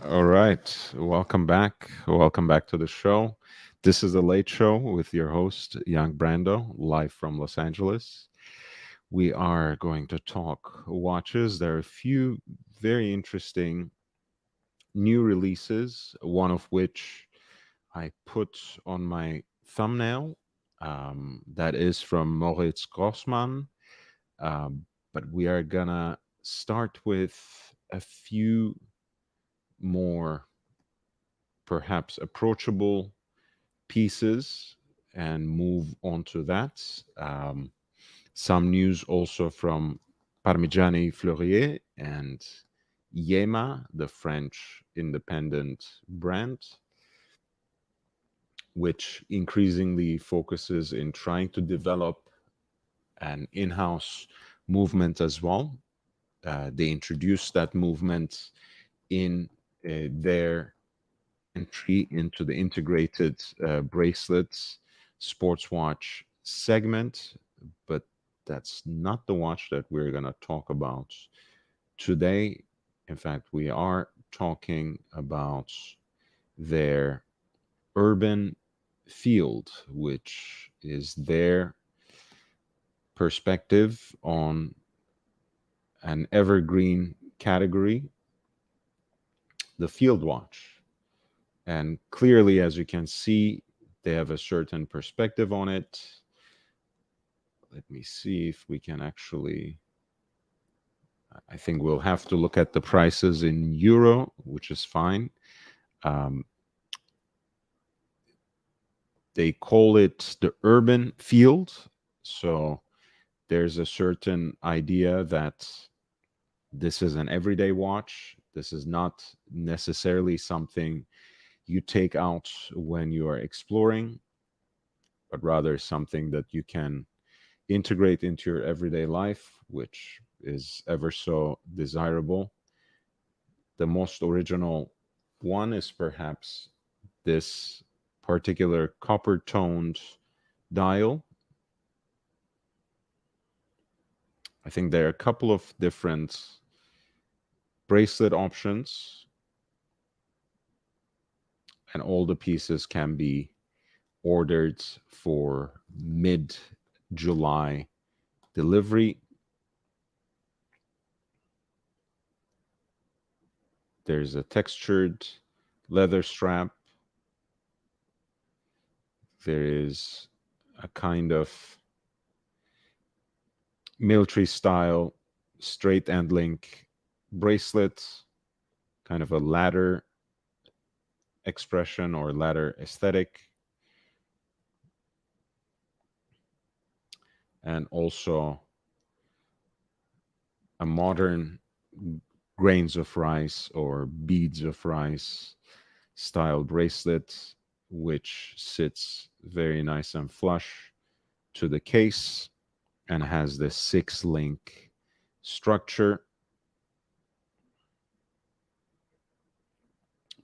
All right. Welcome back. Welcome back to the show. This is the Late Show with your host, Young Brando, live from Los Angeles. We are going to talk watches. There are a few very interesting new releases, one of which I put on my thumbnail. That is from Moritz Grossmann. Um, but we are going to start with a few more perhaps approachable pieces and move on to that. Some news also from Parmigiani Fleurier and Yema, the French independent brand, which increasingly focuses in trying to develop an in house movement as well. They introduced that movement in their entry into the integrated bracelets sports watch segment, but that's not the watch that we're going to talk about today. In fact, we are talking about their urban field, which is their perspective on an evergreen category, the field watch. And clearly, as you can see, they have a certain perspective on it. Let me see if we can actually. I think we'll have to look at the prices in euro, which is fine. Um, they call it the urban field. So there's a certain idea that this is an everyday watch. This is not necessarily something you take out when you are exploring, but rather something that you can integrate into your everyday life, which is ever so desirable. The most original one is perhaps this particular copper toned dial. I think there are a couple of different bracelet options, and all the pieces can be ordered for mid July delivery. There's a textured leather strap. There is a kind of military style straight end link bracelet, kind of a ladder expression or ladder aesthetic, and also a modern grains of rice or beads of rice style bracelet, which sits very nice and flush to the case and has this 6 link structure.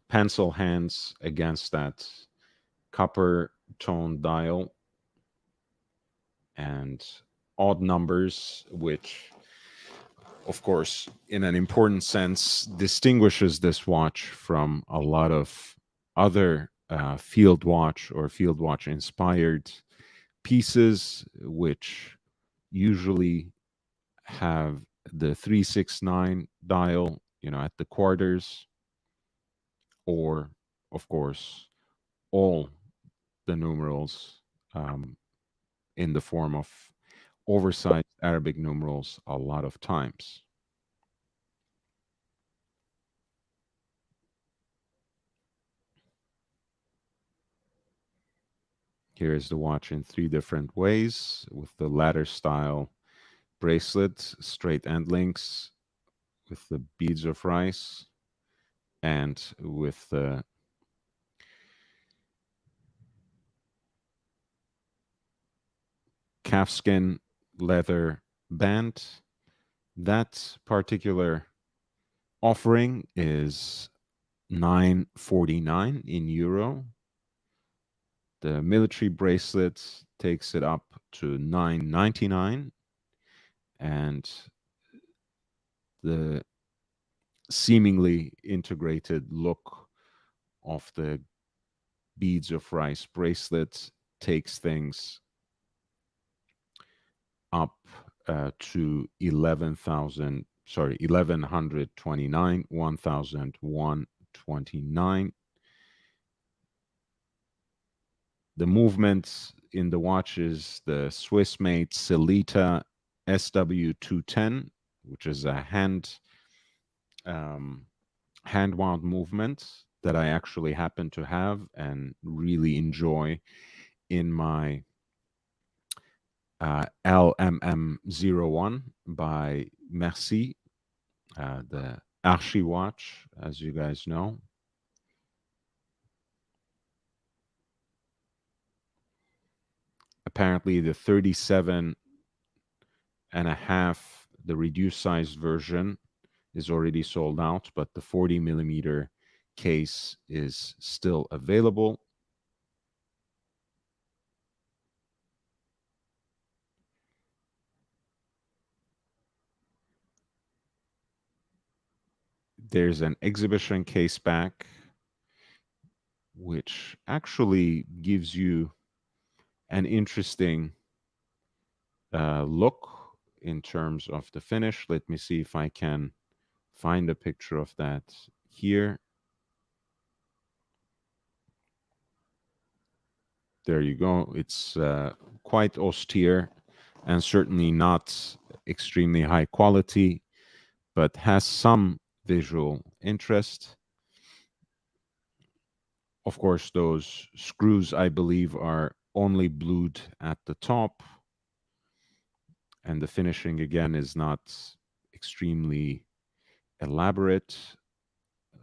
Pencil hands against that copper tone dial, and odd numbers, which, of course, in an important sense, distinguishes this watch from a lot of other field watch or field watch inspired pieces, which usually have the 369 dial, at the quarters, or, of course, all the numerals um, in the form of oversized Arabic numerals a lot of times. Here is the watch in 3 different ways with the ladder style bracelet, straight end links with the beads of rice, and with the calfskin leather band. That particular offering is 949 in euro. The military bracelet takes it up to 999, and the seemingly integrated look of the beads of rice bracelet takes things up to 1129, 1029. The movement in the watch is the Swiss made Celita SW210, which is a hand wound movement that I actually happen to have and really enjoy in my LMM01 by Merci, the Archie watch, as you guys know. Apparently, the 37 and a half, the reduced size version, is already sold out, but the 40 millimeter case is still available. There's an exhibition case back, which actually gives you an interesting look in terms of the finish. Let me see if I can find a picture of that here. There you go. It's quite austere and certainly not extremely high quality, but has some visual interest. Of course, those screws, I believe, are only blued at the top. And the finishing, again, is not extremely elaborate,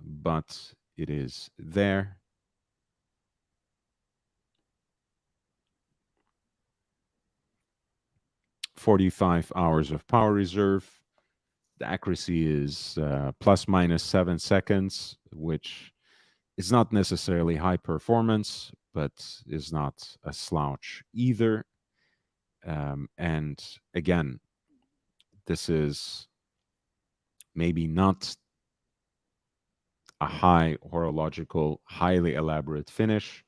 but it is there. "45 hours of power reserve." The accuracy is plus minus 7 seconds, which is not necessarily high performance, but is not a slouch either. And again, this is maybe not a high horological, highly elaborate finish,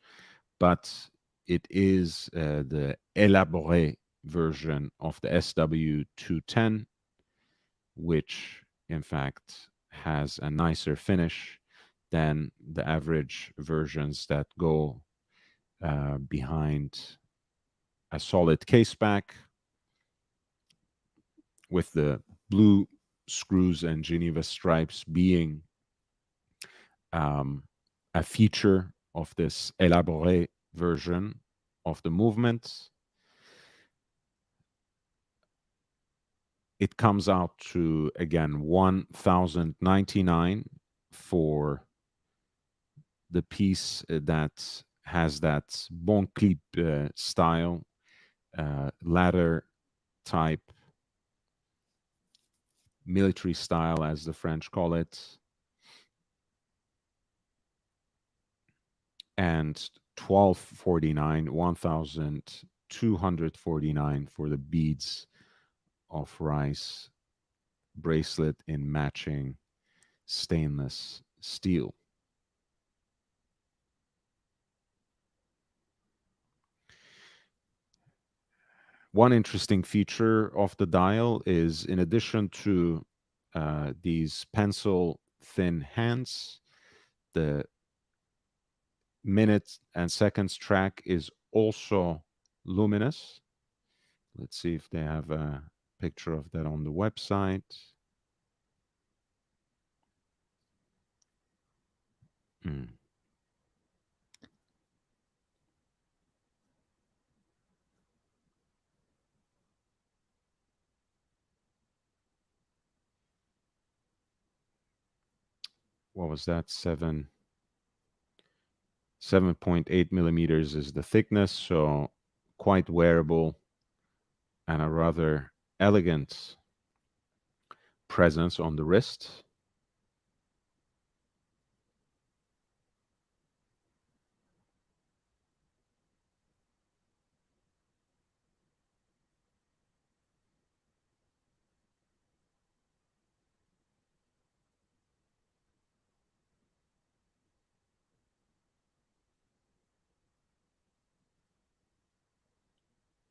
but it is the élaboré version of the SW210, which in fact has a nicer finish than the average versions that go behind a solid caseback with the blue screws and Geneva stripes being a feature of this élaboré version of the movement. It comes out to, again, 1,099 for the piece that has that bon clip style, ladder type, military style, as the French call it. And 1,249, 1,249 for the beads of rice bracelet in matching stainless steel. One interesting feature of the dial is, in addition to these pencil thin hands, the minutes and seconds track is also luminous. Let's see if they have a picture of that on the website. What was that? 7.8 millimeters is the thickness, so quite wearable and a rather elegant presence on the wrist.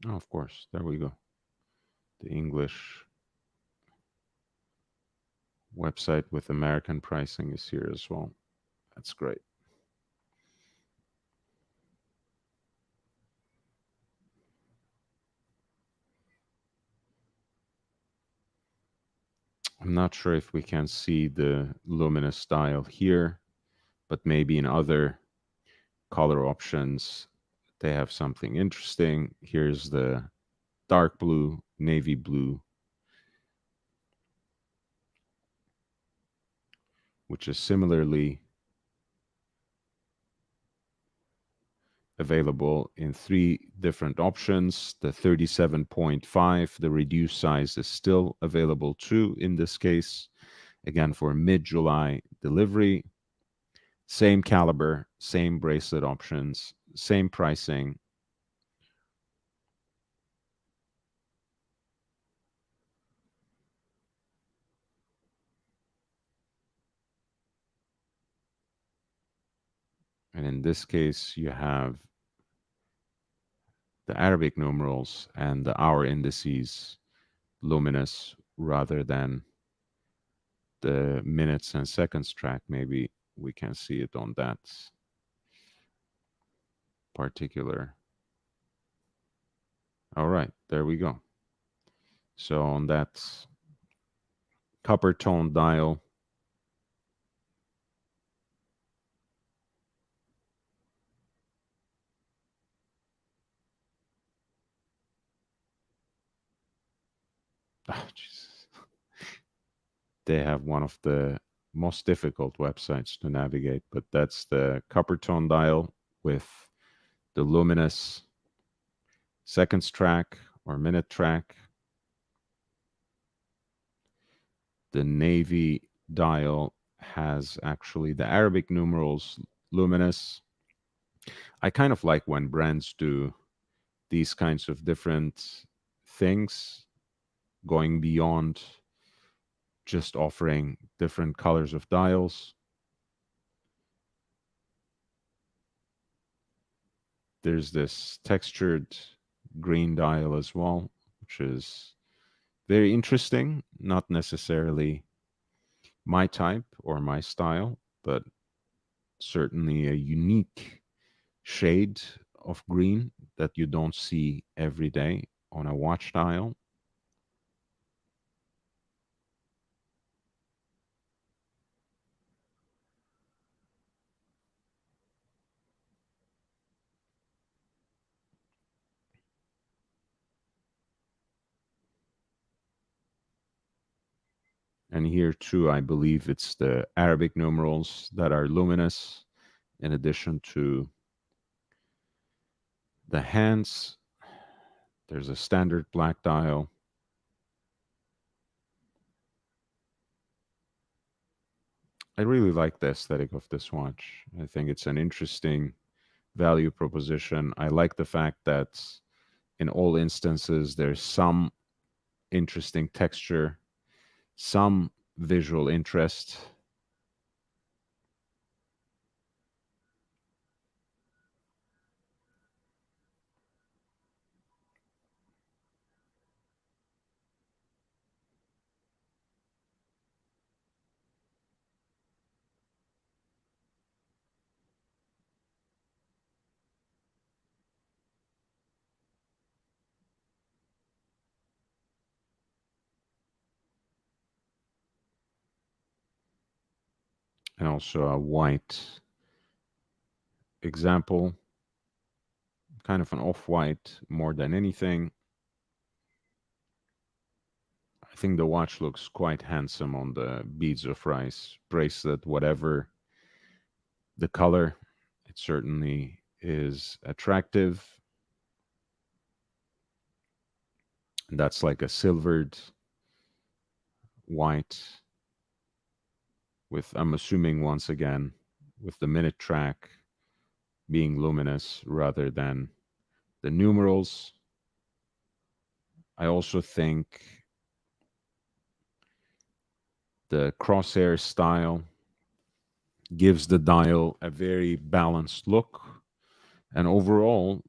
Oh, of course. There we go. The English website with American pricing is here as well. That's great. I'm not sure if we can see the luminous style here, but maybe in other color options, they have something interesting. Here's the dark blue, navy blue, which is similarly available in three different options. The 37.5, the reduced size, is still available too in this case. Again, for mid-July delivery. Same caliber, same bracelet options, same pricing. And in this case, you have the Arabic numerals and the hour indices luminous rather than the minutes and seconds track. Maybe we can see it on that particular. All right, there we go. So on that copper tone dial, oh, Jesus, they have one of the most difficult websites to navigate, but that's the copper tone dial with the luminous seconds track or minute track. The navy dial has actually the Arabic numerals luminous. I kind of like when brands do these kinds of different things, going beyond just offering different colors of dials. There's this textured green dial as well, which is very interesting, not necessarily my type or my style, but certainly a unique shade of green that you don't see every day on a watch dial. And here too, I believe it's the Arabic numerals that are luminous, in addition to the hands. There's a standard black dial. I really like the aesthetic of this watch. I think it's an interesting value proposition. I like the fact that in all instances, there's some interesting texture, some visual interest. And also a white example, kind of an off-white more than anything. I think the watch looks quite handsome on the beads of rice bracelet, whatever the color. It certainly is attractive. And that's like a silvered white with, I'm assuming once again, with the minute track being luminous rather than the numerals. I also think the crosshair style gives the dial a very balanced look. And overall,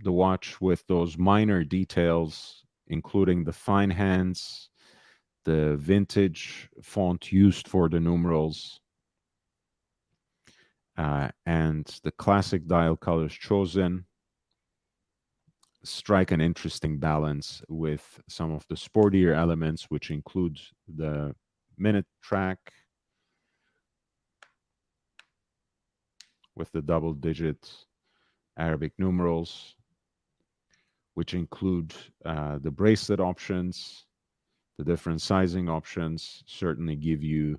the watch with those minor details, including the fine hands, the vintage font used for the numerals, and the classic dial colors chosen strike an interesting balance with some of the sportier elements, which include the minute track with the double digit Arabic numerals, which include the bracelet options. The different sizing options certainly give you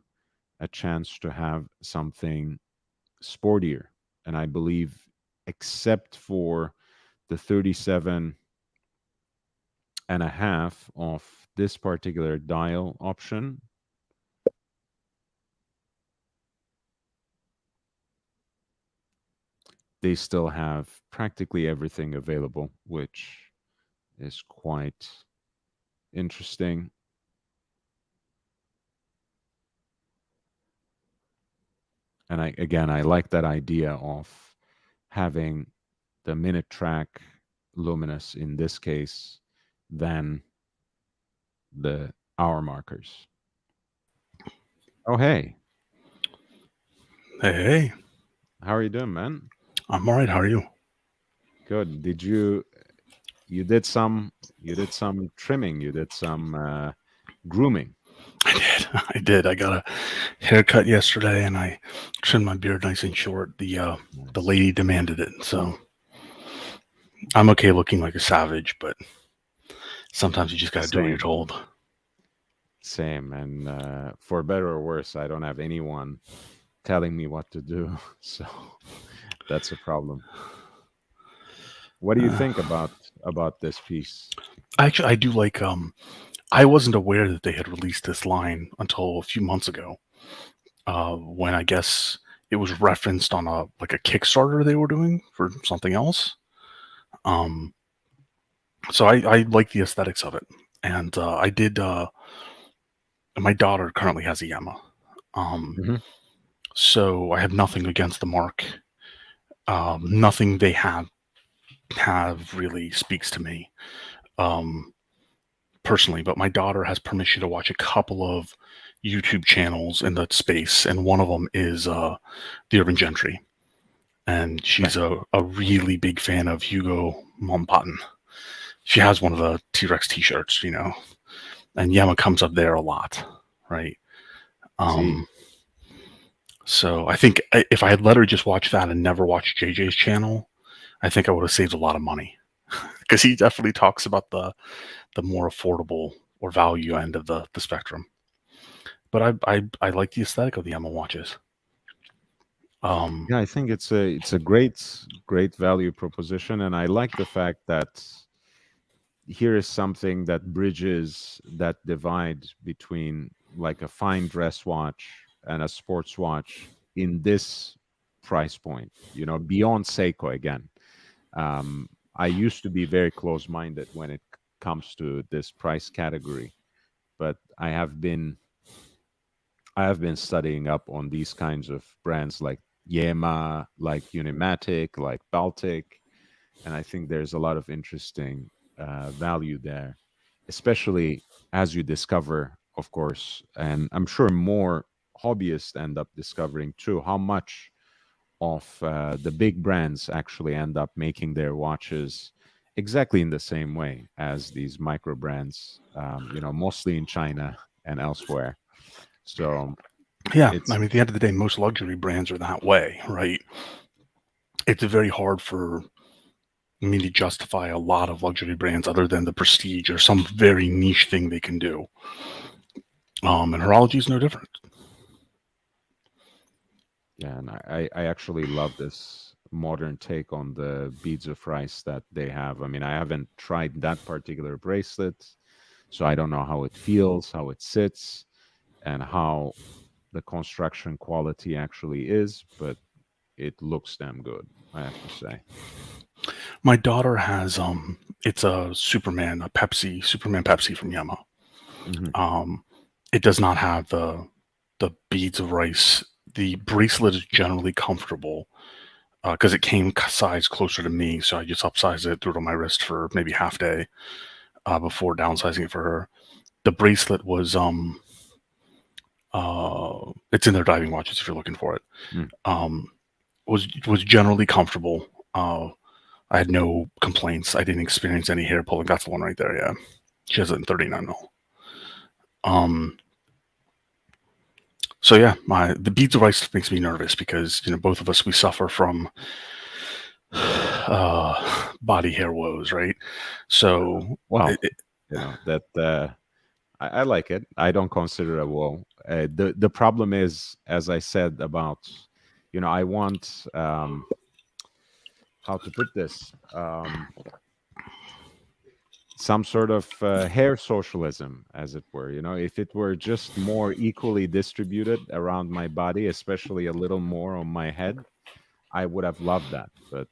a chance to have something sportier. And I believe, except for the 37 and a half of this particular dial option, they still have practically everything available, which is quite interesting. And I like that idea of having the minute track luminous in this case than the hour markers. Oh, hey, Hey, how are you doing, man? I'm all right. How are you? Good. You did some trimming, you did some grooming. I did. I did. I got a haircut yesterday, and I trimmed my beard nice and short. The Nice. lady demanded it, so I'm okay looking like a savage, but sometimes you just got to do what you're Same, told. same. And for better or worse, I don't have anyone telling me what to do. So that's a problem. What do you Uh, think about this piece? Actually, I do like. I wasn't aware that they had released this line until a few months ago, when I guess it was referenced on a Kickstarter they were doing for something else. Um, so I like the aesthetics of it, and I did. My daughter currently has a Yamaha, um, Hmm. so I have nothing against the mark. Nothing they have really speaks to me, um, personally. But my daughter has permission to watch a couple of YouTube channels in that space, and one of them is the Urban Gentry, and Okay. she's a really big fan of Hugo Monpatin. She has one of the T-Rex T-shirts, and Yama comes up there a lot, right? See, Um, so I think if I had let her just watch that and never watch JJ's channel, I think I would have saved a lot of money, because he definitely talks about the more affordable or value end of the spectrum. But I like the aesthetic of the Yama watches. Um, yeah, I think it's a great value proposition, and I like the fact that here is something that bridges that divide between like a fine dress watch and a sports watch in this price point, beyond Seiko again. I used to be very close minded when it comes to this price category, but I have been studying up on these kinds of brands like Yema, like Unimatic, like Baltic, and I think there's a lot of interesting value there, especially as you discover, of course, and I'm sure more hobbyists end up discovering too, how much of the big brands actually end up making their watches exactly in the same way as these micro brands, mostly in China and elsewhere. So yeah, I it's mean, at the end of the day, most luxury brands are that way, right? It's very hard for me to justify a lot of luxury brands other than the prestige or some very niche thing they can do. And horology is no different. Yeah, and I actually love this modern take on the beads of rice that they have. I mean, I haven't tried that particular bracelet, so I don't know how it feels, how it sits, and how the construction quality actually is, but it looks damn good, I have to say. My daughter has it's a Superman Pepsi from Yamaha. Hmm. Um, it does not have the beads of rice. The bracelet is generally comfortable. because it came size closer to me, so I just upsized it, threw it on my wrist for maybe half day before downsizing it for her. The bracelet was it's in their diving watches if you're looking for it. Was generally comfortable. I had no complaints. I didn't experience any hair pulling. That's the one right there. Yeah, she has it in 39 mil. So yeah, the beads of rice makes me nervous because both of us, we suffer from body hair woes, right? So Well, that I like it. I don't consider it a woe. The problem is, as I said about, I want how to put this, some sort of hair socialism, as it were. If it were just more equally distributed around my body, especially a little more on my head, I would have loved that. But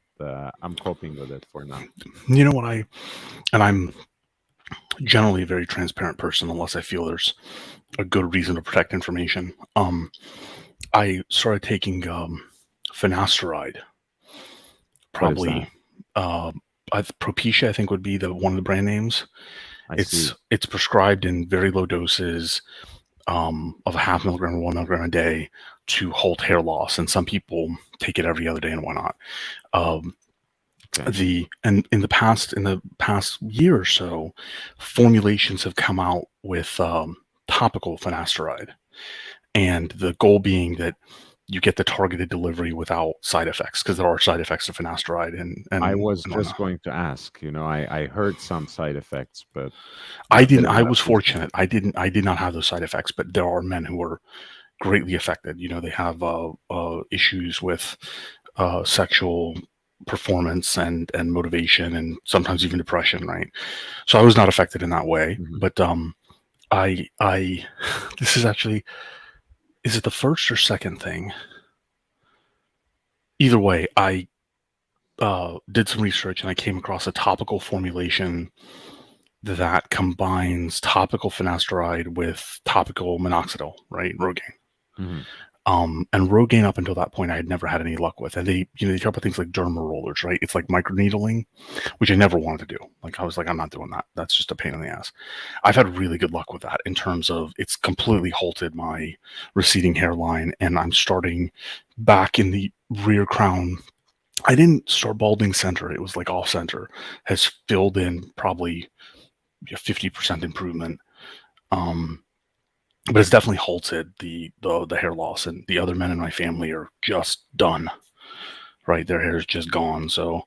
I'm coping with it for now. You know what I'm generally a very transparent person unless I feel there's a good reason to protect information. I started taking finasteride. Probably Propecia, I think, would be one of the brand names. It's prescribed in very low doses of a 0.5 milligram or 1 milligram a day to halt hair loss, and some people take it every other day, and why not? In the past year or so, formulations have come out with topical finasteride, and the goal being that you get the targeted delivery without side effects, because there are side effects to finasteride. And I was just going to ask. I heard some side effects, but I didn't. I was fortunate. I did not have those side effects, but there are men who are greatly affected. They have issues with sexual performance and motivation, and sometimes even depression, right? So I was not affected in that way. But this is actually, is it the first or second thing? Either way, I did some research and I came across a topical formulation that combines topical finasteride with topical minoxidil, right? Rogaine. And Rogaine, up until that point, I had never had any luck with. And they talk about things like derma rollers, right? It's like microneedling, which I never wanted to do. Like, I was like, I'm not doing that. That's just a pain in the ass. I've had really good luck with that in terms of it's completely halted my receding hairline, and I'm starting back in the rear crown. I didn't start balding center. It was like off center has filled in probably 50% improvement. But it's definitely halted the hair loss, and the other men in my family are just done. Right, their hair is just gone. So,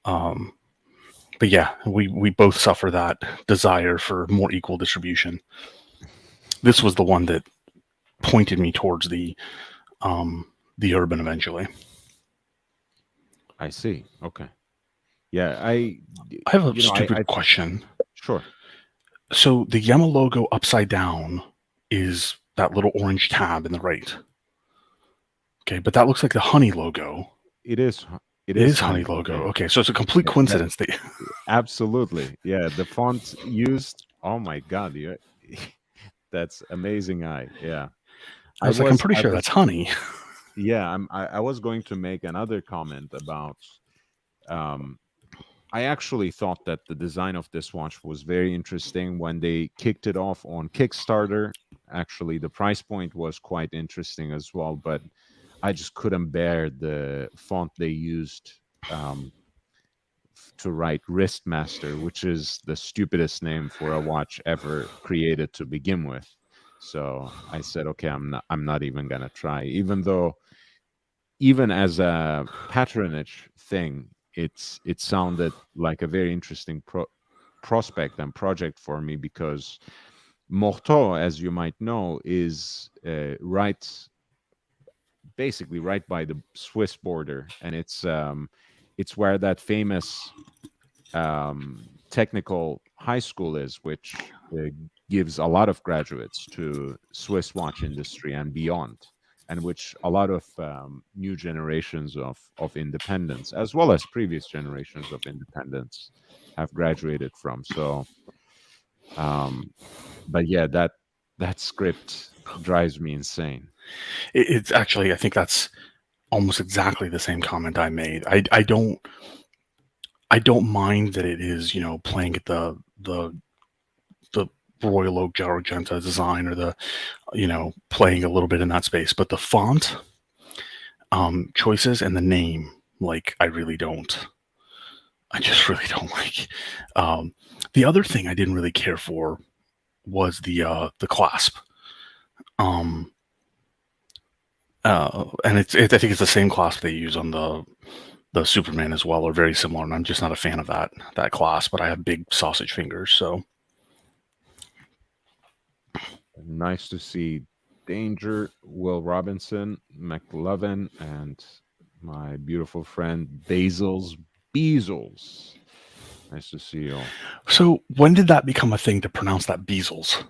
but yeah, we both suffer that desire for more equal distribution. This was the one that pointed me towards the urban eventually. I see. Okay. Yeah, I have a stupid question. Sure. So the Yema logo upside down is that little orange tab in the right. Okay, but that looks like the Honey logo. It is Honey logo. Okay, so it's a complete coincidence. Absolutely. Yeah, the font used. Oh my God, that's amazing. Yeah. I'm pretty sure that's Honey. Yeah, I was going to make another comment about. I actually thought that the design of this watch was very interesting when they kicked it off on Kickstarter. Actually, the price point was quite interesting as well, but I just couldn't bear the font they used to write Wristmaster, which is the stupidest name for a watch ever created to begin with. So I said, okay, I'm not even gonna try, even though, even as a patronage thing, it sounded like a very interesting prospect and project for me, because Morteau, as you might know, is basically right by the Swiss border, and it's where that famous technical high school is, which gives a lot of graduates to Swiss watch industry and beyond, and which a lot of new generations of independents, as well as previous generations of independents, have graduated from. So, but yeah, that script drives me insane. It's actually, I think that's almost exactly the same comment I made. I don't mind that it is, playing at the Royal Oak Argenta design, or the, playing a little bit in that space, but the font choices and the name, like, I just really don't like. The other thing I didn't really care for was the clasp. And I think it's the same clasp they use on the Superman as well, or very similar. And I'm just not a fan of that clasp. But I have big sausage fingers, so Nice to see Danger, Will Robinson, McLovin, and my beautiful friend Basil's Beezels. Nice to see you all. So when did that become a thing to pronounce that Beezels?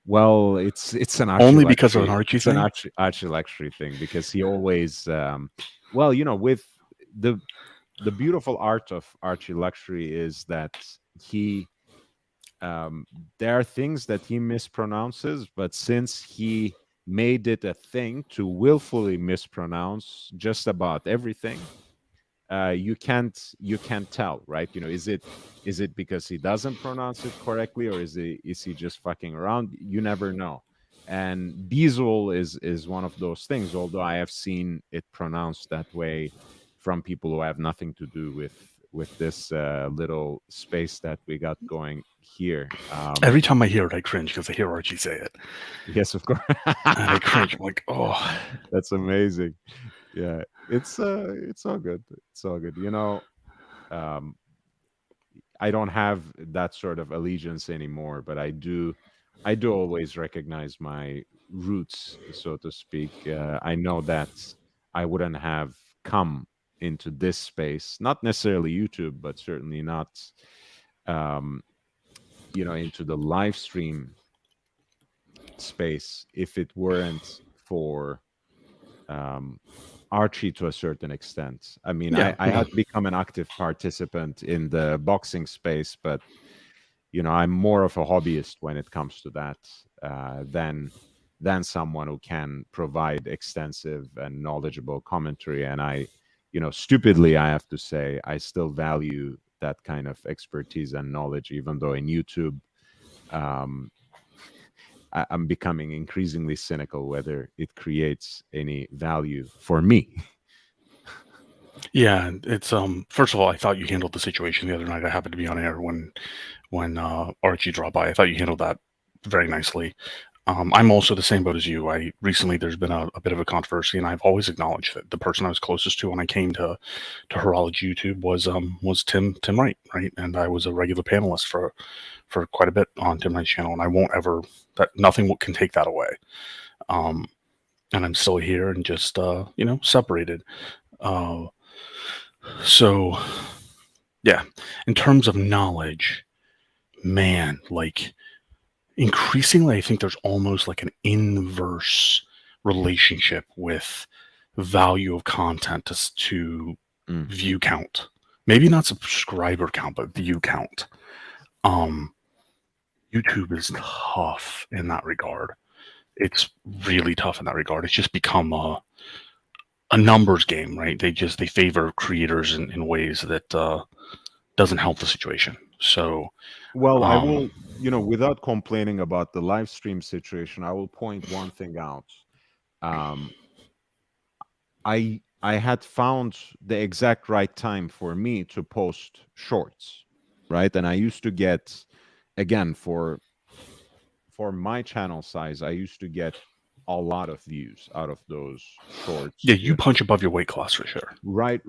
Well, it's an Only because of an Archie it's an thing? Archie Lecture thing, because he always well, with the beautiful art of Archie Lecture is that he there are things that he mispronounces, but since he made it a thing to willfully mispronounce just about everything, you can't tell, right? Is it because he doesn't pronounce it correctly, or is he just fucking around? You never know. And Beazle is one of those things, although I have seen it pronounced that way from people who have nothing to do with this little space that we got going here. Every time I hear it, I cringe because I hear Archie say it, Yes, of course. and I cringe. I'm like, oh, That's amazing. Yeah, it's all good. It's all good. Um, I don't have that sort of allegiance anymore, but I do always recognize my roots, so to speak. I know that I wouldn't have come into this space, not necessarily YouTube, but certainly not, um, into the live stream space if it weren't for Archie to a certain extent. I mean, yeah, I had become an active participant in the boxing space, but I'm more of a hobbyist when it comes to that than someone who can provide extensive and knowledgeable commentary. And stupidly, I have to say, I still value that kind of expertise and knowledge, even though in YouTube, I'm becoming increasingly cynical whether it creates any value for me. yeah. It's First of all, I thought you handled the situation the other night. I happened to be on air when Archie dropped by. I thought you handled that very nicely. I'm also the same boat as you. Recently there's been a bit of a controversy, and I've always acknowledged that the person I was closest to when I came to Horology YouTube was Tim Wright, right? And I was a regular panelist for quite a bit on Tim Wright's channel, and I won't ever that nothing can take that away. And I'm still here and just separated. Uh, so yeah, in terms of knowledge, man, like, increasingly, I think there's almost like an inverse relationship with value of content to Mm. view count. Maybe not subscriber count, but view count. YouTube is tough in that regard. It's really tough in that regard. It's just become a numbers game, right? They favor creators in ways that doesn't help the situation. So, Well, I will, without complaining about the live stream situation, I will point one thing out. Um, I had found the exact right time for me to post shorts, right? And I used to get, again, for my channel size, I used to get a lot of views out of those shorts. yeah, you punch above your weight class for sure. Right,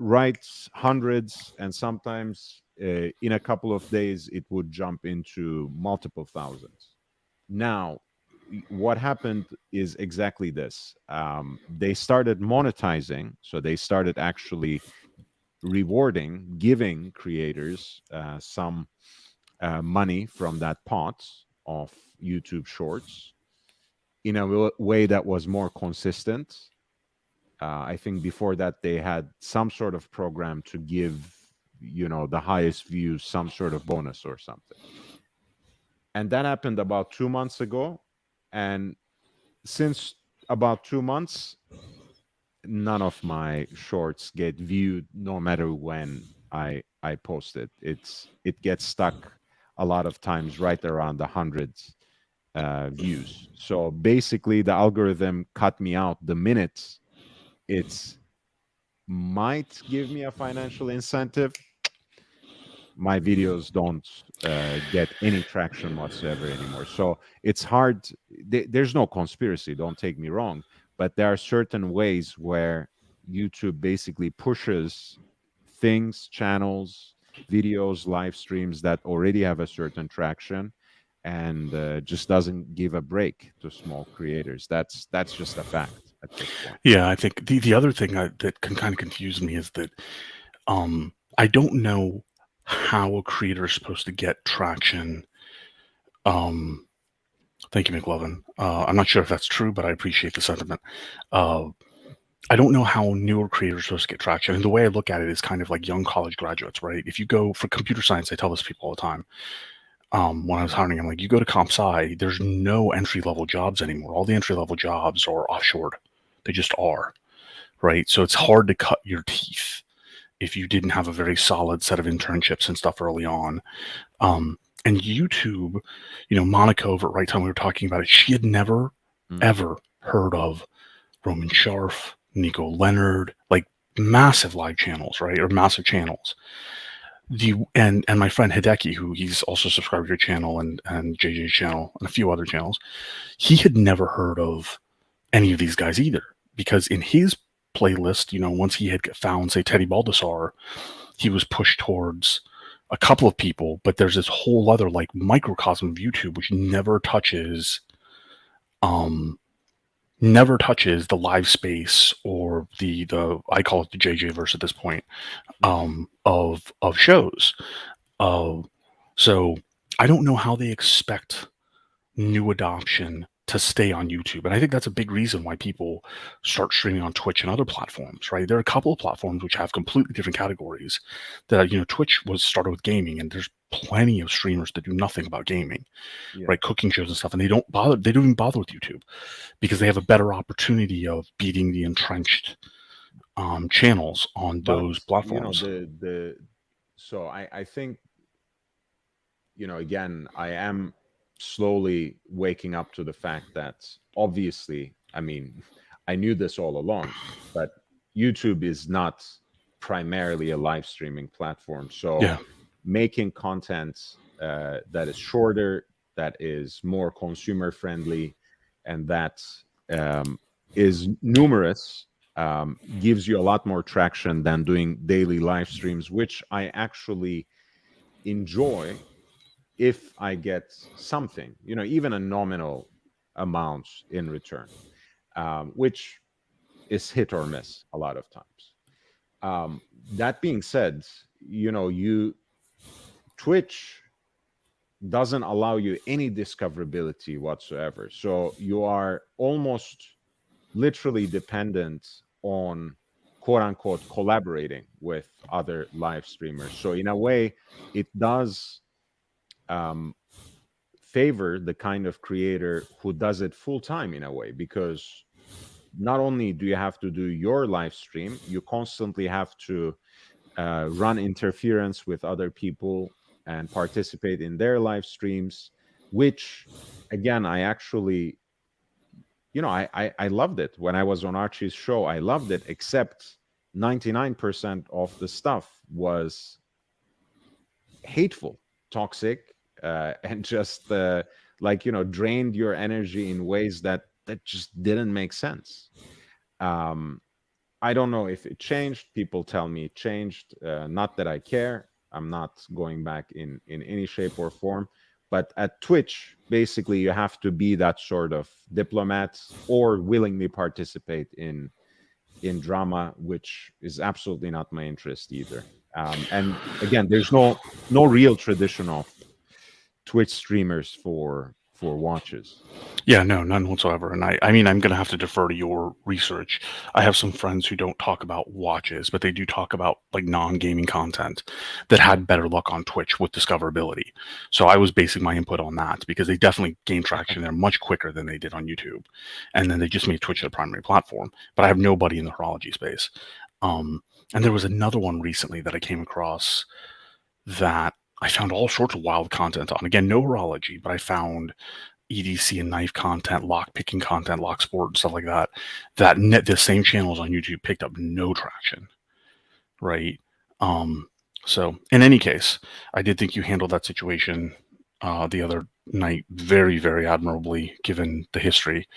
hundreds, and sometimes in a couple of days it would jump into multiple thousands. Now, what happened is exactly this. They started monetizing, so they started actually rewarding, giving creators some money from that pot of YouTube Shorts in a way that was more consistent. I think before that they had some sort of program to give, the highest views some sort of bonus or something. And that happened about 2 months ago. And since about 2 months, none of my shorts get viewed no matter when I post it. It gets stuck a lot of times right around the hundreds views. So basically, the algorithm cut me out the minute it's might give me a financial incentive. My videos don't get any traction whatsoever anymore. So it's hard. There's no conspiracy, don't take me wrong, but there are certain ways where YouTube basically pushes things, channels, videos, live streams that already have a certain traction, and just doesn't give a break to small creators. That's just a fact at this point. Yeah, I think the other thing that can kind of confuse me is that I don't know how a creator is supposed to get traction. Thank you, McLovin. I'm not sure if that's true, but I appreciate the sentiment. I don't know how newer creators are supposed to get traction. And the way I look at it is kind of like young college graduates, right? If you go for computer science, I tell this to people all the time. When I was hiring, I'm like, you go to comp sci, there's no entry level jobs anymore. All the entry level jobs are offshored. They just are, right? So it's hard to cut your teeth if you didn't have a very solid set of internships and stuff early on. And YouTube, Monica over at Right Time, we were talking about it. She had never, ever heard of Roman Sharf, Nico Leonard, like massive live channels, right? Or massive channels. And my friend Hideki, who he's also subscribed to your channel and JJ's channel and a few other channels, he had never heard of any of these guys either, because in his playlist, once he had found, say, Teddy Baldessar, he was pushed towards a couple of people, but there's this whole other like microcosm of YouTube which never touches the live space or the I call it the JJ verse at this point, of shows. So I don't know how they expect new adoption to stay on YouTube. And I think that's a big reason why people start streaming on Twitch and other platforms, right? There are a couple of platforms which have completely different categories. That, Twitch was started with gaming, and there's plenty of streamers that do nothing about gaming, right? Cooking shows and stuff, and they don't even bother with YouTube because they have a better opportunity of beating the entrenched channels on those platforms. So I think, again, I am slowly waking up to the fact that obviously, I mean, I knew this all along, but YouTube is not primarily a live streaming platform. So making content that is shorter, that is more consumer friendly, and that is numerous, gives you a lot more traction than doing daily live streams, which I actually enjoy if I get something, even a nominal amount in return, which is hit or miss a lot of times. That being said, Twitch doesn't allow you any discoverability whatsoever. So you are almost literally dependent on quote unquote collaborating with other live streamers. So in a way, it does favor the kind of creator who does it full time in a way, because not only do you have to do your live stream, you constantly have to run interference with other people and participate in their live streams, which again, I actually, I loved it when I was on Archie's show. I loved it, except 99% of the stuff was hateful, toxic, and just drained your energy in ways that just didn't make sense. I don't know if it changed. People tell me it changed. Not that I care. I'm not going back in any shape or form. But at Twitch, basically, you have to be that sort of diplomat or willingly participate in drama, which is absolutely not my interest either. And again, there's no real tradition of Twitch streamers for for watches. Yeah, no, none whatsoever. And I mean, I'm going to have to defer to your research. I have some friends who don't talk about watches, but they do talk about like non-gaming content that Mhm. had better luck on Twitch with discoverability. So I was basing my input on that because they definitely gained traction there much quicker than they did on YouTube. And then they just made Twitch their primary platform. But I have nobody in the horology space. And there was another one recently that I came across that I found all sorts of wild content on. Again, no horology, but I found EDC and knife content, lock picking content, lock sport and stuff like that. The same channels on YouTube picked up no traction, right? So in any case, I did think you handled that situation the other night very, very admirably, given the history.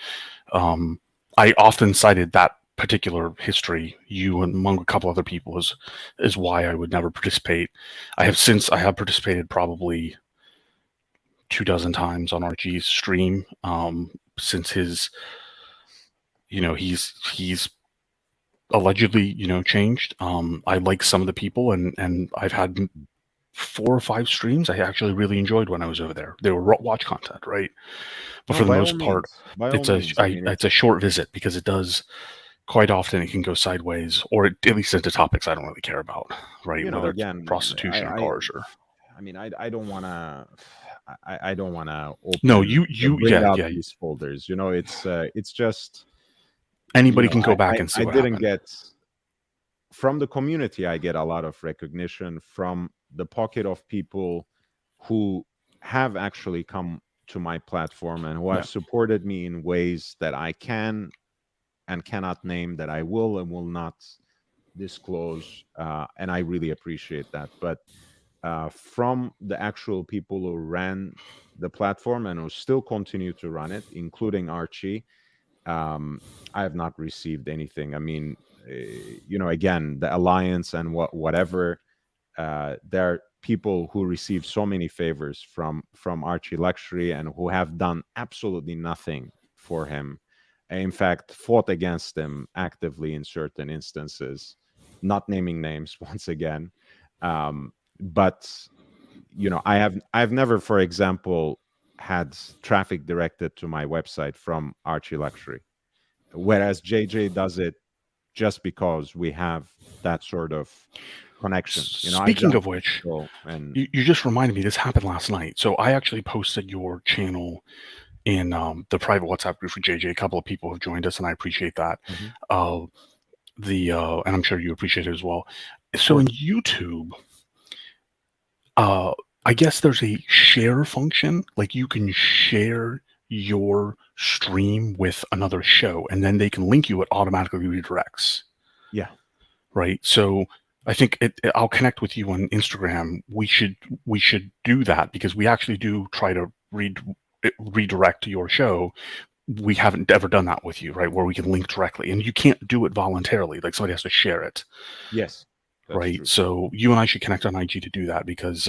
I often cited that particular history, you and among a couple other people, is why I would never participate. I have participated probably 2 dozen times on Archie's stream since his, he's allegedly changed. I like some of the people, and I've had 4 or 5 streams I actually really enjoyed when I was over there. They were watch content, right? But No, for the by all most part, means, by all means. I mean, it's a short visit because it does quite often it can go sideways, or at least into topics I don't really care about, right? Whether it's again, prostitution or cars or I mean, I don't want to. I don't want to no, open or bring yeah, out yeah. these folders. It's just Anybody can go back and see I what didn't happened. get from the community. I get a lot of recognition from the pocket of people who have actually come to my platform and who Yeah. have supported me in ways that I can and cannot name, that I will and will not disclose, and I really appreciate that. But from the actual people who ran the platform and who still continue to run it, including Archie, I have not received anything. I mean, again, the alliance and whatever. There are people who receive so many favors from Archie Luxury and who have done absolutely nothing for him. In fact, fought against him actively in certain instances. Not naming names once again, but I've never, for example, had traffic directed to my website from Archie Luxury, whereas JJ does it just because we have that sort of connection. I Speaking of jumped on which, the show and you just reminded me this happened last night. So I actually posted your channel in the private WhatsApp group for JJ. A couple of people have joined us, and I appreciate that. Mhm. Uh, and I'm sure you appreciate it as well. Of So in course. YouTube, I guess there's a share function. Like you can share your stream with another show, and then they can link you. It automatically redirects. Yeah. Right. So I think I'll connect with you on Instagram. We should do that because we actually do try to redirect your show. We haven't ever done that with you, right? Where we can link directly, and you can't do it voluntarily. Like somebody has to share it, Yes, that's right? true. So you and I should connect on IG to do that because,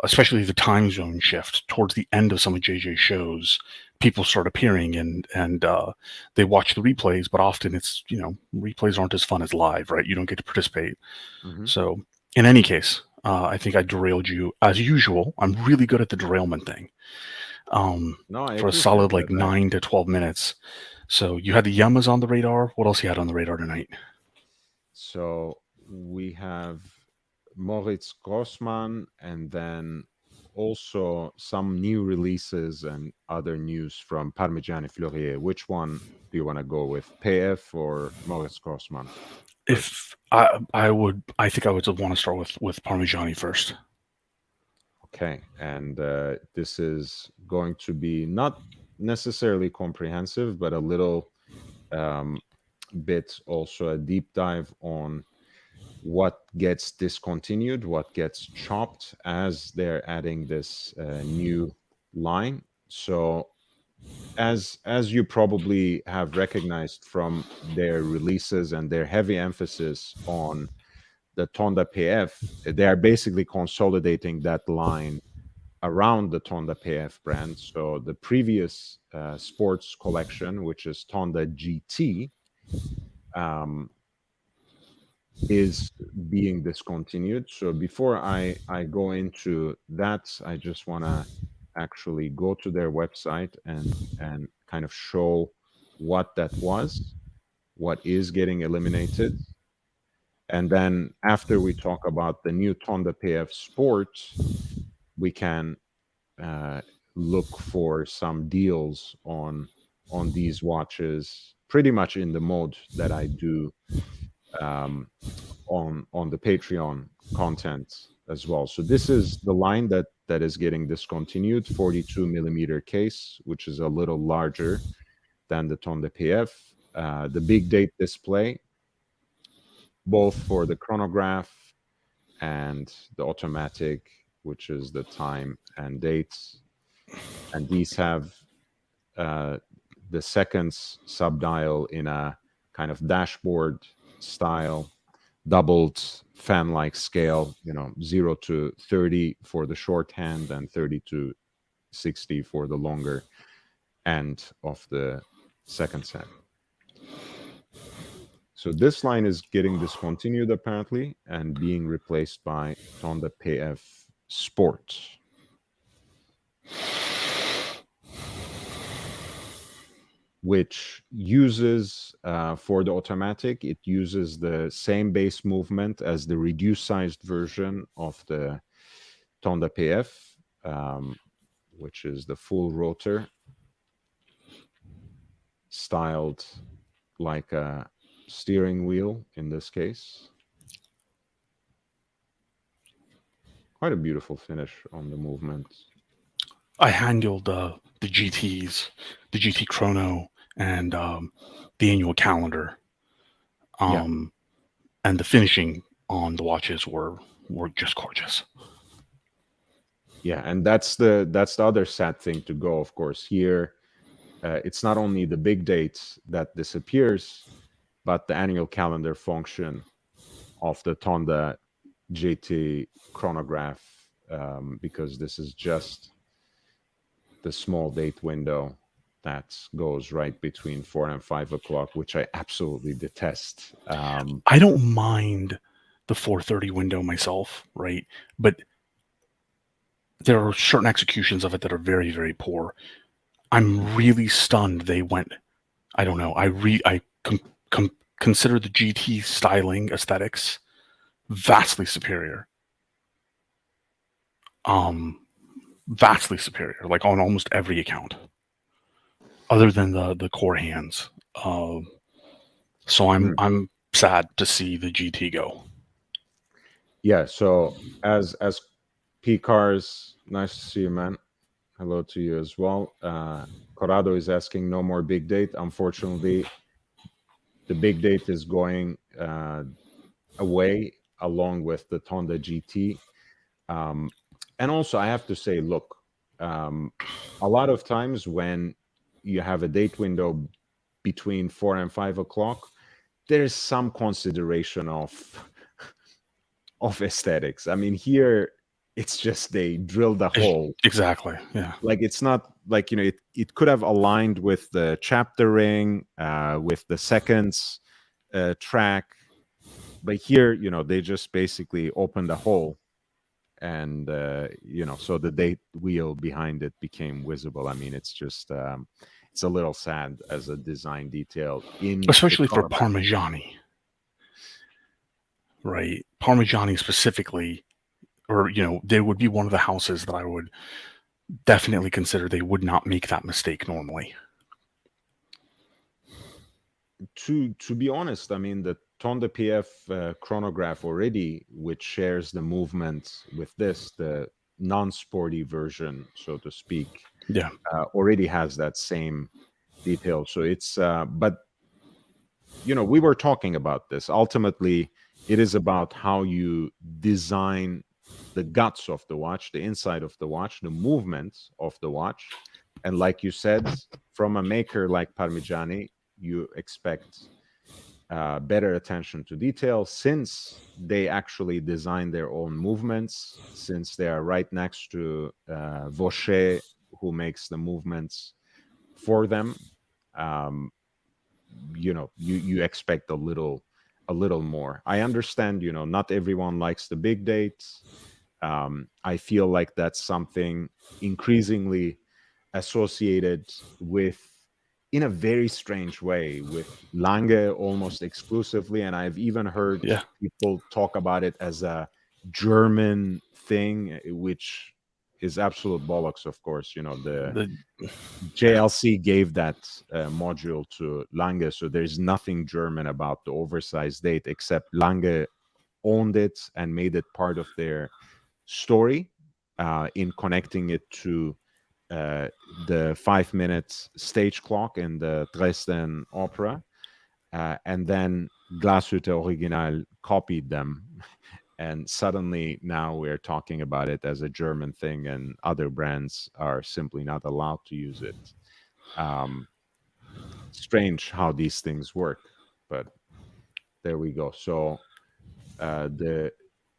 especially the time zone shift towards the end of some of JJ's shows, people start appearing and they watch the replays, but often it's replays aren't as fun as live, right? You don't get to participate. Mhm. So in any case, I think I derailed you as usual. I'm really good at the derailment thing. No, I For a appreciate solid like that. 9 to 12 minutes. So you had the Yamas on the radar. What else you had on the radar tonight? So we have Moritz Grossman, and then also some new releases and other news from Parmigiani Fleurier. Which one do you want to go with, PF or Moritz Grossman? If I think I would want to start with Parmigiani first. Okay, and this is going to be not necessarily comprehensive, but a little bit also a deep dive on what gets discontinued, what gets chopped as they're adding this new line. So as you probably have recognized from their releases and their heavy emphasis on the Tonda PF, they are basically consolidating that line around the Tonda PF brand. So the previous sports collection, which is Tonda GT, is being discontinued. So before I go into that, I just want to actually go to their website and kind of show what that was, what is getting eliminated. And then after we talk about the new Tonda PF Sport, we can look for some deals on these watches, pretty much in the mode that I do on the Patreon content as well. So this is the line that is getting discontinued, 42 millimeter case, which is a little larger than the Tonda PF. The big date display, both for the chronograph and the automatic, which is the time and dates. And these have the seconds subdial in a kind of dashboard style, doubled fan-like scale, 0 to 30 for the shorthand and 30 to 60 for the longer end of the seconds hand. So this line is getting discontinued apparently and being replaced by Tonda PF Sport. Which uses, for the automatic, it uses the same base movement as the reduced sized version of the Tonda PF, which is the full rotor, styled like a steering wheel in this case. Quite a beautiful finish on the movement. I handled the GTs, the GT Chrono, and the annual calendar. And the finishing on the watches were just gorgeous. Yeah, and that's the other sad thing to go, of course. Here, it's not only the big dates that disappears, but the annual calendar function of the Tonda GT chronograph, because this is just the small date window that goes right between 4 and 5 o'clock, which I absolutely detest. I don't mind the 4:30 window myself, right? But there are certain executions of it that are very, very poor. I'm really stunned they went. I don't know. I consider the GT styling aesthetics vastly superior. Vastly superior, like on almost every account, other than the core hands. So I'm sad to see the GT go. Yeah. So as P Cars, nice to see you, man. Hello to you as well. Corrado is asking no more big date. Unfortunately, the big date is going away along with the Tonda GT. And also, I have to say, look, a lot of times when you have a date window between 4 and 5 o'clock, there's some consideration of aesthetics. I mean, here it's just they drilled a hole. Exactly. Yeah. Like it's not like, it could have aligned with the chapter ring, with the seconds track, but here, they just basically opened a hole. And so the date wheel behind it became visible. I mean, it's just it's a little sad as a design detail, especially for Parmigiani, right? Parmigiani specifically, or they would be one of the houses that I would definitely consider they would not make that mistake normally. To be honest, I mean, the Tonda PF chronograph already, which shares the movement with this, the non-sporty version, so to speak, already has that same detail. So it's, but, we were talking about this. Ultimately, it is about how you design the guts of the watch, the inside of the watch, the movement of the watch. And like you said, from a maker like Parmigiani, you expect better attention to detail, since they actually design their own movements, since they are right next to Vaucher, who makes the movements for them. You expect a little more. I understand, not everyone likes the big dates. I feel like that's something increasingly associated with, in a very strange way, with Lange almost exclusively. And I've even heard Yeah. people talk about it as a German thing, which is absolute bollocks, of course. You know, the The JLC gave that module to Lange, so there's nothing German about the oversized date, except Lange owned it and made it part of their story in connecting it to the 5 minute stage clock in the Dresden Opera. And then Glashütte Original copied them. And suddenly now we're talking about it as a German thing, and other brands are simply not allowed to use it. Strange how these things work, but there we go. So the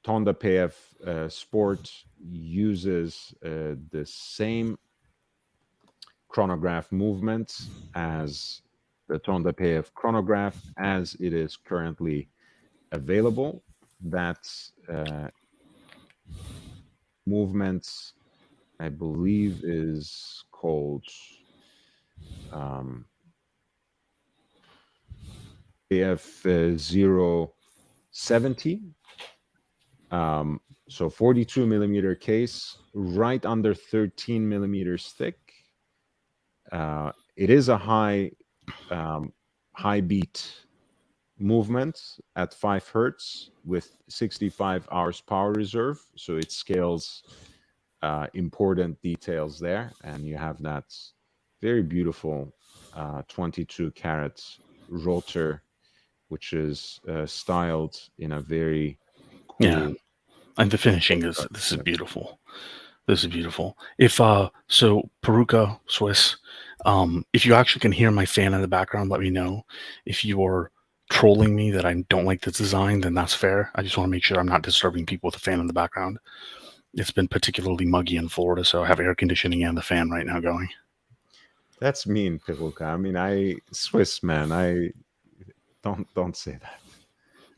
Tonda PF Sport uses the same chronograph movement as the Tonda PF chronograph as it is currently available. That movement, I believe, is called PF 070. So 42 millimeter case, right under 13 millimeters thick. It is a high beat movement at 5 hertz with 65 hours power reserve. So it scales important details there. And you have that very beautiful 22 karat rotor, which is styled in a very cool. Yeah, and the finishing is this is beautiful. This is beautiful. If so Peruka Swiss, if you actually can hear my fan in the background, let me know. If you are trolling me that I don't like this design, then that's fair. I just want to make sure I'm not disturbing people with a fan in the background. It's been particularly muggy in Florida, so I have air conditioning and the fan right now going. That's mean, Peruka. I mean, Swiss man. I don't say that.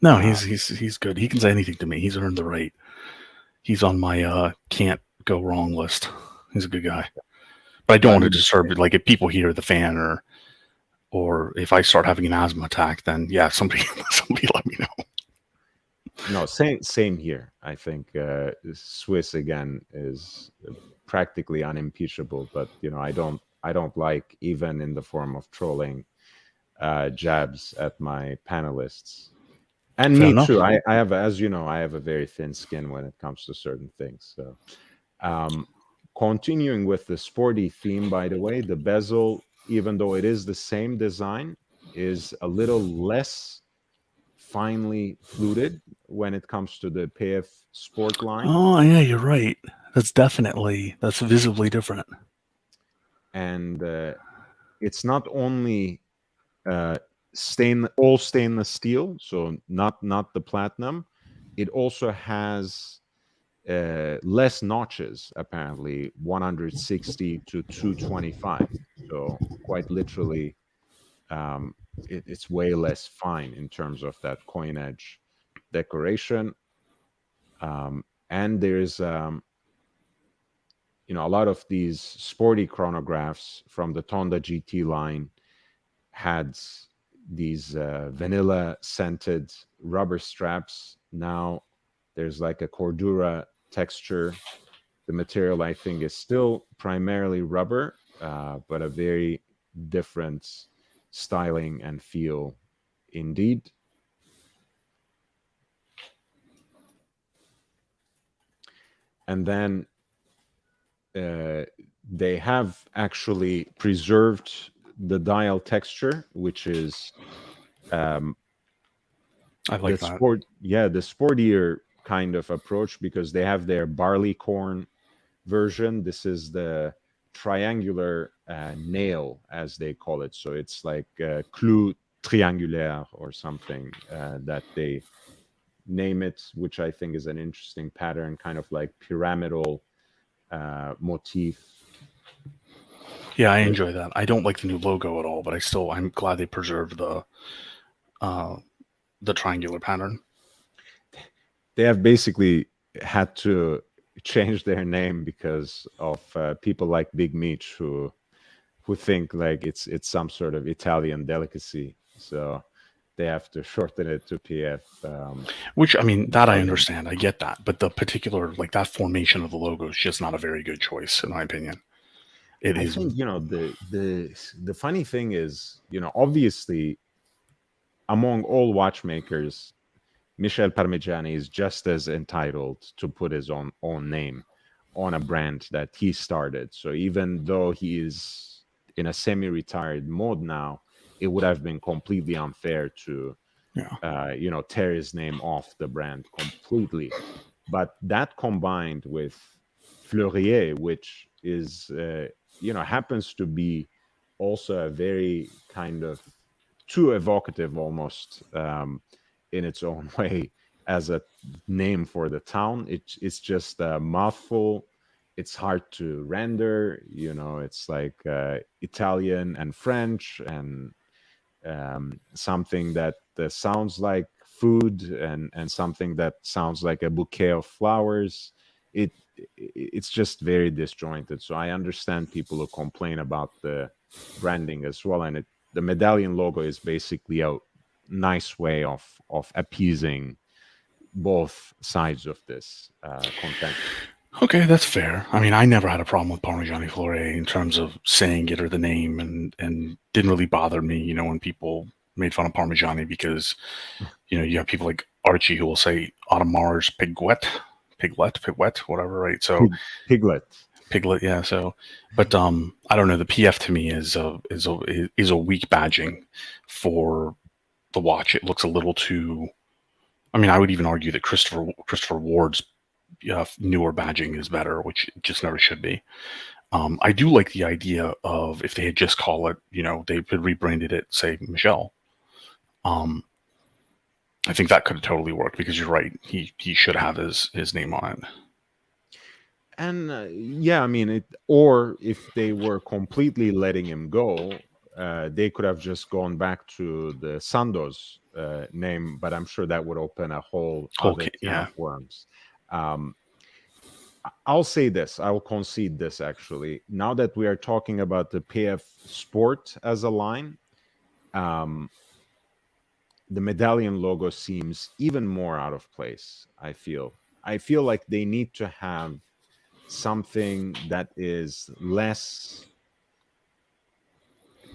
No, he's good. He can say anything to me. He's earned the right. He's on my can't go wrong list. He's a good guy. But I don't want to disturb it. Like if people hear the fan or if I start having an asthma attack, then yeah, somebody let me know. No, same here. I think Swiss again is practically unimpeachable. But I don't like, even in the form of trolling, jabs at my panelists. And Fair me enough. too. I have, as you know, I have a very thin skin when it comes to certain things. So, continuing with the sporty theme, by the way, the bezel, even though it is the same design, is a little less finely fluted when it comes to the PF Sport line. Oh yeah, you're right. That's visibly different. And it's not only all stainless steel, so not the platinum. It also has less notches, apparently 160 to 225. So quite literally, it's way less fine in terms of that coin edge decoration. And there's a lot of these sporty chronographs from the Tonda GT line had these vanilla scented rubber straps. Now there's like a Cordura texture. The material, I think, is still primarily rubber, but a very different styling and feel indeed. And then they have actually preserved the dial texture, which is I like that. The sportier kind of approach, because they have their barleycorn version. This is the triangular nail, as they call it. So it's like clou triangulaire or something that they name it, which I think is an interesting pattern, kind of like pyramidal motif. Yeah, I enjoy that. I don't like the new logo at all, but I'm glad they preserved the triangular pattern. They have basically had to changed their name because of people like Big Meech who think like it's some sort of Italian delicacy. So they have to shorten it to PF. Which, I mean, that I Medallion. understand. I get that. But the particular, like that formation of the logo is just not a very good choice, in my opinion. It I is. think the funny thing is, obviously among all watchmakers, Michel Parmigiani is just as entitled to put his own name on a brand that he started. So even though he is in a semi-retired mode now, it would have been completely unfair to Yeah. tear his name off the brand completely. But that combined with Fleurier, which is happens to be also a very kind of too evocative almost in its own way as a name for the town. It's just a mouthful. It's hard to render. It's like Italian and French and something that sounds like food and something that sounds like a bouquet of flowers. It's just very disjointed. So I understand people who complain about the branding as well, and the medallion logo is basically a nice way of appeasing both sides of this contention. Okay, that's fair. I mean, I never had a problem with Parmigiani Flore in terms of saying it or the name, and didn't really bother me, when people made fun of Parmigiani because, you have people like Archie who will say Audemars Piglet, whatever, right? So Piglet. Piglet, yeah. So, but I don't know. The PF to me is a weak badging for the watch. It looks a little too. I mean, I would even argue that Christopher Ward's newer badging is better, which it just never should be. I do like the idea of if they had just call it, they could rebranded it, say Michel. I think that could have totally worked because you're right. He should have his name on it. And yeah, I mean, or if they were completely letting him go, they could have just gone back to the Sandoz name, but I'm sure that would open a whole other can Yeah. of worms. I'll say this, I will concede this actually. Now that we are talking about the PF Sport as a line, the medallion logo seems even more out of place, I feel. I feel like they need to have something that is less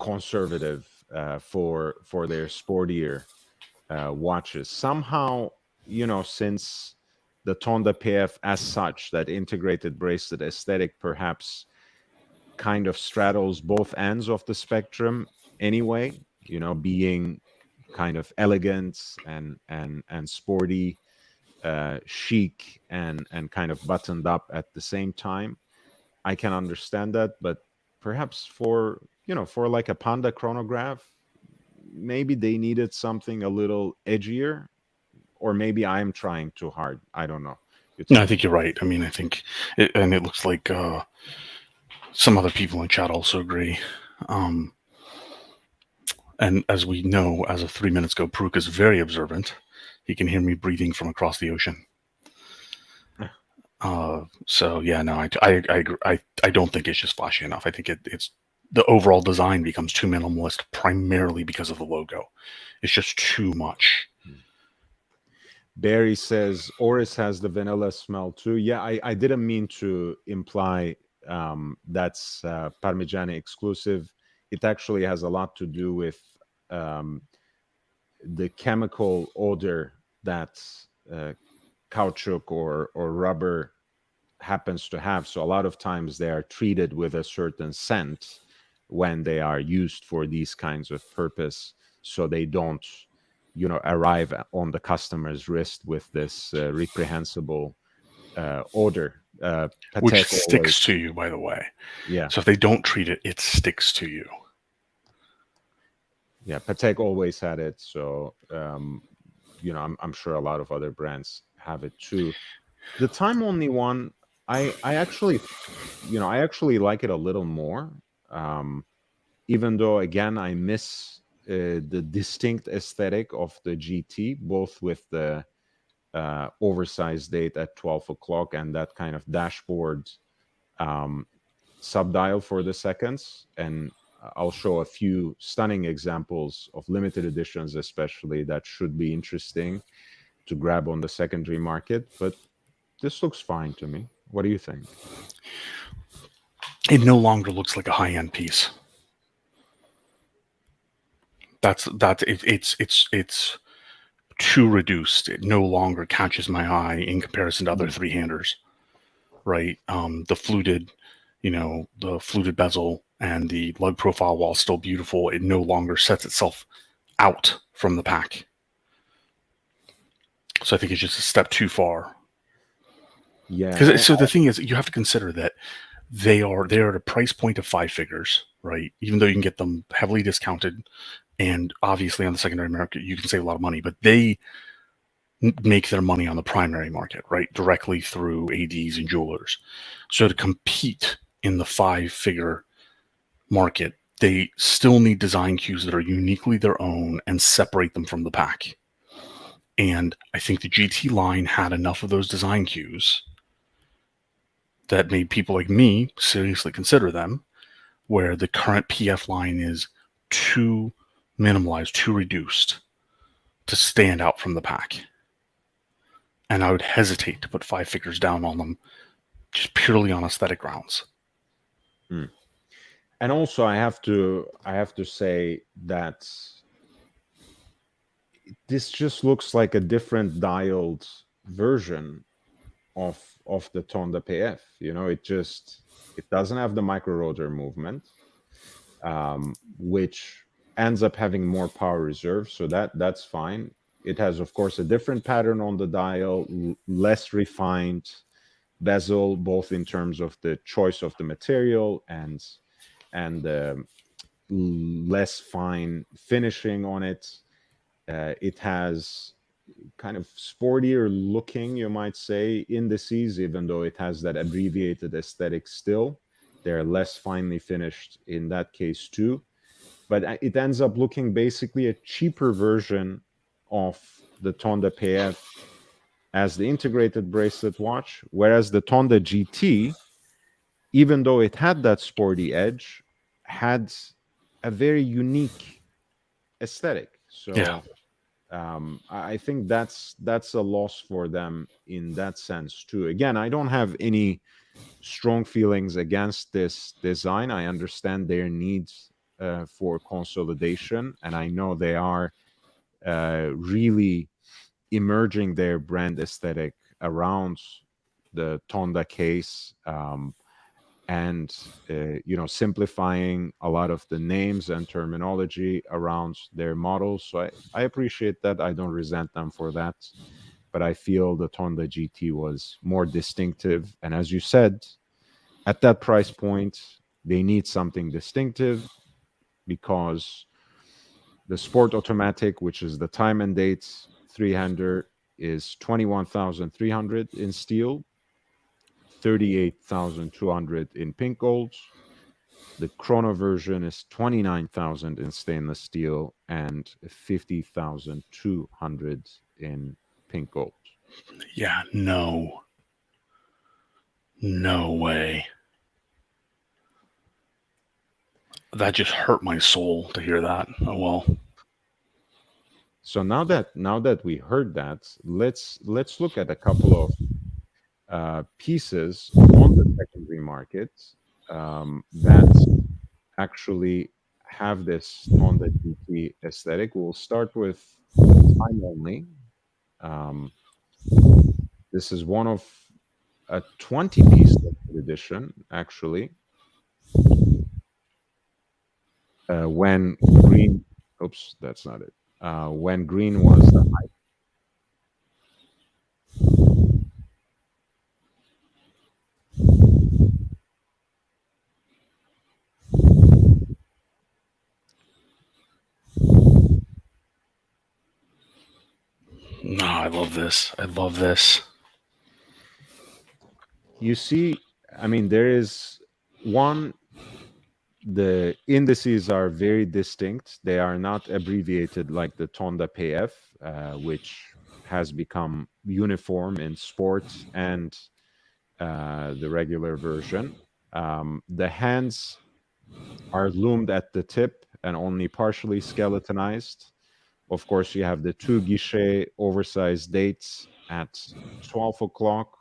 conservative for their sportier watches. Somehow, since the Tonda PF as such, that integrated bracelet aesthetic perhaps kind of straddles both ends of the spectrum anyway, being kind of elegant and sporty, chic and kind of buttoned up at the same time. I can understand that, but perhaps for like a Panda chronograph, maybe they needed something a little edgier, or maybe I'm trying too hard. I don't know. You No, tell I me. think you're right. I mean, I think, and it looks like some other people in chat also agree. And as we know, as of 3 minutes ago, Paruk is very observant. He can hear me breathing from across the ocean. So yeah, no, I agree. I don't think it's just flashy enough. I think it's the overall design becomes too minimalist primarily because of the logo. It's just too much. Barry says Oris has the vanilla smell too. Yeah, I didn't mean to imply that's Parmigiani exclusive. It actually has a lot to do with the chemical odor that caoutchouc or rubber happens to have. So a lot of times they are treated with a certain scent when they are used for these kinds of purpose, so they don't arrive on the customer's wrist with this reprehensible odor. Which Patek sticks always, to you, by the way. yeah, So if they don't treat it, it sticks to you. yeah, Patek always had it. So I'm sure a lot of other brands have it too. The time only one, I actually like it a little more, even though again I miss the distinct aesthetic of the GT, both with the oversized date at 12 o'clock and that kind of dashboard subdial for the seconds. And I'll show a few stunning examples of limited editions, especially, that should be interesting to grab on the secondary market. But this looks fine to me. What do you think? It no longer looks like a high-end piece. It's too reduced. It no longer catches my eye in comparison to other three-handers, right? The fluted bezel and the lug profile, while still beautiful, it no longer sets itself out from the pack. So I think it's just a step too far. Yeah. So the thing is, you have to consider that they are at a price point of 5 figures, right? Even though you can get them heavily discounted, and obviously on the secondary market you can save a lot of money, but they make their money on the primary market, right? Directly through ADs and jewelers. So to compete in the 5-figure market, they still need design cues that are uniquely their own and separate them from the pack. And I think the GT line had enough of those design cues that made people like me seriously consider them, where the current PF line is too minimalized, too reduced to stand out from the pack. And I would hesitate to put 5 figures down on them just purely on aesthetic grounds. And also I have to say that this just looks like a different dialed version of the Tonda PF. It doesn't have the micro rotor movement, which ends up having more power reserve, so that's fine. It has, of course, a different pattern on the dial, less refined bezel, both in terms of the choice of the material and less fine finishing on it. It has kind of sportier looking, you might say, indices, even though it has that abbreviated aesthetic still. They're less finely finished in that case too. But it ends up looking basically a cheaper version of the Tonda PF as the integrated bracelet watch, whereas the Tonda GT, even though it had that sporty edge, had a very unique aesthetic. So Yeah. I think that's a loss for them in that sense too. Again, I don't have any strong feelings against this design. I understand their needs for consolidation, and I know they are really emerging their brand aesthetic around the Tonda case, and simplifying a lot of the names and terminology around their models. So I appreciate that. I don't resent them for that, but I feel the Tonda GT was more distinctive. And as you said, at that price point, they need something distinctive, because the Sport Automatic, which is the time and date 300, is 21,300 in steel, 38,200 in pink gold. The Chrono version is 29,000 in stainless steel and 50,200 in pink gold. Yeah, no way. That just hurt my soul to hear that. Oh well. So now that we heard that, let's look at a couple of pieces on the secondary market that actually have this Tonda GT aesthetic. We'll start with time only. This is one of a 20-piece edition, actually. When green, oops, that's not it. When green was the hype. No, I love this. I love this. You see, I mean, there is one, the indices are very distinct. They are not abbreviated like the Tonda PF, which has become uniform in sports and the regular version. The hands are loomed at the tip and only partially skeletonized. Of course, you have the two guichet oversized dates at 12 o'clock.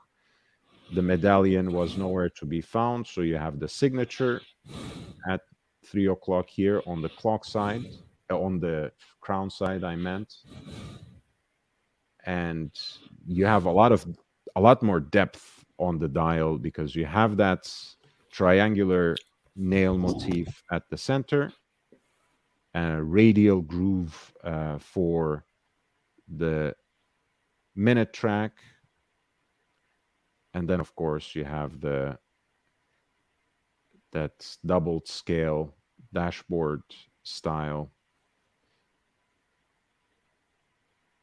The medallion was nowhere to be found, so you have the signature at 3 o'clock here on the clock side, on the crown side, I meant. And you have a lot more depth on the dial because you have that triangular nail motif at the center and a radial groove for the minute track. And then, of course, you have that doubled scale dashboard style.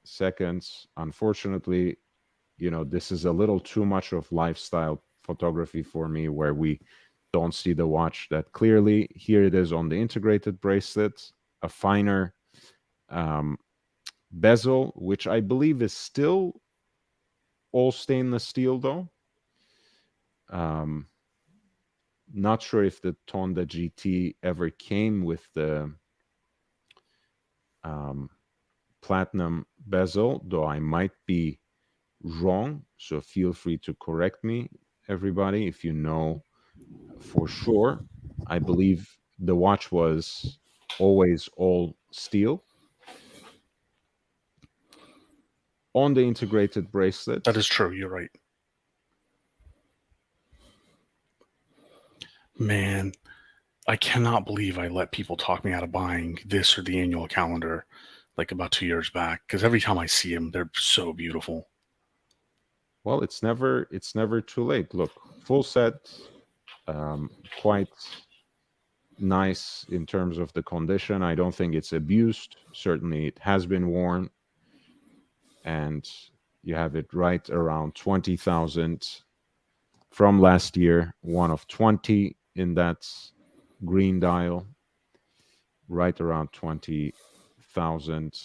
Seconds. Unfortunately, this is a little too much of lifestyle photography for me, where we don't see the watch that clearly. Here it is on the integrated bracelet, a finer bezel, which I believe is still all stainless steel, though. Not sure if the Tonda GT ever came with the platinum bezel, though I might be wrong. So feel free to correct me, everybody, if you know for sure. I believe the watch was always all steel. On the integrated bracelet. That is true. You're right. Man, I cannot believe I let people talk me out of buying this or the annual calendar like about 2 years back, because every time I see them, they're so beautiful. Well, it's never too late. Look, full set, quite nice in terms of the condition. I don't think it's abused. Certainly it has been worn, and you have it right around 20,000 from last year, one of 20 in that green dial, right around 20,000,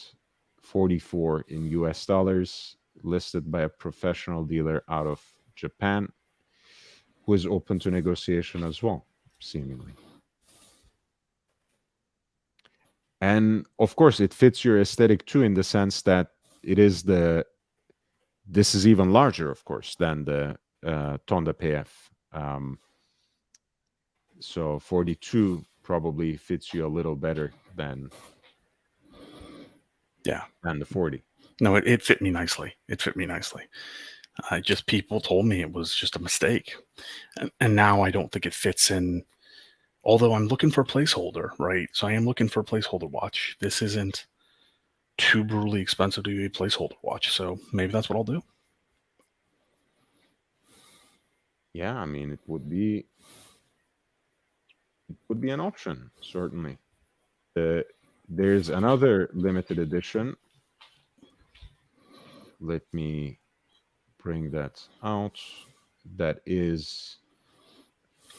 44 in US dollars, listed by a professional dealer out of Japan, who is open to negotiation as well, seemingly. And of course, it fits your aesthetic too, in the sense that this is even larger, of course, than the Tonda PF. So 42 probably fits you a little better than the 40. No, it fit me nicely. It fit me nicely. Just people told me it was just a mistake. And now I don't think it fits in, although I'm looking for a placeholder, right? So I am looking for a placeholder watch. This isn't too brutally expensive to be a placeholder watch. So maybe that's what I'll do. Yeah, I mean, it would be an option, certainly. There's another limited edition. Let me bring that out. That is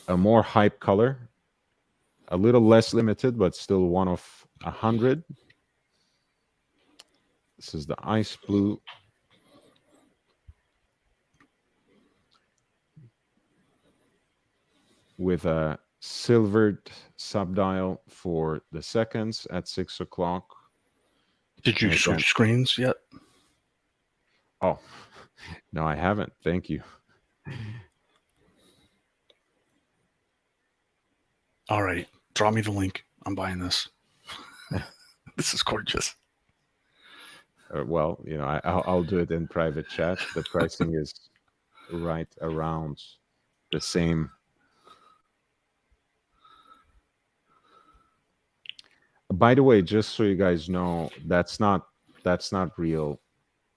a more hype color, a little less limited, but still one of 100. This is the ice blue. With a silvered subdial for the seconds at 6 o'clock. Did you switch screens yet? Oh, no, I haven't. Thank you. All right. Draw me the link. I'm buying this. This is gorgeous. Well, I'll do it in private chat. The pricing is right around the same. By the way, just so you guys know, that's not real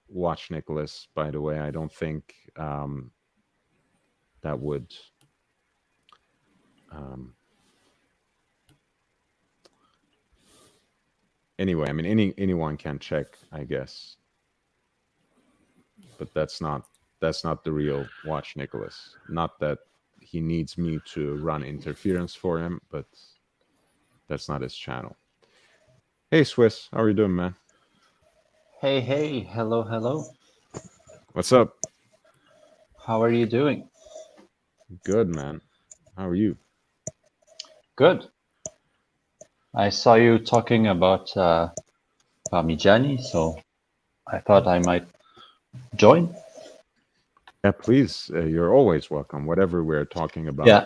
watch, Nicholas. By the way, I don't think that would. Anyway, I mean, anyone can check, I guess. But that's not the real watch, Nicholas. Not that he needs me to run interference for him, but that's not his channel. Hey, Swiss, how are you doing, man? Hey, hello. What's up? How are you doing? Good, man. How are you? Good. I saw you talking about Parmigiani, so I thought I might join. Yeah, please. You're always welcome. Whatever we're talking about. Yeah.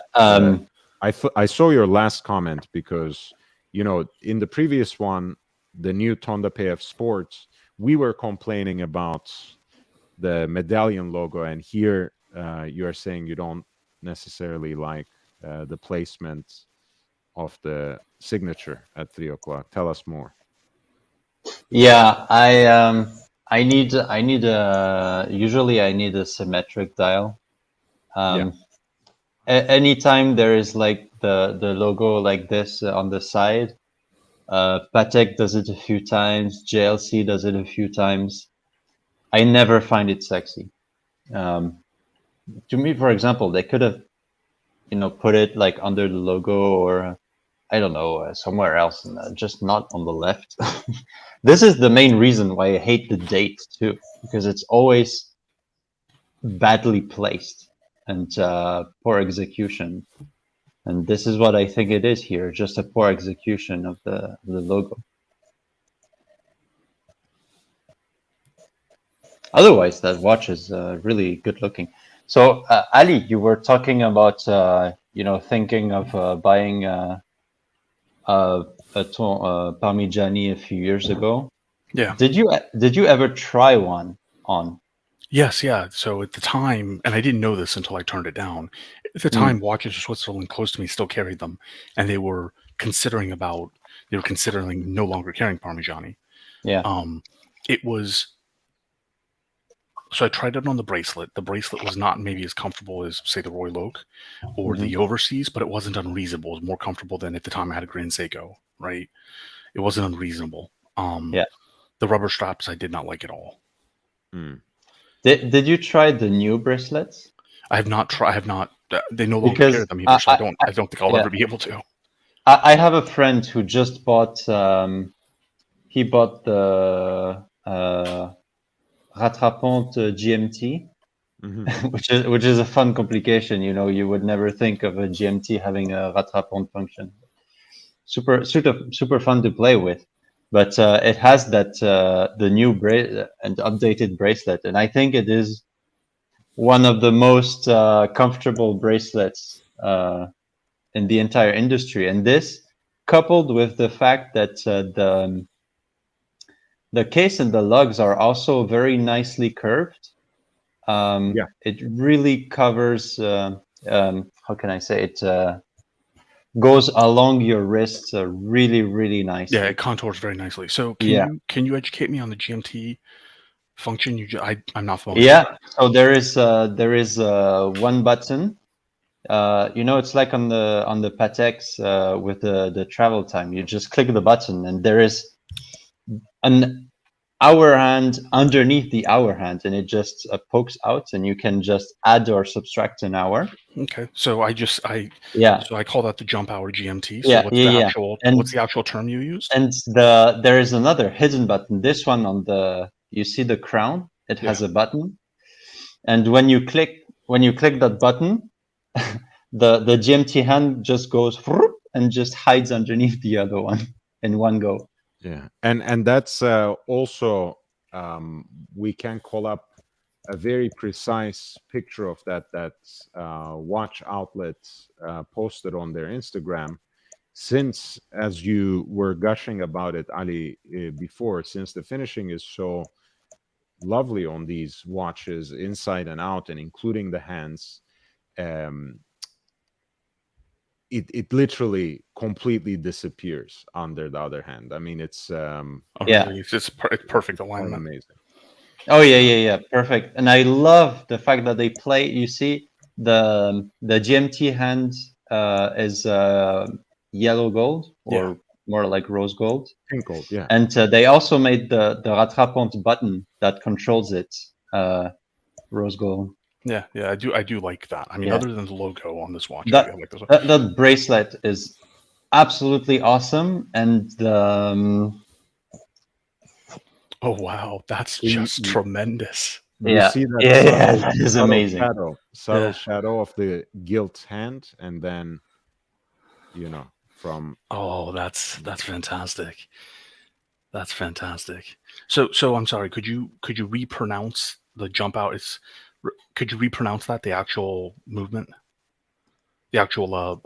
I saw your last comment because in the previous one, the new Tonda PF Sports, we were complaining about the medallion logo, and here you are saying you don't necessarily like the placement of the signature at 3 o'clock. Tell us more. Yeah. I need usually I need a symmetric dial. Yeah. Anytime there is like the logo like this on the side, Patek does it a few times. JLC does it a few times. I never find it sexy. To me, for example, they could have, put it like under the logo or I don't know, somewhere else, and just not on the left. This is the main reason why I hate the date too, because it's always badly placed and poor execution. And this is what I think it is here, just a poor execution of the logo. Otherwise, that watch is really good looking. So, Ali, you were talking about, thinking of buying Parmigiani a few years ago. Yeah. Did you ever try one on? Yes, yeah. So at the time, and I didn't know this until I turned it down. At the time, Watches of Switzerland close to me still carried them, and they were considering no longer carrying Parmigiani. Yeah. It was. So I tried it on the bracelet. The bracelet was not maybe as comfortable as, say, the Roy Loke or the Overseas, but it wasn't unreasonable. It was more comfortable than at the time I had a Grand Seiko, right? It wasn't unreasonable. Yeah. The rubber straps I did not like at all. Did you try the new bracelets? I have not tried. I have not. They no longer carry them either, so I don't think I'll ever be able to. I have a friend who just bought. He bought the Rattrapante GMT, which is a fun complication. You would never think of a GMT having a Rattrapante function. Super fun to play with, but it has that the new and updated bracelet, and I think it is one of the most comfortable bracelets in the entire industry. And this, coupled with the fact that the case and the lugs are also very nicely curved. It really covers. How can I say it? Goes along your wrists really, really nicely. Yeah, it contours very nicely. So can you educate me on the GMT function? I'm not familiar. Yeah. So there is one button. It's like on the Pateks with the travel time. You just click the button, and there is an hour hand underneath the hour hand, and it just pokes out, and you can just add or subtract an hour. Okay, so I call that the jump hour GMT. So what's the actual term you used? And there is another hidden button. This one you see the crown. It has a button, and when you click that button, the GMT hand just goes and just hides underneath the other one in one go. Yeah, and that's also we can call up a very precise picture of that watch outlet posted on their Instagram. Since, as you were gushing about it, Ali, before, since the finishing is so lovely on these watches, inside and out, and including the hands, it literally completely disappears under the other hand. I mean, it's it's perfect alignment. Amazing. Oh yeah, perfect. And I love the fact that they play. You see, the GMT hand is yellow gold, or more like rose gold. Pink gold, yeah. And they also made the Rattrapante button that controls it rose gold. Yeah, I do like that. I mean, other than the logo on this watch, I like this one. That bracelet is absolutely awesome, and oh wow, that's just tremendous. You Yeah. see that Yeah, subtle, that is subtle amazing. subtle Yeah. shadow of the gilt hand, and then from Oh, that's fantastic. That's fantastic. So I'm sorry. Could you repronounce the jump out? Could you repronounce that, the actual movement, the actual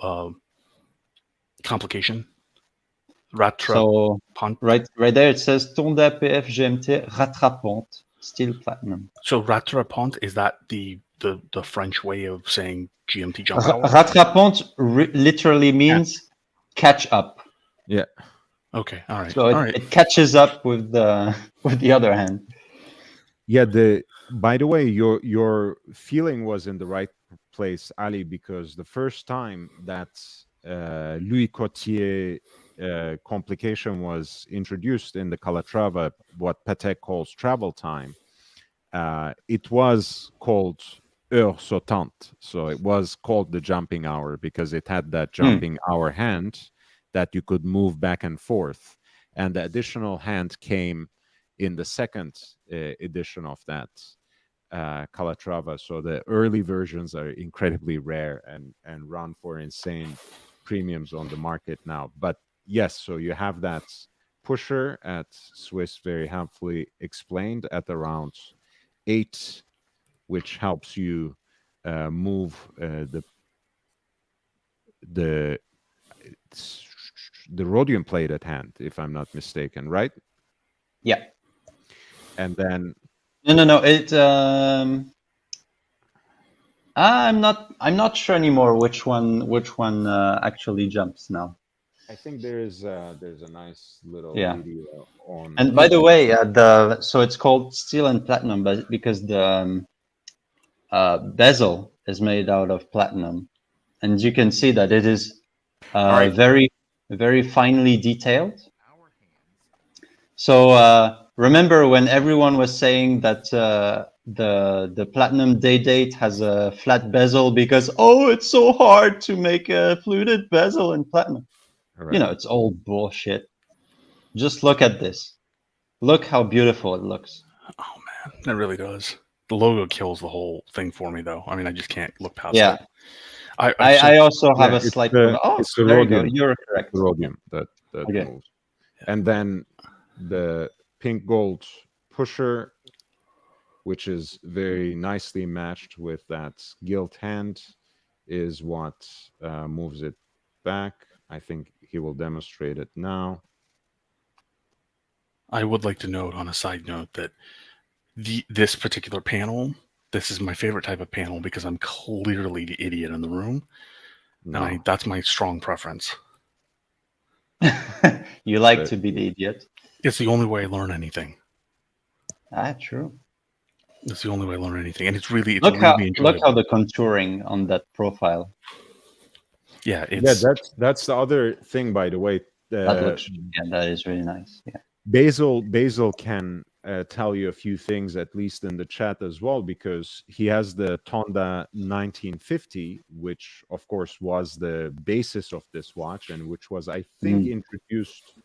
complication? Rattrapante. So right there it says Tonda PF GMT rattrapante, still platinum. So rattrapante, is that the French way of saying GMT jump out? Rattrapante literally means catch up. Yeah. Okay, all right. So All right. it catches up with the other hand. Yeah, by the way, your feeling was in the right place, Ali, because the first time that Louis Cotier complication was introduced in the Calatrava, what Patek calls travel time, it was called heure sautante. So it was called the jumping hour because it had that jumping hour hand that you could move back and forth. And the additional hand came in the second edition of that Calatrava. So the early versions are incredibly rare and run for insane premiums on the market now. But yes, so you have that pusher at Swiss, very helpfully explained, at around 8, which helps you move the rhodium plate at hand, if I'm not mistaken, right? Yeah. And then No. It I'm not sure anymore which one actually jumps now. I think there's a nice little Yeah. video on. And by the way, so it's called steel and platinum, but because the bezel is made out of platinum, and you can see that it is right. very, very finely detailed. So remember when everyone was saying that the platinum day date has a flat bezel because it's so hard to make a fluted bezel in platinum. Right. It's all bullshit. Just look at this. Look how beautiful it looks. Oh man, it really does. The logo kills the whole thing for me, though. I mean, I just can't look past Yeah. it. I also have a it's slight. it's the there you go. rhodium. You're correct. The rhodium that Okay. moves. And then the pink gold pusher, which is very nicely matched with that gilt hand, is what moves it back. I think he will demonstrate it now. I would like to note, on a side note, that this particular panel, this is my favorite type of panel because I'm clearly the idiot in the room. No. And that's my strong preference. You like to be the idiot. It's the only way I learn anything. True. It's the only way I learn anything, and it's really Look how enjoyable. the contouring on that profile. Yeah, that's the other thing, by the way. That is really nice. Yeah. Basil can tell you a few things, at least in the chat as well, because he has the Tonda 1950, which of course was the basis of this watch, and which was, I think, introduced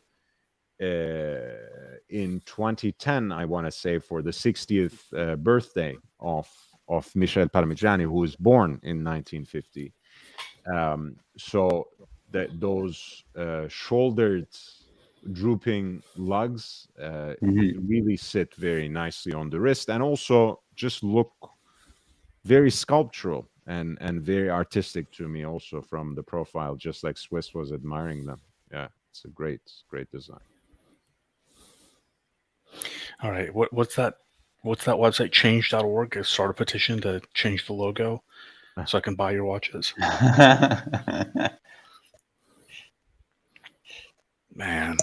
in 2010, I want to say, for the 60th birthday of Michel Parmigiani, who was born in 1950. So those shouldered drooping lugs really sit very nicely on the wrist, and also just look very sculptural and very artistic to me, also from the profile, just like Swiss was admiring them. Yeah, it's a great design. All right, what's that website, change.org? Start a petition to change the logo so I can buy your watches. Man.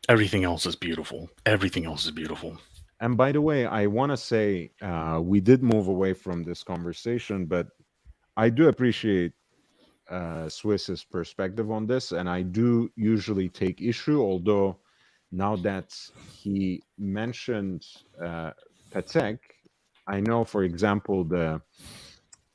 Everything else is beautiful. Everything else is beautiful. And by the way, I want to say we did move away from this conversation, but I do appreciate Swiss's perspective on this, and I do usually take issue, although now that he mentioned Patek, I know, for example, the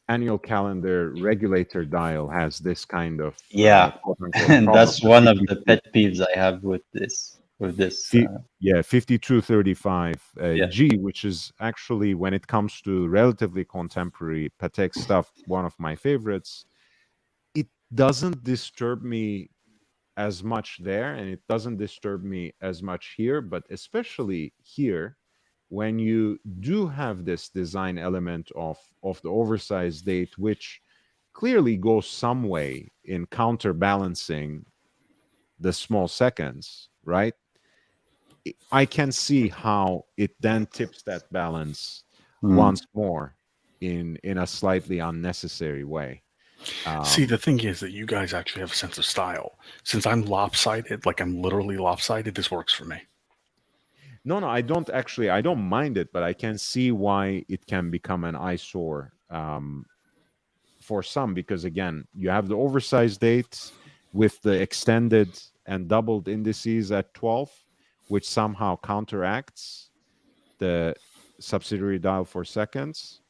annual calendar regulator dial has this kind of and that's one of the pet peeves I have with this. with this. Yeah, 5235 Yeah. G, which is actually, when it comes to relatively contemporary Patek stuff, one of my favorites. It doesn't disturb me as much there, and it doesn't disturb me as much here, but especially here, when you do have this design element of the oversized date, which clearly goes some way in counterbalancing the small seconds, right? I can see how it then tips that balance once more in a slightly unnecessary way. See, the thing is that you guys actually have a sense of style. Since I'm lopsided, like I'm literally lopsided, this works for me. No, I don't mind it, but I can see why it can become an eyesore for some, because again, you have the oversized dates with the extended and doubled indices at 12, which somehow counteracts the subsidiary dial for seconds.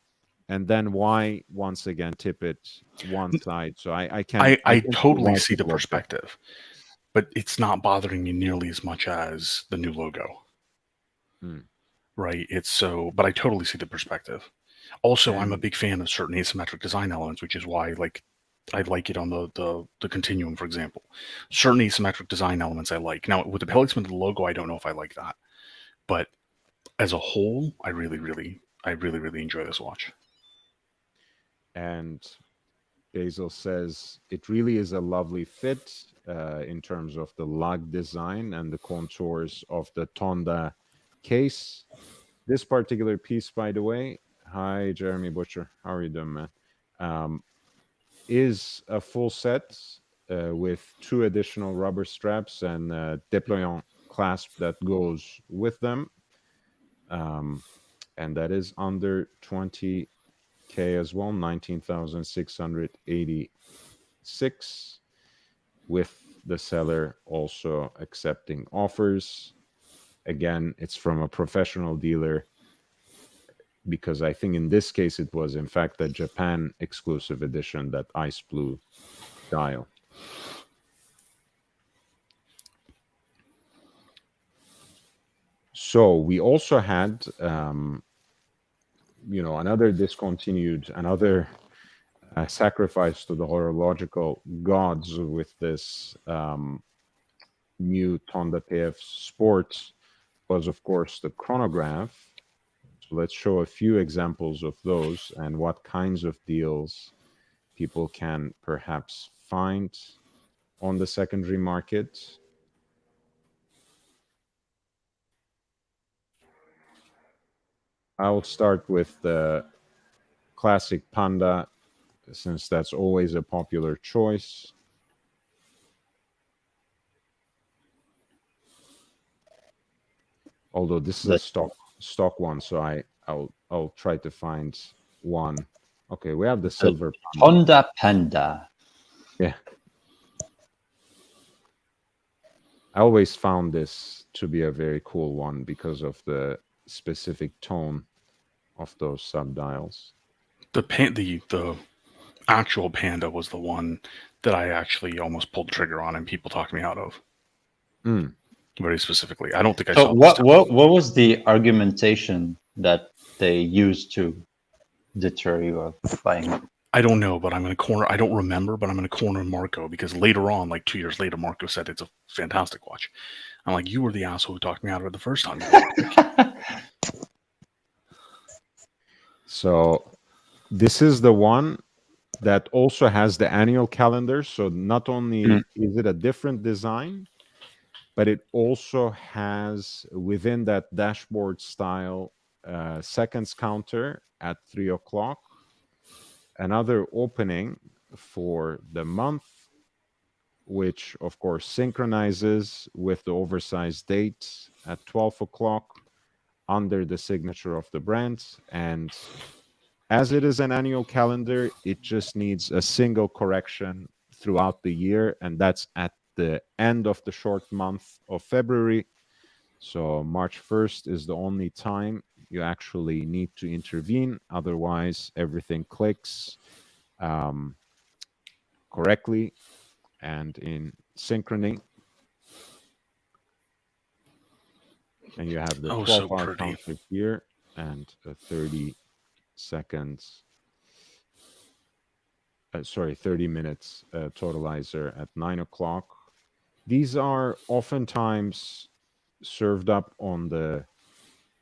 And then why once again tip it one side? So I can totally see the perspective, but it's not bothering me nearly as much as the new logo. Right? But I totally see the perspective. Also, I'm a big fan of certain asymmetric design elements, which is why I like it on the continuum, for example. Certain asymmetric design elements I like. Now, with the placement of the logo, I don't know if I like that. But as a whole, I really enjoy this watch. And Basil says it really is a lovely fit in terms of the lug design and the contours of the Tonda case. This particular piece, by the way, hi Jeremy Butcher, how are you doing, man? Is a full set with 2 additional rubber straps and déployant clasp that goes with them, and that is under 20K as well, 19,686, with the seller also accepting offers. Again, it's from a professional dealer, because I think in this case it was in fact a Japan exclusive edition, that ice blue dial. So we also had another discontinued, another sacrifice to the horological gods with this new Tonda PF Sport was, of course, the chronograph. So let's show a few examples of those and what kinds of deals people can perhaps find on the secondary market. I'll start with the classic Panda, since that's always a popular choice. Although this is a stock one, so I'll try to find one. Okay, we have the silver Tonda Panda. Yeah. I always found this to be a very cool one because of the specific tone of those subdials. The actual Panda was the one that I actually almost pulled the trigger on, and people talked me out of. Very specifically, I don't think I saw. What was the argumentation that they used to deter you of buying it? I don't know, but I'm going to corner. I don't remember, but I'm going to corner Marco, because later on, like 2 years later, Marco said it's a fantastic watch. I'm like, you were the asshole who talked me out of it the first time. So this is the one that also has the annual calendar. So not only is it a different design, but it also has within that dashboard style seconds counter at 3 o'clock, another opening for the month, which of course synchronizes with the oversized date at 12 o'clock under the signature of the brand. And as it is an annual calendar, it just needs a single correction throughout the year, and that's at the end of the short month of February. So March 1st is the only time you actually need to intervene. Otherwise, everything clicks correctly and in synchrony. And you have the Oh, so 12-hour pretty. counter here and a 30 seconds. 30 minutes totalizer at 9 o'clock. These are oftentimes served up on the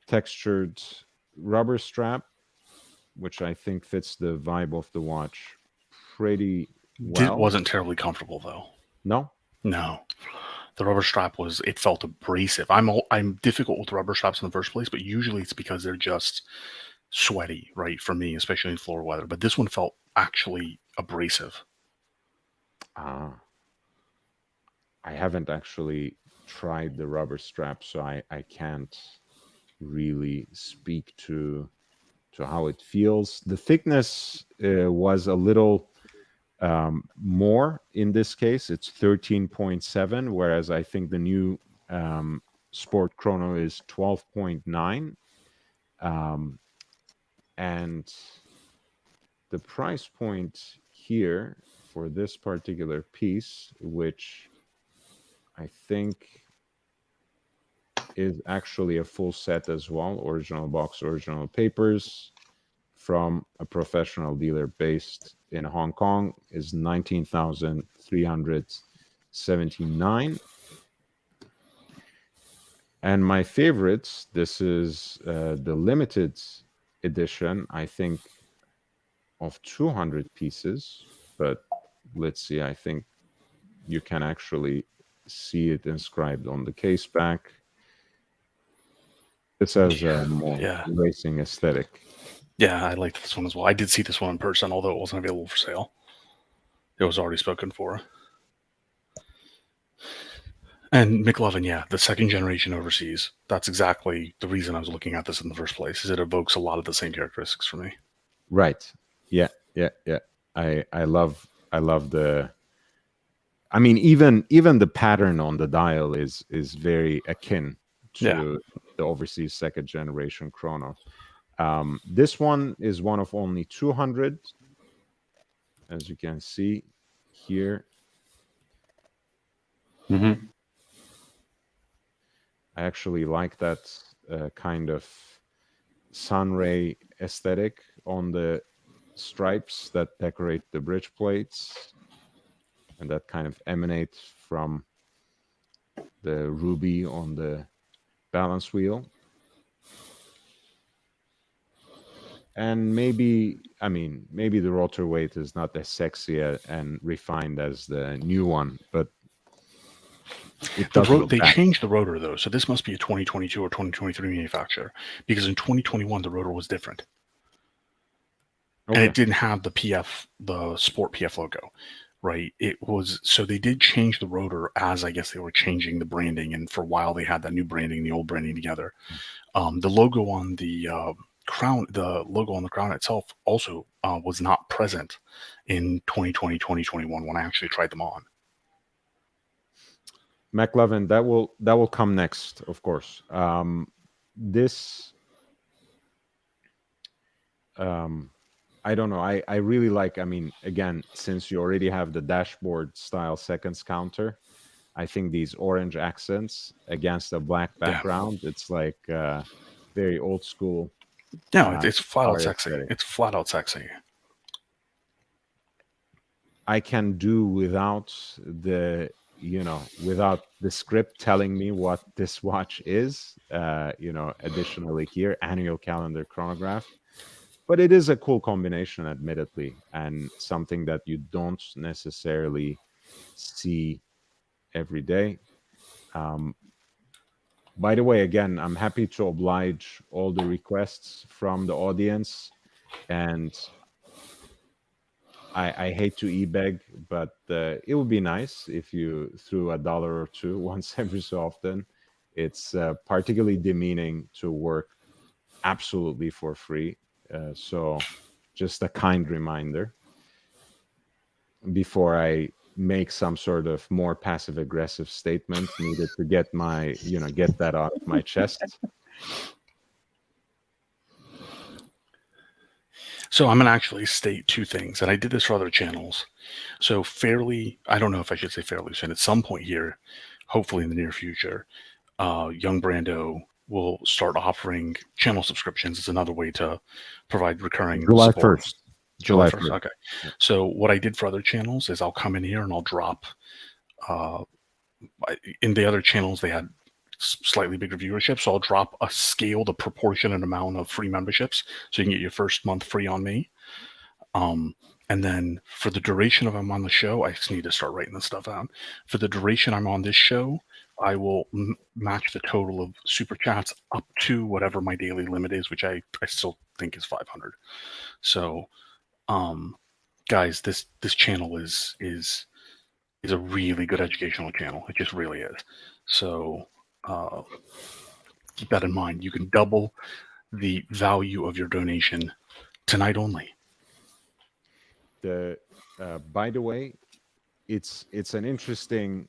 textured rubber strap, which I think fits the vibe of the watch pretty well. It wasn't terribly comfortable though. No? No. The rubber strap it felt abrasive. I'm difficult with rubber straps in the first place, but usually it's because they're just sweaty, right? For me, especially in floor weather. But this one felt actually abrasive. I haven't actually tried the rubber strap, so I can't really speak to how it feels. The thickness was a little more in this case. It's 13.7, whereas I think the new Sport Chrono is 12.9. And the price point here for this particular piece, which I think is actually a full set as well, original box, original papers, from a professional dealer based in Hong Kong, is 19,379. And my favorites, this is the limited edition, I think, of 200 pieces, but let's see, I think you can actually see it inscribed on the case back. It says more racing aesthetic. Yeah, I liked this one as well. I did see this one in person, although it wasn't available for sale. It was already spoken for. And McLovin, yeah, the second generation overseas. That's exactly the reason I was looking at this in the first place, is it evokes a lot of the same characteristics for me. Right. Yeah. I love the, I mean, even the pattern on the dial is very akin to the overseas second generation chrono. This one is one of only 200, as you can see here. Mm-hmm. I actually like that kind of sunray aesthetic on the stripes that decorate the bridge plates, and that kind of emanate from the ruby on the balance wheel. And maybe the rotor weight is not as sexy and refined as the new one, but they changed the rotor though, so this must be a 2022 or 2023 manufacturer, because in 2021 the rotor was different. Okay. And it didn't have the Sport PF logo, right? It was, so they did change the rotor as, I guess, they were changing the branding, and for a while they had that new branding, the old branding together. The logo on the crown, the logo on the crown itself also was not present in 2020, 2021 when I actually tried them on. McLovin, that will come next, of course. This I don't know. I really like, I mean, again, since you already have the dashboard style seconds counter, I think these orange accents against a black background, it's like very old school. No, it's flat out sexy. It's flat out sexy. I can do without without the script telling me what this watch is, additionally here, annual calendar chronograph. But it is a cool combination, admittedly, and something that you don't necessarily see every day. By the way, again, I'm happy to oblige all the requests from the audience, and I hate to e-beg, but it would be nice if you threw $1 or $2 once every so often. It's particularly demeaning to work absolutely for free. So just a kind reminder before I make some sort of more passive aggressive statement needed to get get that out of my chest. So I'm going to actually state two things, and I did this for other channels. So I don't know if I should say fairly soon, at some point here, hopefully in the near future, Young Brando will start offering channel subscriptions. It's another way to provide recurring July support. 1st. July July 1st. 1st. Okay. So what I did for other channels is I'll come in here and I'll drop. In the other channels, they had slightly bigger viewership, so I'll drop a scaled, a proportionate amount of free memberships, so you can get your first month free on me. And then for the duration of I'm on the show, I just need to start writing this stuff out. For the duration I'm on this show, I will match the total of super chats up to whatever my daily limit is, which I still think is 500. So, guys, this channel is a really good educational channel. It just really is. So keep that in mind. You can double the value of your donation tonight only. By the way, it's an interesting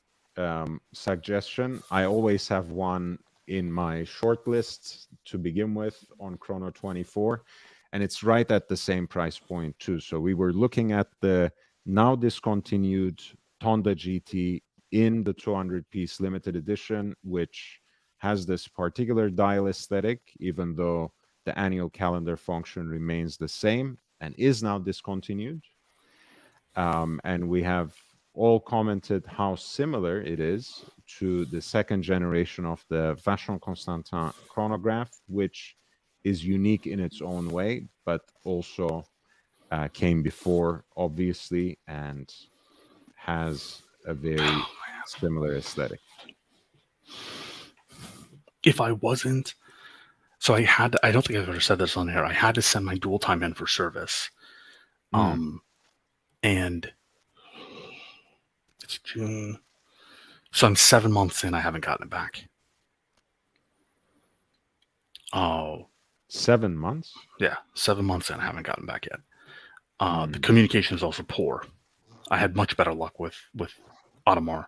suggestion. I always have one in my short list to begin with on Chrono 24, and it's right at the same price point too. So we were looking at the now discontinued Tonda GT in the 200-piece limited edition, which has this particular dial aesthetic, even though the annual calendar function remains the same and is now discontinued. And we have all commented how similar it is to the second generation of the Vacheron Constantin chronograph, which is unique in its own way, but also came before, obviously, and has a very similar aesthetic. If I wasn't, so I had to, I don't think I've ever said this on air. I had to send my dual time in for service. And it's June. So I'm 7 months in. I haven't gotten it back. Oh, 7 months? Yeah, 7 months in. I haven't gotten back yet. The communication is also poor. I had much better luck with Audemars.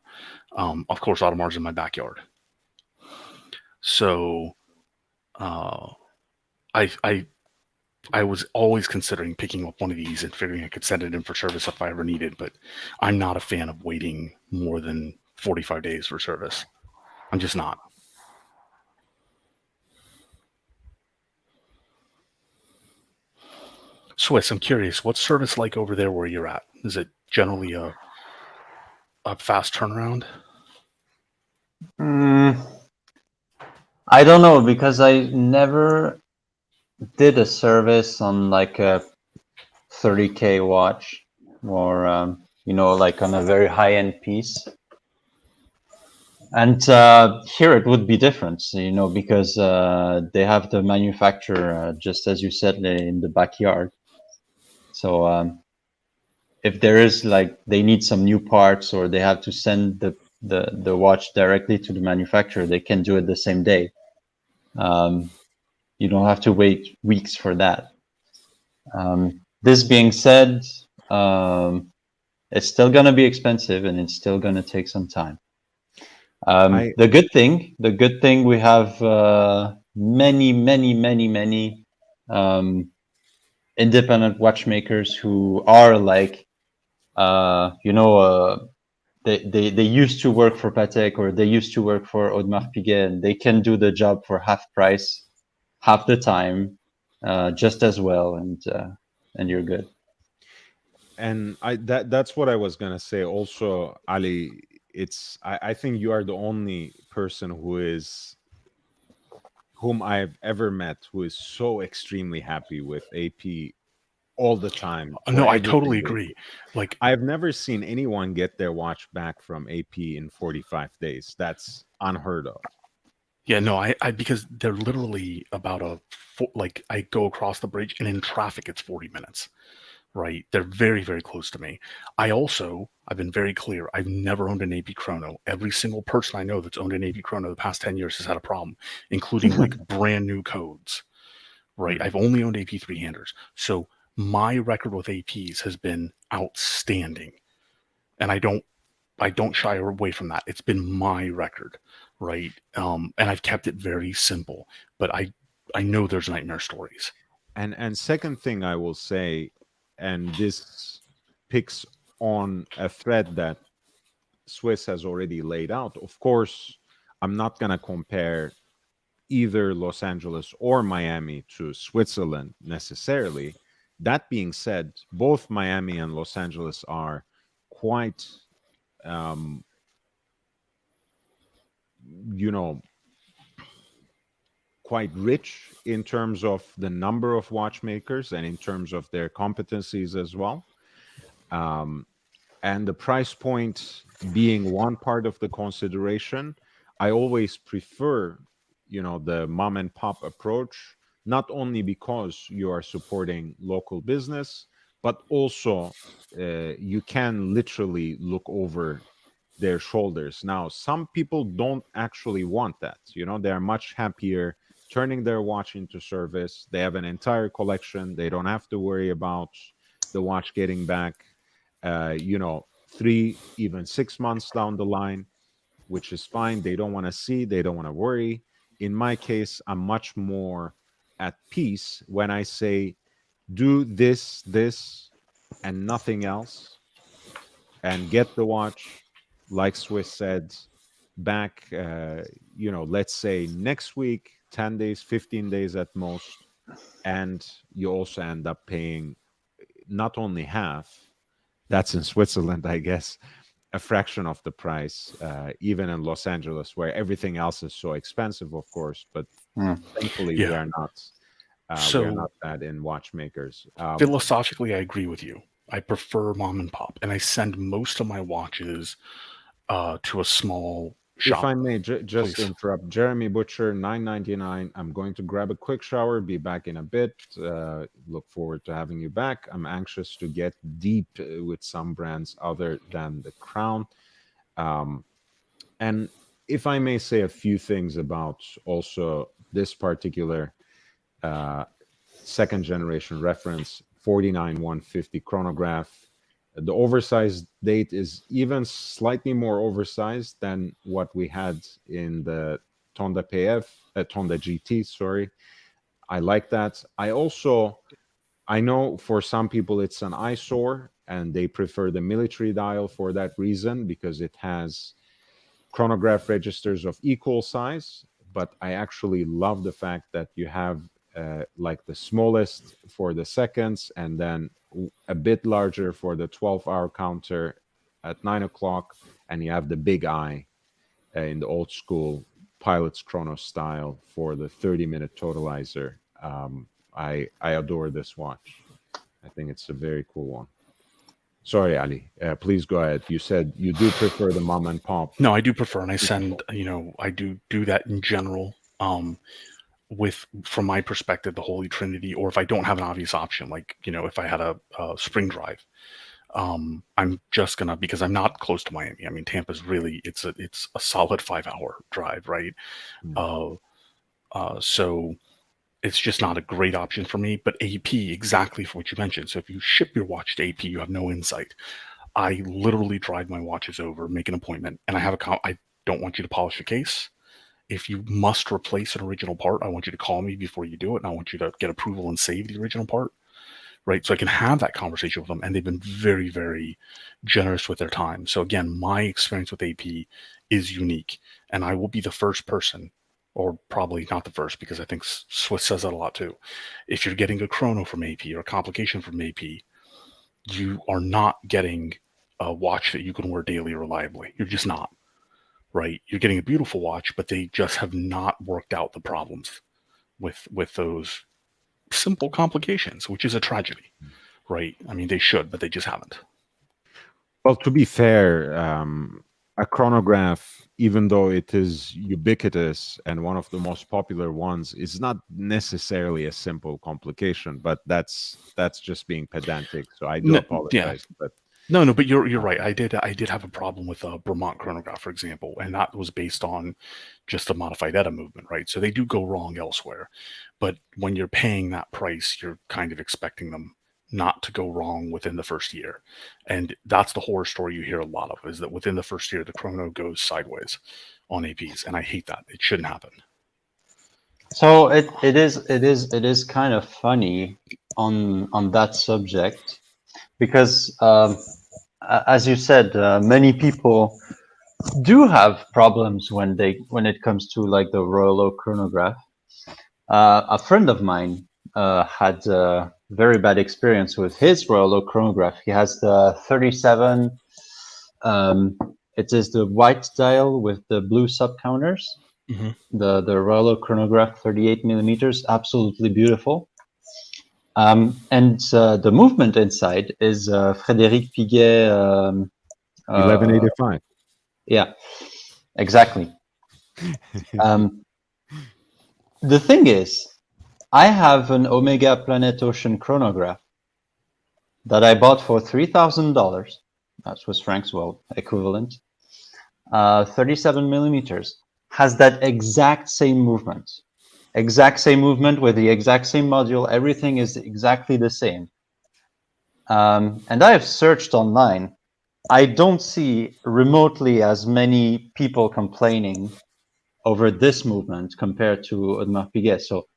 Of course, Audemars in my backyard. So I was always considering picking up one of these and figuring I could send it in for service if I ever needed, but I'm not a fan of waiting more than 45 days for service. I'm just not. Swiss, I'm curious, what's service like over there where you're at? Is it generally a fast turnaround? I don't know, because I never did a service on like a 30K watch or like on a very high-end piece. And here it would be different, because they have the manufacturer, just as you said, in the backyard. So if there is they need some new parts, or they have to send the watch directly to the manufacturer, they can do it the same day. You don't have to wait weeks for that. This being said, it's still going to be expensive, and it's still going to take some time. The good thing, we have many independent watchmakers who are they used to work for Patek, or they used to work for Audemars Piguet, and they can do the job for half price, half the time, just as well, and you're good. And that's what I was gonna say. Also, Ali, I think you are the only person whom I've ever met who is so extremely happy with AP all the time. No, I totally agree. I've never seen anyone get their watch back from AP in 45 days. That's unheard of. Yeah, no, I because they're literally about I go across the bridge, and in traffic it's 40 minutes. Right? They're very, very close to me. I've been very clear. I've never owned an AP Chrono. Every single person I know that's owned an AP Chrono the past 10 years has had a problem, including brand new codes. Right? I've only owned AP three-handers. So my record with APs has been outstanding. And I don't shy away from that. It's been my record, right? And I've kept it very simple. But I know there's nightmare stories. And second thing I will say, and this picks on a thread that Swiss has already laid out. Of course, I'm not going to compare either Los Angeles or Miami to Switzerland necessarily. That being said, both Miami and Los Angeles are quite, you know, quite rich in terms of the number of watchmakers and in terms of their competencies as well. And the price point being one part of the consideration, I always prefer, the mom and pop approach, not only because you are supporting local business, but also you can literally look over their shoulders. Now, some people don't actually want that. They are much happier turning their watch into service. They have an entire collection. They don't have to worry about the watch getting back 3, even 6 months down the line, which is fine. They don't want to see, they don't want to worry. In my case, I'm much more at peace when I say, do this, and nothing else, and get the watch, like Swiss said, back, let's say next week, 10 days, 15 days at most. And you also end up paying not only half, that's in Switzerland, I guess, a fraction of the price, even in Los Angeles, where everything else is so expensive, of course. But thankfully, we are not. We're not that in watchmakers. Philosophically, I agree with you. I prefer mom and pop, and I send most of my watches to a small shop. If I may just interrupt, Jeremy Butcher, $9.99. I'm going to grab a quick shower, be back in a bit. Look forward to having you back. I'm anxious to get deep with some brands other than the Crown. And if I may say a few things about also this particular second generation reference, 49150 chronograph. The oversized date is even slightly more oversized than what we had in the Tonda GT, sorry. I like that. I know for some people it's an eyesore and they prefer the military dial for that reason, because it has chronograph registers of equal size. But I actually love the fact that you have like the smallest for the seconds, and then a bit larger for the 12-hour counter at 9 o'clock, and you have the big eye in the old school pilot's chrono style for the 30-minute totalizer. I adore this watch. I think it's a very cool one. Sorry, Ali. Please go ahead. You said you do prefer the mom and pop. No, I do prefer, and I send, I do that in general. From my perspective, the Holy Trinity, or if I don't have an obvious option, like, if I had a spring drive, I'm just gonna, because I'm not close to Miami. I mean, Tampa's really, it's a solid 5-hour drive, right? So it's just not a great option for me. But AP, exactly for what you mentioned. So if you ship your watch to AP, you have no insight. I literally drive my watches over, make an appointment, and I don't want you to polish the case. If you must replace an original part, I want you to call me before you do it, and I want you to get approval and save the original part, right? So I can have that conversation with them, and they've been very, very generous with their time. So again, my experience with AP is unique, and I will be the first person, or probably not the first, because I think Swiss says that a lot too. If you're getting a chrono from AP or a complication from AP, you are not getting a watch that you can wear daily reliably. You're just not. Right, you're getting a beautiful watch, but they just have not worked out the problems with those simple complications, which is a tragedy, right? I mean, they should, but they just haven't. Well, to be fair, a chronograph, even though it is ubiquitous and one of the most popular ones, is not necessarily a simple complication. But that's just being pedantic. So I do apologize, but. No, but you're right. I did have a problem with a Bremont chronograph, for example, and that was based on just a modified ETA movement, right? So they do go wrong elsewhere, but when you're paying that price, you're kind of expecting them not to go wrong within the first year, and that's the horror story you hear a lot of, is that within the first year the chrono goes sideways on APs, and I hate that. It shouldn't happen. So it is kind of funny on that subject, because as you said, many people do have problems when it comes to like the Royal Oak chronograph. A friend of mine had a very bad experience with his Royal Oak chronograph. He has the 37. It is the white dial with the blue sub counters. Mhm. The Royal Oak chronograph, 38 millimeters, absolutely beautiful. And the movement inside is Frédéric Piguet. 1185. Yeah, exactly. The thing is, I have an Omega Planet Ocean chronograph that I bought for $3,000. That Swiss francs, well, equivalent. 37 millimeters. Has that exact same movement. Exact same movement with the exact same module. Everything is exactly the same. And I have searched online. I don't see remotely as many people complaining over this movement compared to Audemars Piguet. So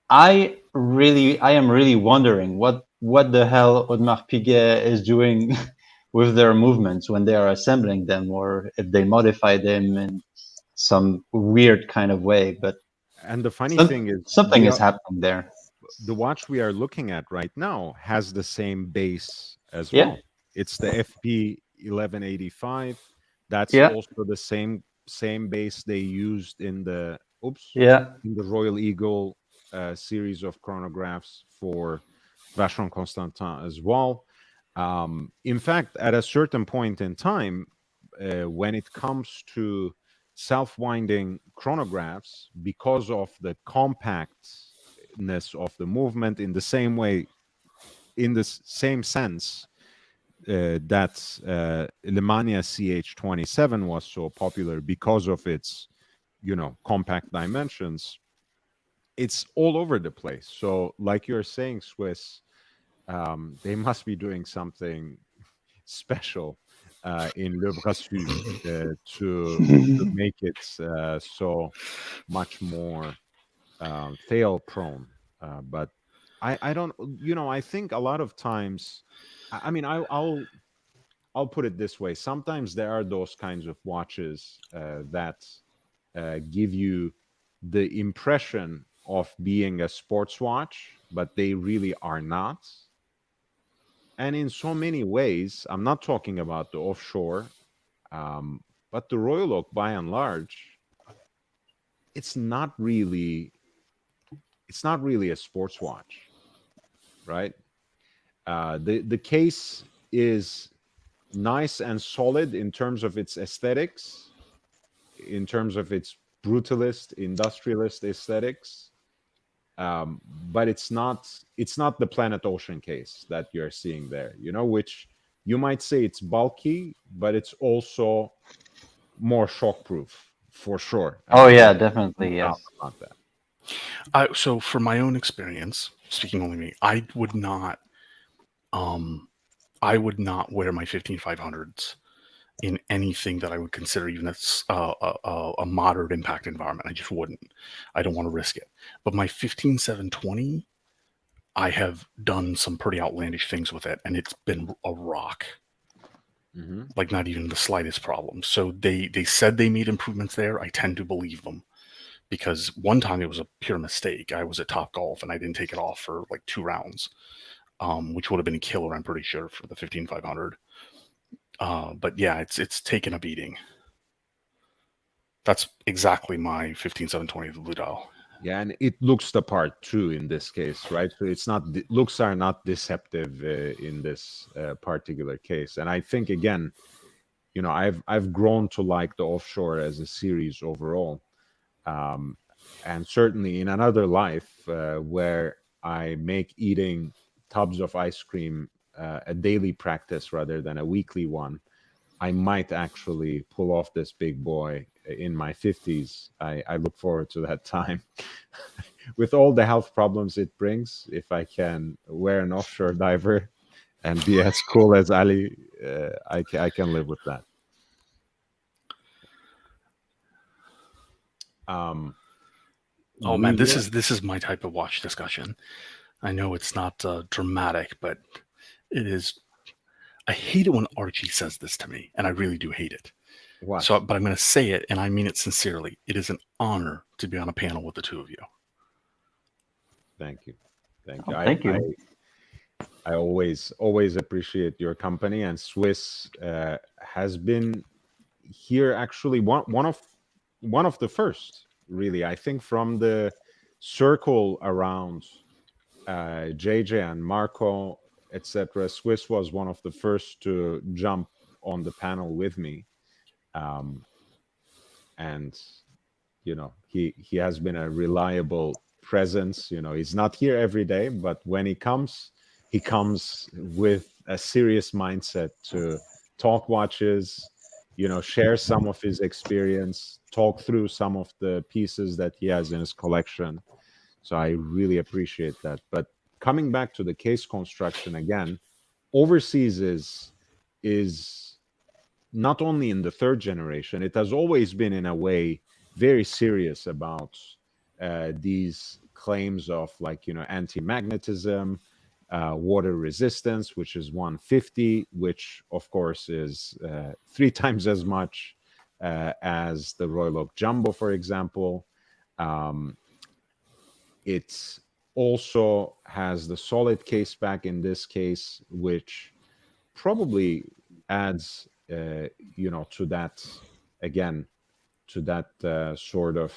I am really wondering what the hell Audemars Piguet is doing with their movements when they are assembling them, or if they modify them in some weird kind of way. But And the funny thing is, something is happening there. the watch we are looking at right now has the same base as Yeah. well. It's the FP 1185. That's Yeah. also the same base they used in the Yeah. in the Royal Eagle series of chronographs for Vacheron Constantin as well. In fact, at a certain point in time, when it comes to self-winding chronographs, because of the compactness of the movement, in the same way, in the same sense that Lemania CH27 was so popular because of its, compact dimensions, it's all over the place. So, like you're saying, Swiss, they must be doing something special in Le Brassus to make it so much more fail prone. But I don't, I think a lot of times, I mean, I'll put it this way. Sometimes there are those kinds of watches that give you the impression of being a sports watch, but they really are not. And in so many ways, I'm not talking about the offshore, but the Royal Oak, by and large, it's not really a sports watch, right? The case is nice and solid in terms of its aesthetics, in terms of its brutalist, industrialist aesthetics. But it's not the Planet Ocean case that you're seeing there, which you might say it's bulky, but it's also more shockproof for sure. Oh yeah, definitely, No yes. doubt about that. So, from my own experience, speaking only me, I would not wear my 15500s in anything that I would consider even a moderate impact environment. I just wouldn't. I don't want to risk it. But my 15720, I have done some pretty outlandish things with it, and it's been a rock. Mm-hmm. Like not even the slightest problem. So they said they made improvements there. I tend to believe them, because one time it was a pure mistake. I was at Top Golf and I didn't take it off for like 2 rounds, which would have been a killer, I'm pretty sure, for the 15500. But yeah, it's taken a beating. That's exactly my 15720, the blue dial. Yeah, and it looks the part too in this case, right? So it's not, looks are not deceptive in this particular case. And I think, again, I've grown to like the offshore as a series overall, and certainly in another life where I make eating tubs of ice cream a daily practice rather than a weekly one, I might actually pull off this big boy in my 50s. I look forward to that time. With all the health problems it brings, if I can wear an offshore diver and be as cool as Ali, I can live with that. Oh man, this is my type of watch discussion. I know it's not dramatic, but it is. I hate it when Archie says this to me, and I really do hate it. What? So, but I'm going to say it, and I mean it sincerely. It is an honor to be on a panel with the two of you. Thank you. Thank Oh, you. thank you. I always appreciate your company, and Swiss has been here actually one of the first, really. I think from the circle around JJ and Marco, etc. Swiss was one of the first to jump on the panel with me, and he has been a reliable presence. He's not here every day, but when he comes with a serious mindset to talk watches, share some of his experience, talk through some of the pieces that he has in his collection. So I really appreciate that. But coming back to the case construction again, overseas is not only in the third generation, it has always been in a way very serious about these claims of anti-magnetism, water resistance, which is 150, which of course is 3 times as much as the Royal Oak Jumbo, for example. It also has the solid case back in this case, which probably adds to that, again, to that sort of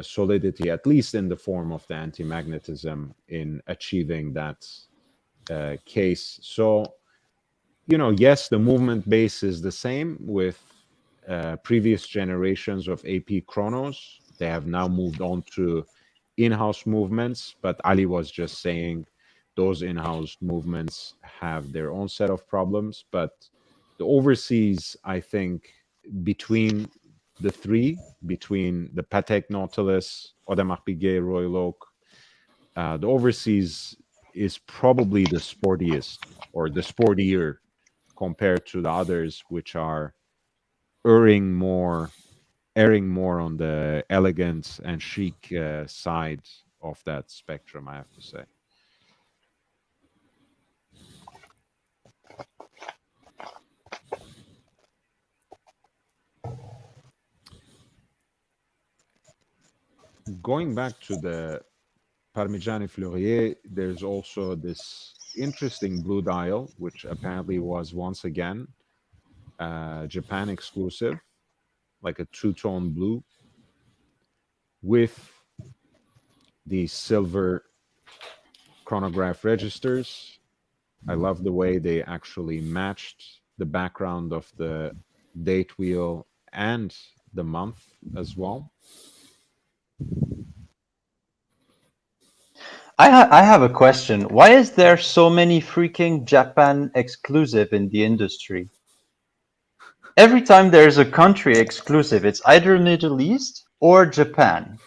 solidity, at least in the form of the anti-magnetism, in achieving that case. So yes, the movement base is the same with previous generations of AP chronos. They have now moved on to in-house movements, but Ali was just saying those in-house movements have their own set of problems. But the overseas, I think, between the three, between the Patek Nautilus, Audemars Piguet, Royal Oak, the overseas is probably the sportiest, or the sportier, compared to the others, which are erring more on the elegant and chic side of that spectrum, I have to say. Going back to the Parmigiani Fleurier, there's also this interesting blue dial, which apparently was once again Japan exclusive, like a two-tone blue with the silver chronograph registers. I love the way they actually matched the background of the date wheel and the month as well. I have a question. Why is there so many freaking Japan exclusive in the industry? Every time there's a country exclusive, it's either Middle East or Japan.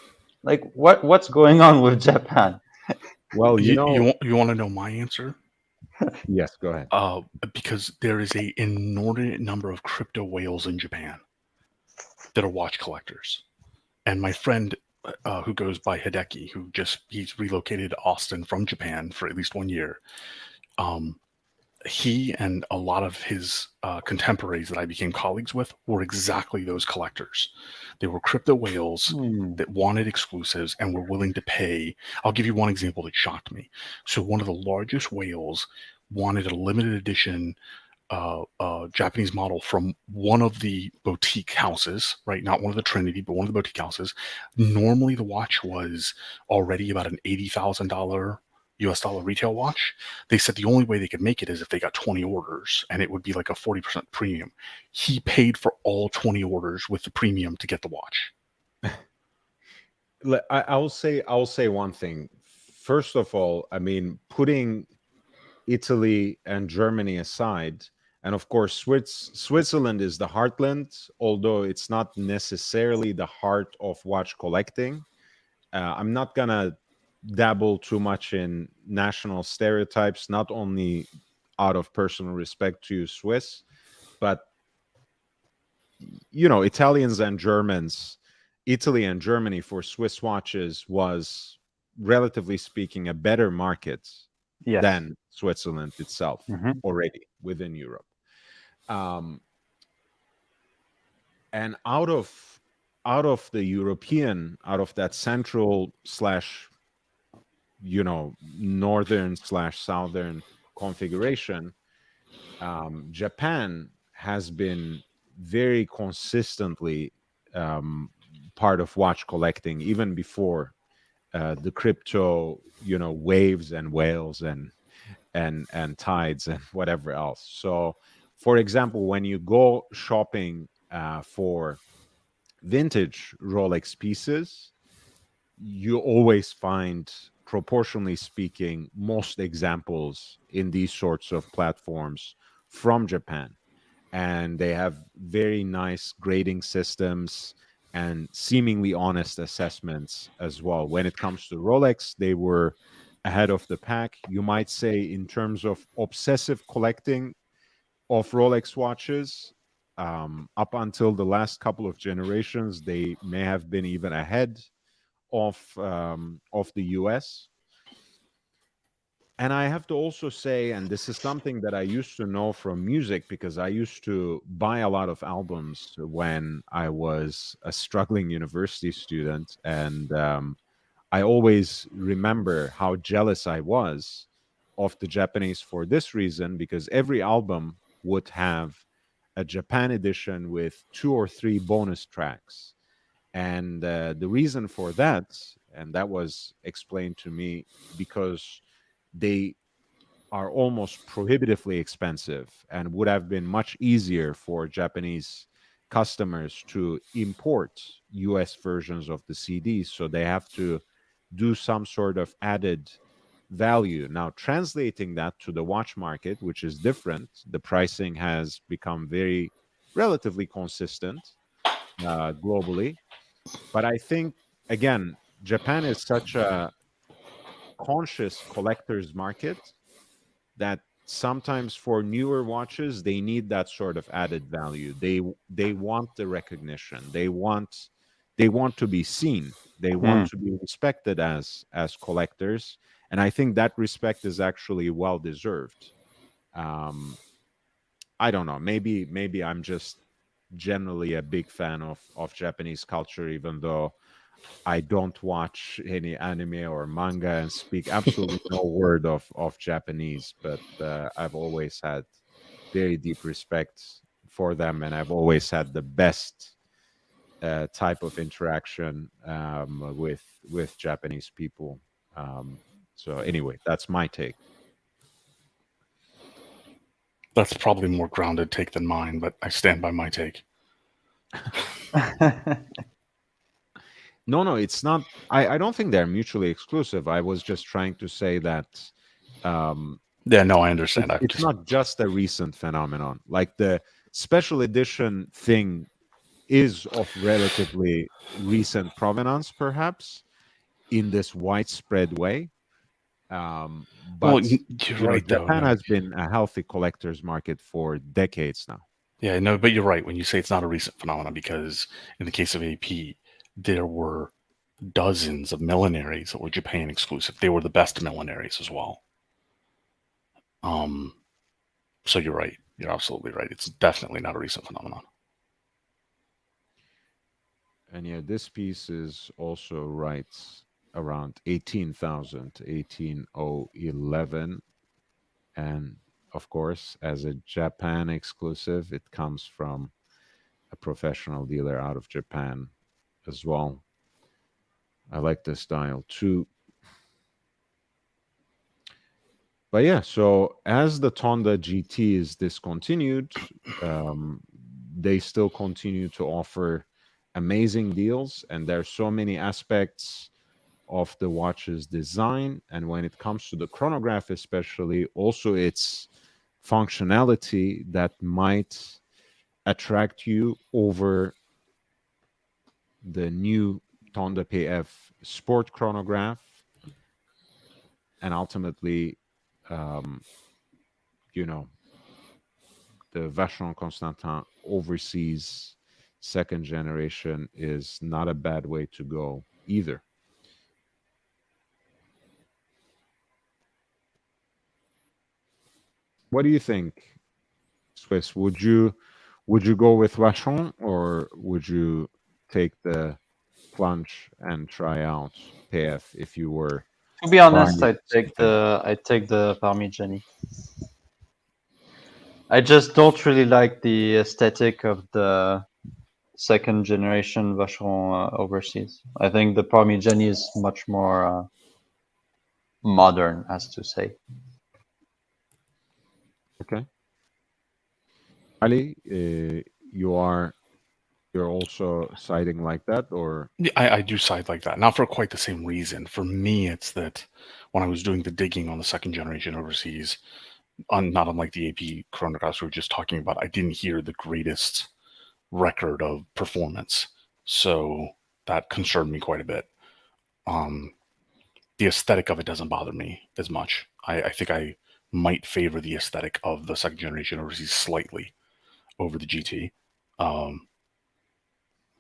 Like, what's going on with Japan? Well, you want to know my answer? Yes, go ahead. Because there is an inordinate number of crypto whales in Japan that are watch collectors. And my friend who goes by Hideki, he's relocated to Austin from Japan for at least 1 year. He and a lot of his contemporaries that I became colleagues with were exactly those collectors. They were crypto whales that wanted exclusives and were willing to pay. I'll give you one example that shocked me. So one of the largest whales wanted a limited edition Japanese model from one of the boutique houses, right? Not one of the Trinity, but one of the boutique houses. Normally the watch was already about an $80,000 US dollar retail watch. They said the only way they could make it is if they got 20 orders, and it would be like a 40% premium. He paid for all 20 orders with the premium to get the watch. I'll say one thing. First of all, I mean, putting Italy and Germany aside, and of course Switzerland is the heartland, although it's not necessarily the heart of watch collecting. I'm not gonna dabble too much in national stereotypes, not only out of personal respect to you Swiss, but Italians and Germans, Italy and Germany for Swiss watches was, relatively speaking, a better market than Switzerland itself already within Europe. and out of the European, out of that central slash northern slash southern configuration, Japan has been very consistently part of watch collecting even before the crypto waves and whales and tides and whatever else. So for example, when you go shopping for vintage Rolex pieces, you always find, proportionally speaking, most examples in these sorts of platforms from Japan. And they have very nice grading systems and seemingly honest assessments as well. When it comes to Rolex, they were ahead of the pack. You might say, in terms of obsessive collecting of Rolex watches, up until the last couple of generations, they may have been even ahead of the US. And I have to also say, and this is something that I used to know from music, because I used to buy a lot of albums when I was a struggling university student, and I always remember how jealous I was of the Japanese for this reason, because every album would have a Japan edition with 2 or 3 bonus tracks. And the reason for that, and that was explained to me, because they are almost prohibitively expensive and would have been much easier for Japanese customers to import US versions of the CDs. So they have to do some sort of added value. Now, translating that to the watch market, which is different, the pricing has become very relatively consistent globally. But I think, again, Japan is such a conscious collector's market that sometimes for newer watches they need that sort of added value. They want the recognition. They want to be seen. They want to be respected as collectors, and I think that respect is actually well deserved. um I don't know, maybe I'm just generally a big fan of Japanese culture, even though I don't watch any anime or manga and speak absolutely no word of Japanese, but I've always had very deep respect for them, and I've always had the best type of interaction with Japanese people. So anyway, that's my take. That's probably more grounded take than mine, but I stand by my take. No, it's not. I don't think they're mutually exclusive. I was just trying to say that Yeah, no, I understand. it's not just a recent phenomenon. Like the special edition thing is of relatively recent provenance, perhaps, in this widespread way. Well, But you're right, though. Japan No. has been a healthy collector's market for decades now. Yeah, no, but you're right when you say it's not a recent phenomenon, because in the case of AP, there were dozens of millineries that were Japan exclusive. They were the best millineries as well. So you're right. You're absolutely right. It's definitely not a recent phenomenon. And yeah, this piece is also right around 18,000, 18,011. And of course, as a Japan exclusive, it comes from a professional dealer out of Japan as well. I like this style too. But yeah, so as the Tonda GT is discontinued, they still continue to offer amazing deals, and there's so many aspects of the watch's design, and when it comes to the chronograph especially, also its functionality, that might attract you over the new Tonda PF sport chronograph, and ultimately, um, you know, the Vacheron Constantin overseas second generation is not a bad way to go either. What do you think, Swiss? Would you go with Vacheron, or would you take the plunge and try out PF if you were To be honest, buying something? I take the Parmigiani. I just don't really like the aesthetic of the second generation Vacheron overseas. I think the Parmigiani is much more modern, as to say. Okay. Ali, you're also siding like that, or Yeah, I do side like that, not for quite the same reason. For me, it's that when I was doing the digging on the second generation overseas, not unlike the AP chronographs we were just talking about, I didn't hear the greatest record of performance. So that concerned me quite a bit. The aesthetic of it doesn't bother me as much. I think I might favor the aesthetic of the second generation overseas slightly over the GT.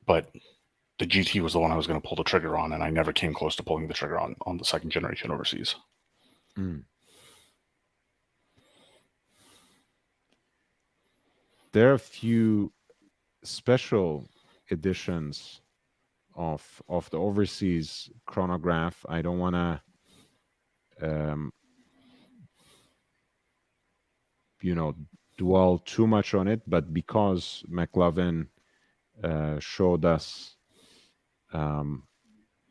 But the GT was the one I was going to pull the trigger on, and I never came close to pulling the trigger on the second generation overseas. There are a few special editions of the overseas chronograph. I don't want to dwell too much on it, but because McLovin showed us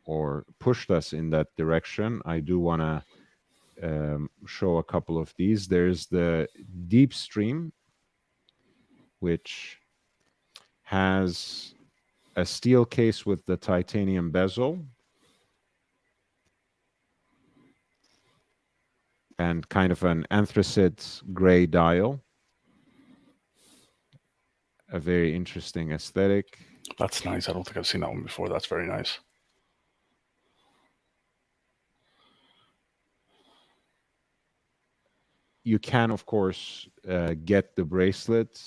or pushed us in that direction, I do want to show a couple of these. There's the Deep Stream, which has a steel case with the titanium bezel and kind of an anthracite gray dial. A very interesting aesthetic. That's nice. I don't think I've seen that one before. That's very nice. You can, of course, get the bracelet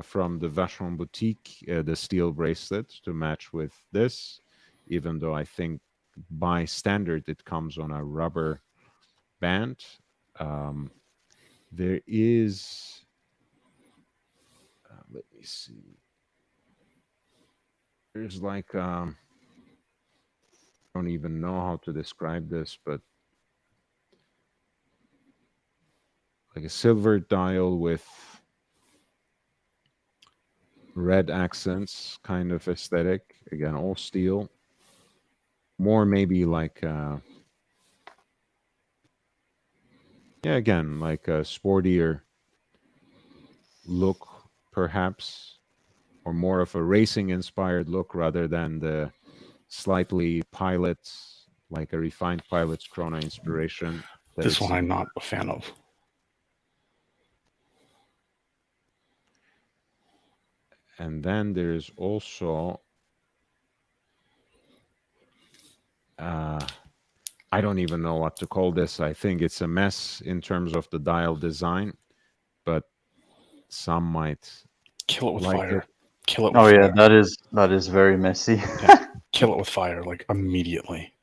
from the Vacheron Boutique, the steel bracelet, to match with this, even though I think by standard it comes on a rubber band. There is, let me see. There's like, I don't even know how to describe this, but like a silver dial with red accents kind of aesthetic. Again, all steel. More maybe like, yeah, again, like a sportier look, perhaps, or more of a racing inspired look rather than the slightly pilot's, like a refined pilot's chrono inspiration. This one I'm not a fan of. And then there's also, I don't even know what to call this. I think it's a mess in terms of the dial design, but some might Kill it with like fire. it. Kill it with Oh fire. yeah, that is very messy. Yeah. Kill it with fire, like immediately.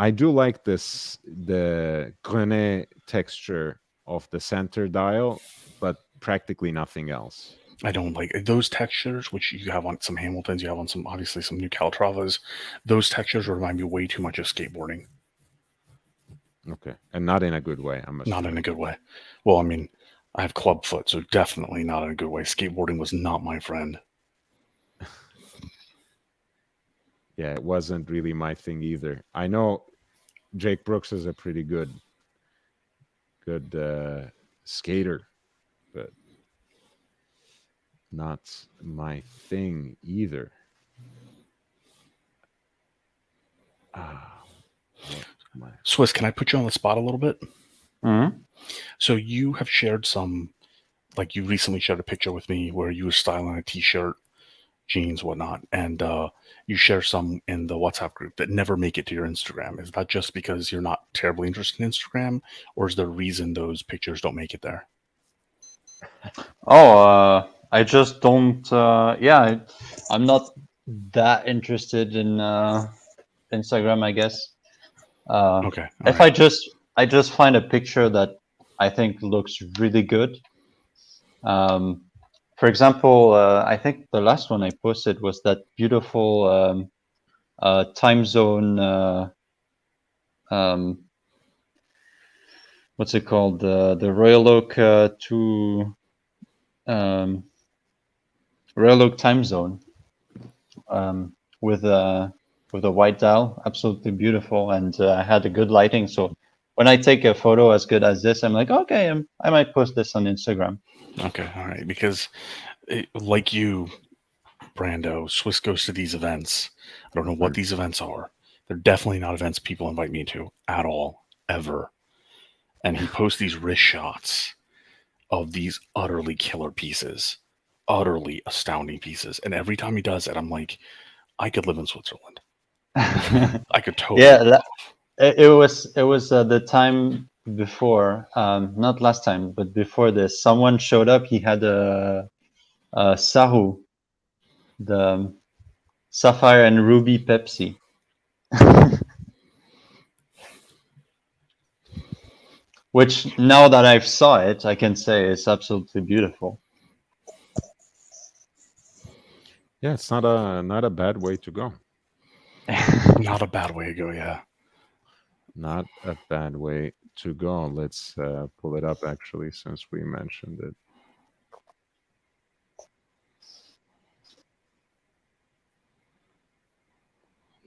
I do like this, the grenet texture of the center dial, but practically nothing else. I don't like those textures, which you have on some Hamiltons, you have on some, obviously some new Calatravas. Those textures remind me way too much of skateboarding. Okay. And not in a good way, I must Not admit. in a good way. Well, I mean, I have club foot, so definitely not in a good way. Skateboarding was not my friend. Yeah, it wasn't really my thing either. I know Jake Brooks is a pretty good skater, but not my thing either. Swiss, can I put you on the spot a little bit? Mm-hmm. So you have shared some, like you recently shared a picture with me where you were styling a t-shirt, jeans, whatnot, and you share some in the WhatsApp group that never make it to your Instagram. Is that just because you're not terribly interested in Instagram, or is there a reason those pictures don't make it there? Oh, I just don't. Yeah, I'm not that interested in Instagram, I guess. Okay. If I just find a picture that I think looks really good, For example, I think the last one I posted was that beautiful time zone. What's it called? The Royal Oak to Royal Oak time zone with a white dial, absolutely beautiful, and I had a good lighting. So when I take a photo as good as this, I'm like, okay, I might post this on Instagram. Okay, all right, because like you, Brando, Swiss goes to these events. I don't know what these events are. They're definitely not events people invite me to at all, ever. And he posts these wrist shots of these utterly killer pieces, utterly astounding pieces. And every time he does it, I'm like, I could live in Switzerland. I could totally. Yeah, it was the time before, not last time, but before this. Someone showed up. He had a Sahu, the Sapphire and Ruby Pepsi. Which now that I've saw it, I can say it's absolutely beautiful. Yeah, it's not a bad way to go. Not a bad way to go, yeah. Not a bad way to go. Let's pull it up actually, since we mentioned it.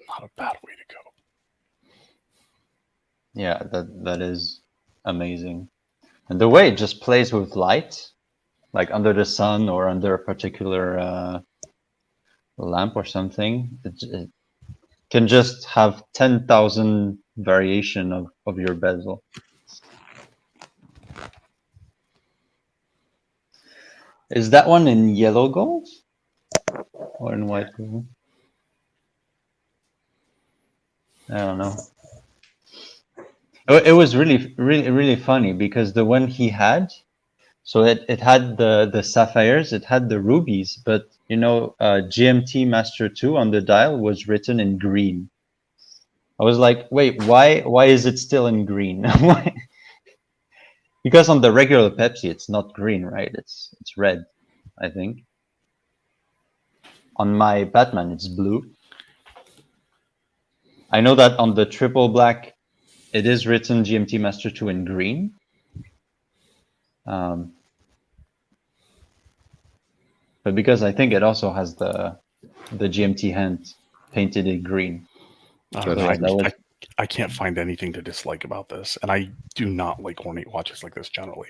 Not a bad way to go. Yeah, that is amazing. And the way it just plays with light, like under the sun or under a particular lamp or something, it can just have 10,000 variation of your bezel. Is that one in yellow gold or in white gold? I don't know. It was really funny because the one he had, so it had the sapphires, it had the rubies, but you know, GMT Master 2 on the dial was written in green. I was like, wait, why is it still in green? Why? Because on the regular Pepsi, it's not green, right? It's red, I think. On my Batman, it's blue. I know that on the triple black, it is written GMT Master 2 in green. But because I think it also has the GMT hand painted in green. I can't find anything to dislike about this, and I do not like ornate watches like this generally,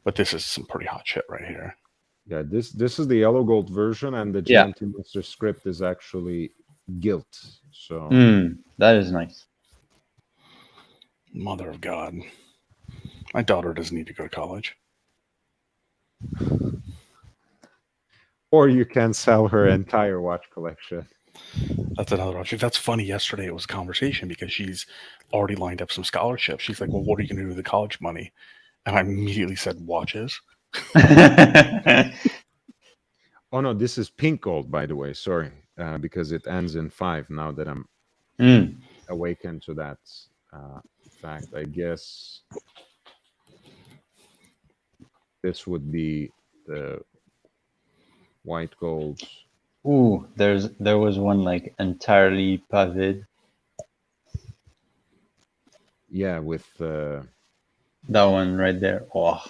but this is some pretty hot shit right here. Yeah, this is the yellow gold version, and the GMT Master script is actually gilt. So that is nice. Mother of God, my daughter doesn't need to go to college. Or you can sell her entire watch collection. That's another option. That's funny. Yesterday it was a conversation because she's already lined up some scholarships. She's like, well, what are you going to do with the college money? And I immediately said, watches. Oh, no, this is pink gold, by the way. Sorry, because it ends in 5 now that I'm awakened to that fact. I guess this would be the white gold. Ooh, there was one like entirely pavid. Yeah, with that one right there. Oh,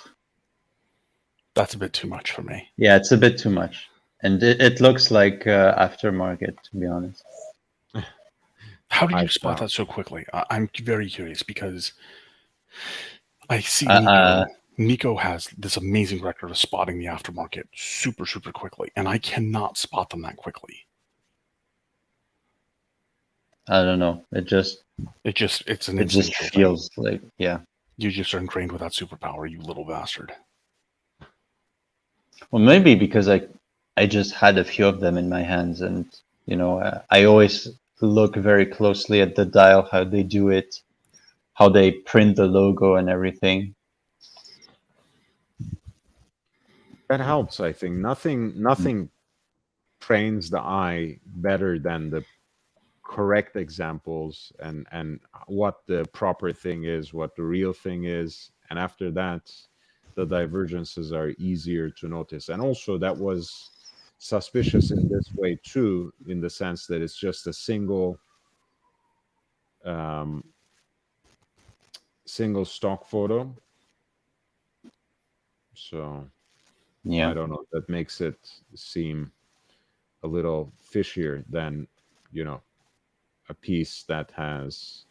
that's a bit too much for me. Yeah, it's a bit too much, and it looks like aftermarket, to be honest. How did you spot that so quickly? I'm very curious because I see Nico has this amazing record of spotting the aftermarket super quickly, and I cannot spot them that quickly. I don't know. It just feels like, yeah. You just are ingrained with that superpower, you little bastard. Well, maybe because I just had a few of them in my hands, and you know, I always look very closely at the dial, how they do it, how they print the logo and everything. That helps, I think. Nothing trains the eye better than the correct examples and what the proper thing is, what the real thing is, and after that, the divergences are easier to notice. And also that was suspicious in this way too, in the sense that it's just a single single stock photo. So Yeah. I don't know, that makes it seem a little fishier than, you know, a piece that has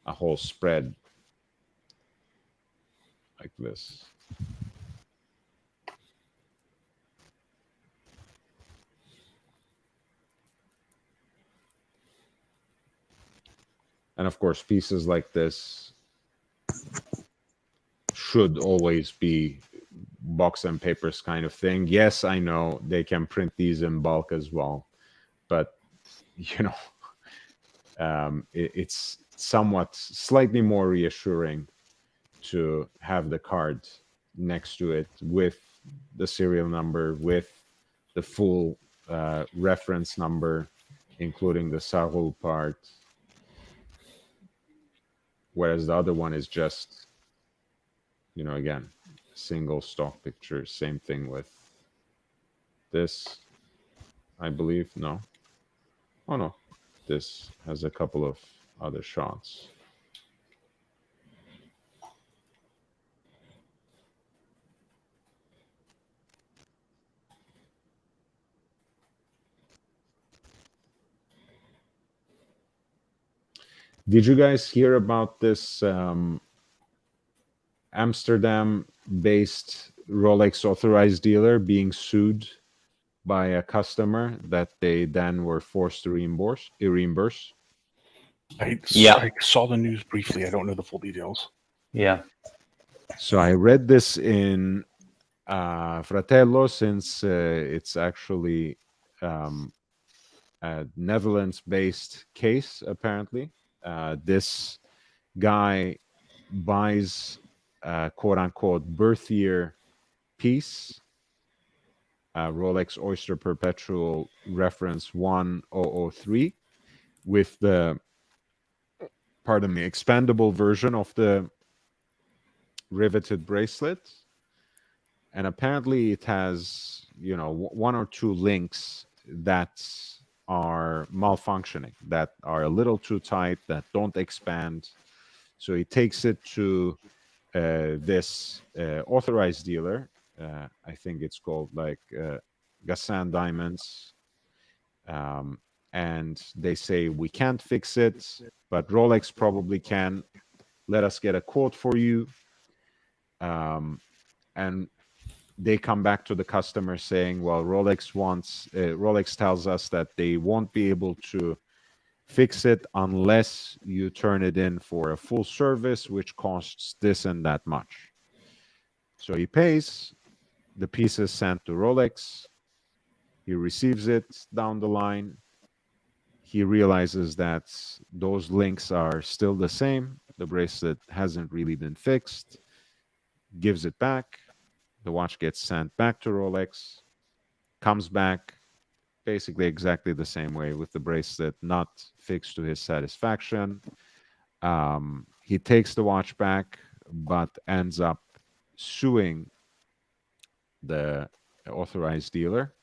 a whole spread like this. And of course, pieces like this should always be box and papers kind of thing. Yes, I know they can print these in bulk as well, but you know, it's somewhat slightly more reassuring to have the card next to it with the serial number, with the full reference number, including the Sarul part, whereas the other one is just, you know, again, single stock picture. Same thing with this, I believe. No. Oh, no. This has a couple of other shots. Did you guys hear about this Amsterdam-based Rolex authorized dealer being sued by a customer that they then were forced to reimburse? Yeah. I saw the news briefly. I don't know the full details. Yeah. So I read this in Fratello, since it's actually a Netherlands-based case, apparently. This guy buys a quote-unquote birth year piece, Rolex Oyster Perpetual reference 1003, with the, pardon me, expandable version of the riveted bracelet. And apparently it has, you know, one or two links that are malfunctioning, that are a little too tight, that don't expand. So he takes it to this authorized dealer. I think it's called like Gassan Diamonds. And they say, we can't fix it, but Rolex probably can. Let us get a quote for you. And they come back to the customer saying, well, Rolex tells us that they won't be able to fix it unless you turn it in for a full service, which costs this and that much. So he pays, the piece is sent to Rolex, he receives it down the line, he realizes that those links are still the same, the bracelet hasn't really been fixed, gives it back, the watch gets sent back to Rolex, comes back basically exactly the same way with the bracelet not fixed to his satisfaction. He takes the watch back, but ends up suing the authorized dealer.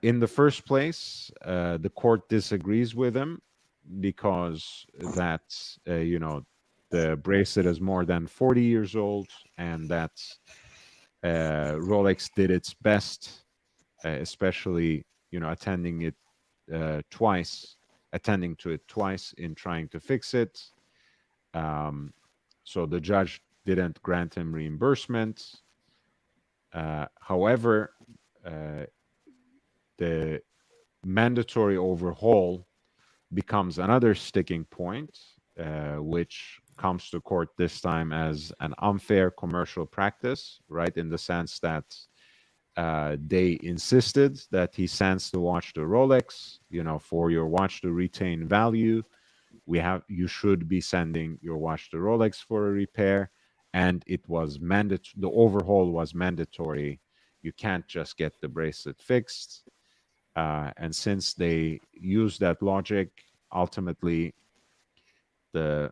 In the first place, the court disagrees with him because that, you know, the bracelet is more than 40 years old, and that Rolex did its best, especially, you know, attending to it twice in trying to fix it. So the judge didn't grant him reimbursement. However, the mandatory overhaul becomes another sticking point, which comes to court this time as an unfair commercial practice, right? In the sense that they insisted that he sends the watch to Rolex, you know, for your watch to retain value, you should be sending your watch to Rolex for a repair, and it was the overhaul was mandatory. You can't just get the bracelet fixed. And since they use that logic, ultimately the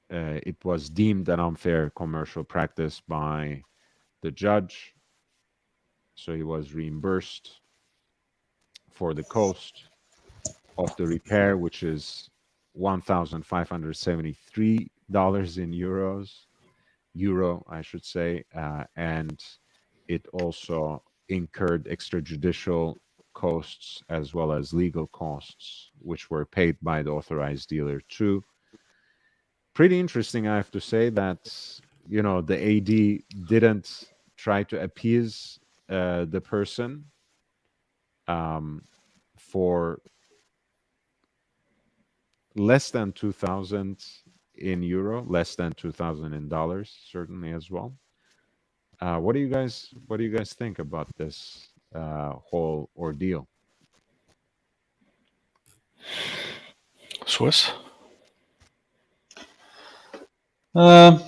it was deemed an unfair commercial practice by the judge, so he was reimbursed for the cost of the repair, which is $1,573 in euro, I should say, and it also incurred extrajudicial costs as well as legal costs, which were paid by the authorized dealer too. Pretty interesting, I have to say, that the AD didn't try to appease the person for less than 2,000 in euro, less than 2,000 in dollars, certainly as well. What do you guys think about this whole ordeal? Swiss? Um,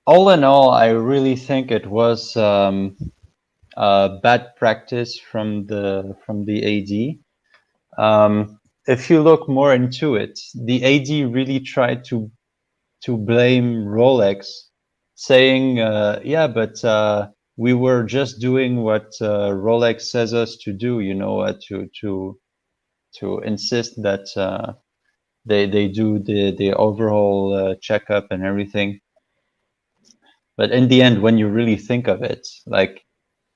all in all, I really think it was bad practice from the AD. If you look more into it, the AD really tried to blame Rolex, saying, "Yeah, but we were just doing what Rolex says us to do. To insist that they do the overall checkup and everything." But in the end, when you really think of it, like,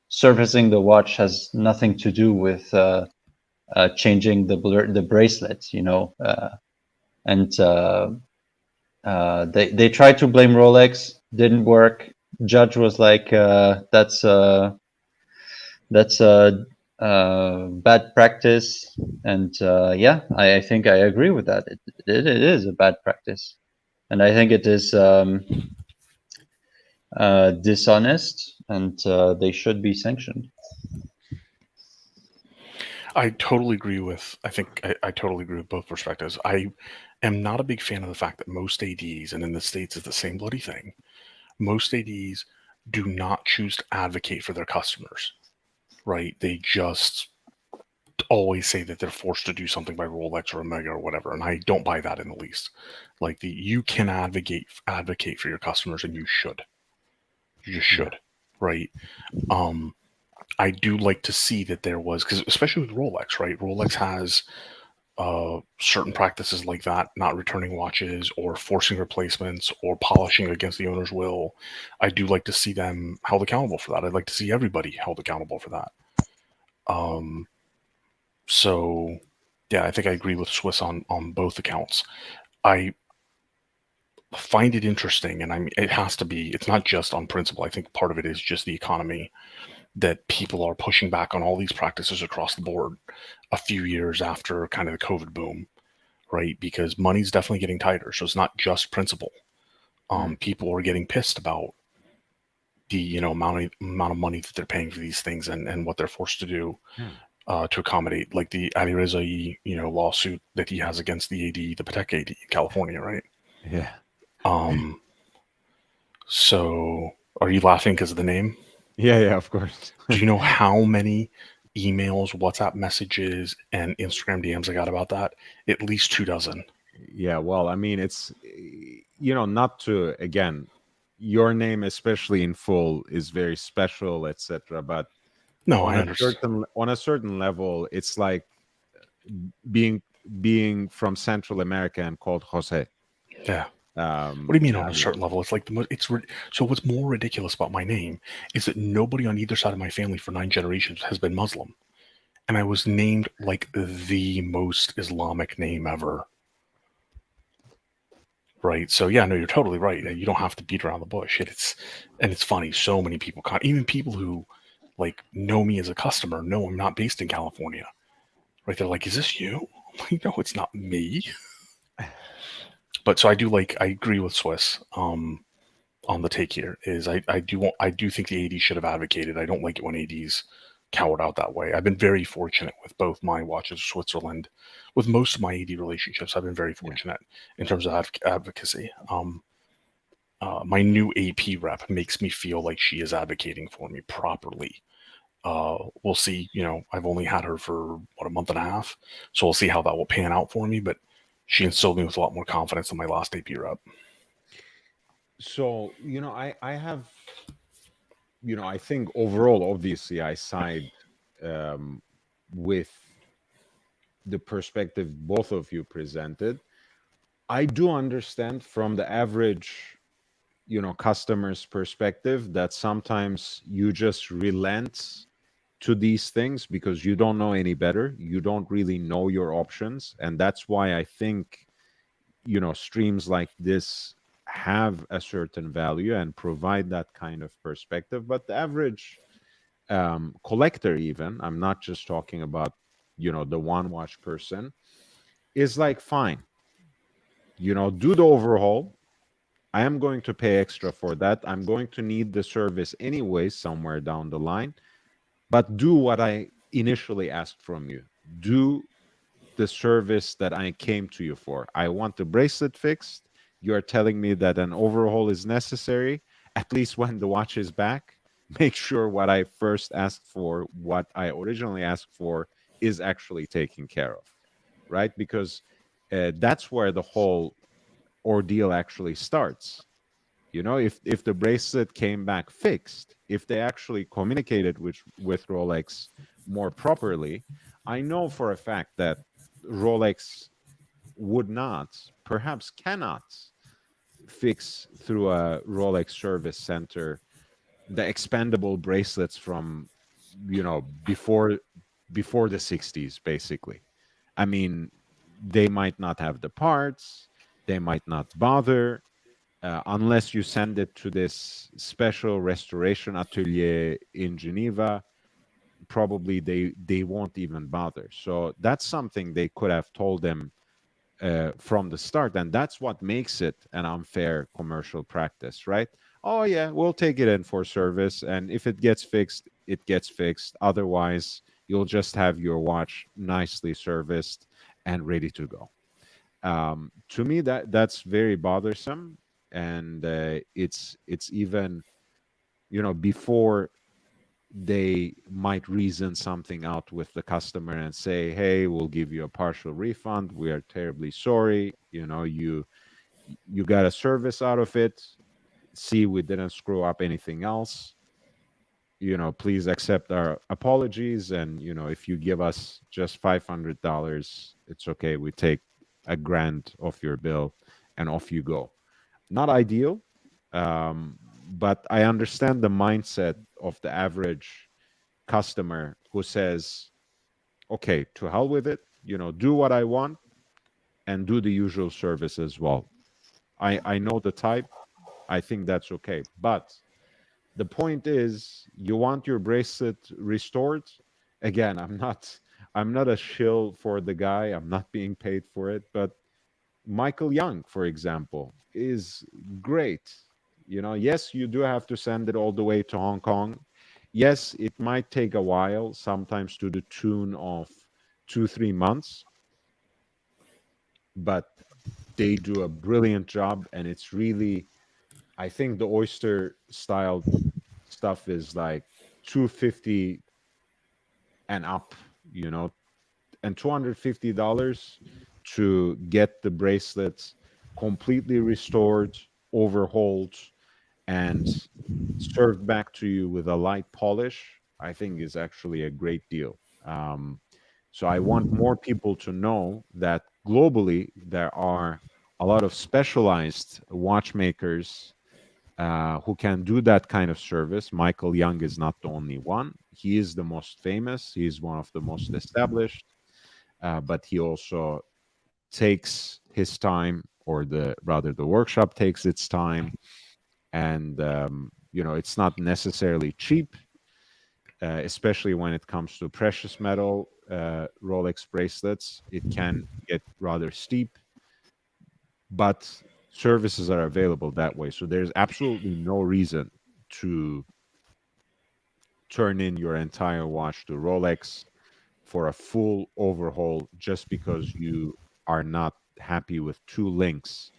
servicing the watch has nothing to do with changing the bracelet, and they tried to blame Rolex, didn't work. Judge was like, that's bad practice, and yeah, I think I agree with that. It is a bad practice, and I think it is dishonest, and they should be sanctioned. I totally agree with. I think I totally agree with both perspectives. I am not a big fan of the fact that most ADs, and in the States it's the same bloody thing, most ADs do not choose to advocate for their customers, right? They just always say that they're forced to do something by Rolex or Omega or whatever, and I don't buy that in the least. Like, you can advocate for your customers, and you should. You just should, right? I do like to see that there was, because especially with Rolex, right? Rolex has certain practices like that, not returning watches or forcing replacements or polishing against the owner's will. I do like to see them held accountable for that. I'd like to see everybody held accountable for that. So yeah, I think I agree with Swiss on both accounts. I find it interesting, and it has to be, it's not just on principle. I think part of it is just the economy, that people are pushing back on all these practices across the board a few years after kind of the COVID boom, right? Because money's definitely getting tighter. So it's not just principle. People are getting pissed about the amount of money that they're paying for these things, and what they're forced to do to accommodate, like the Ali Rezai lawsuit that he has against the AD, the Patek AD in California, right? Yeah. So are you laughing because of the name? Yeah, of course. Do you know how many emails, WhatsApp messages, and Instagram DMs I got about that? At least 24. Yeah, well, I mean, it's not to, again, your name, especially in full, is very special, etc. But no, I understand. On a certain level, it's like being from Central America and called Jose. Yeah. What do you mean on a certain level? It's like so what's more ridiculous about my name is that nobody on either side of my family for 9 generations has been Muslim. And I was named like the most Islamic name ever. Right. So yeah, no, you're totally right. You don't have to beat around the bush. It's funny. So many people, even people who like know me as a customer, know I'm not based in California. Right. They're like, is this you? I'm like, no, it's not me. But so I agree with Swiss on the take here. Is I do think the AD should have advocated. I don't like it when ADs cowered out that way. I've been very fortunate with both my watches, Switzerland, with most of my AD relationships. I've been very fortunate in terms of advocacy. My new AP rep makes me feel like she is advocating for me properly. We'll see. I've only had her for a month and a half, so we'll see how that will pan out for me. But she instilled me with a lot more confidence than my last AP rep. So, I have, I think overall, obviously, I side um, with the perspective both of you presented. I do understand from the average, customer's perspective that sometimes you just relent to these things because you don't know any better. You don't really know your options. And that's why I think, streams like this have a certain value and provide that kind of perspective. But the average collector, even, I'm not just talking about, the one watch person, is like, fine, do the overhaul. I am going to pay extra for that. I'm going to need the service anyway somewhere down the line, but do what I initially asked from you. Do the service that I came to you for. I want the bracelet fixed. You are telling me that an overhaul is necessary. At least when the watch is back, make sure what I first asked for, what I originally asked for, is actually taken care of, right? Because that's where the whole ordeal actually starts. If the bracelet came back fixed, if they actually communicated with Rolex more properly, I know for a fact that Rolex would not, perhaps cannot, fix through a Rolex service center the expendable bracelets from, before the 60s, basically. I mean, they might not have the parts, they might not bother, unless you send it to this special restoration atelier in Geneva. Probably they won't even bother. So that's something they could have told them from the start, and that's what makes it an unfair commercial practice, right? Oh yeah, we'll take it in for service, and if it gets fixed, it gets fixed. Otherwise, you'll just have your watch nicely serviced and ready to go. To me, that's very bothersome, and it's even, before they might reason something out with the customer and say, hey, we'll give you a partial refund, we are terribly sorry, you got a service out of it, see, we didn't screw up anything else, please accept our apologies, and if you give us just $500, it's okay, we take a grand off your bill and off you go. Not ideal, but I understand the mindset of the average customer who says, okay, to hell with it, do what I want and do the usual service as well. I know the type, I think that's okay. But the point is, you want your bracelet restored. Again, I'm not a shill for the guy, I'm not being paid for it, but Michael Young, for example, is great. Yes, you do have to send it all the way to Hong Kong. Yes, it might take a while, sometimes to the tune of 2-3 months, but they do a brilliant job. And it's really, I think the Oyster style stuff is like 250 and up, and $250 to get the bracelets completely restored, overhauled, and served back to you with a light polish, I think is actually a great deal. So I want more people to know that globally there are a lot of specialized watchmakers who can do that kind of service. Michael Young is not the only one. He is the most famous. He is one of the most established, but he also takes his time, or the workshop takes its time, and it's not necessarily cheap, especially when it comes to precious metal Rolex bracelets. It can get rather steep, but services are available that way. So there's absolutely no reason to turn in your entire watch to Rolex for a full overhaul just because you are not happy with two links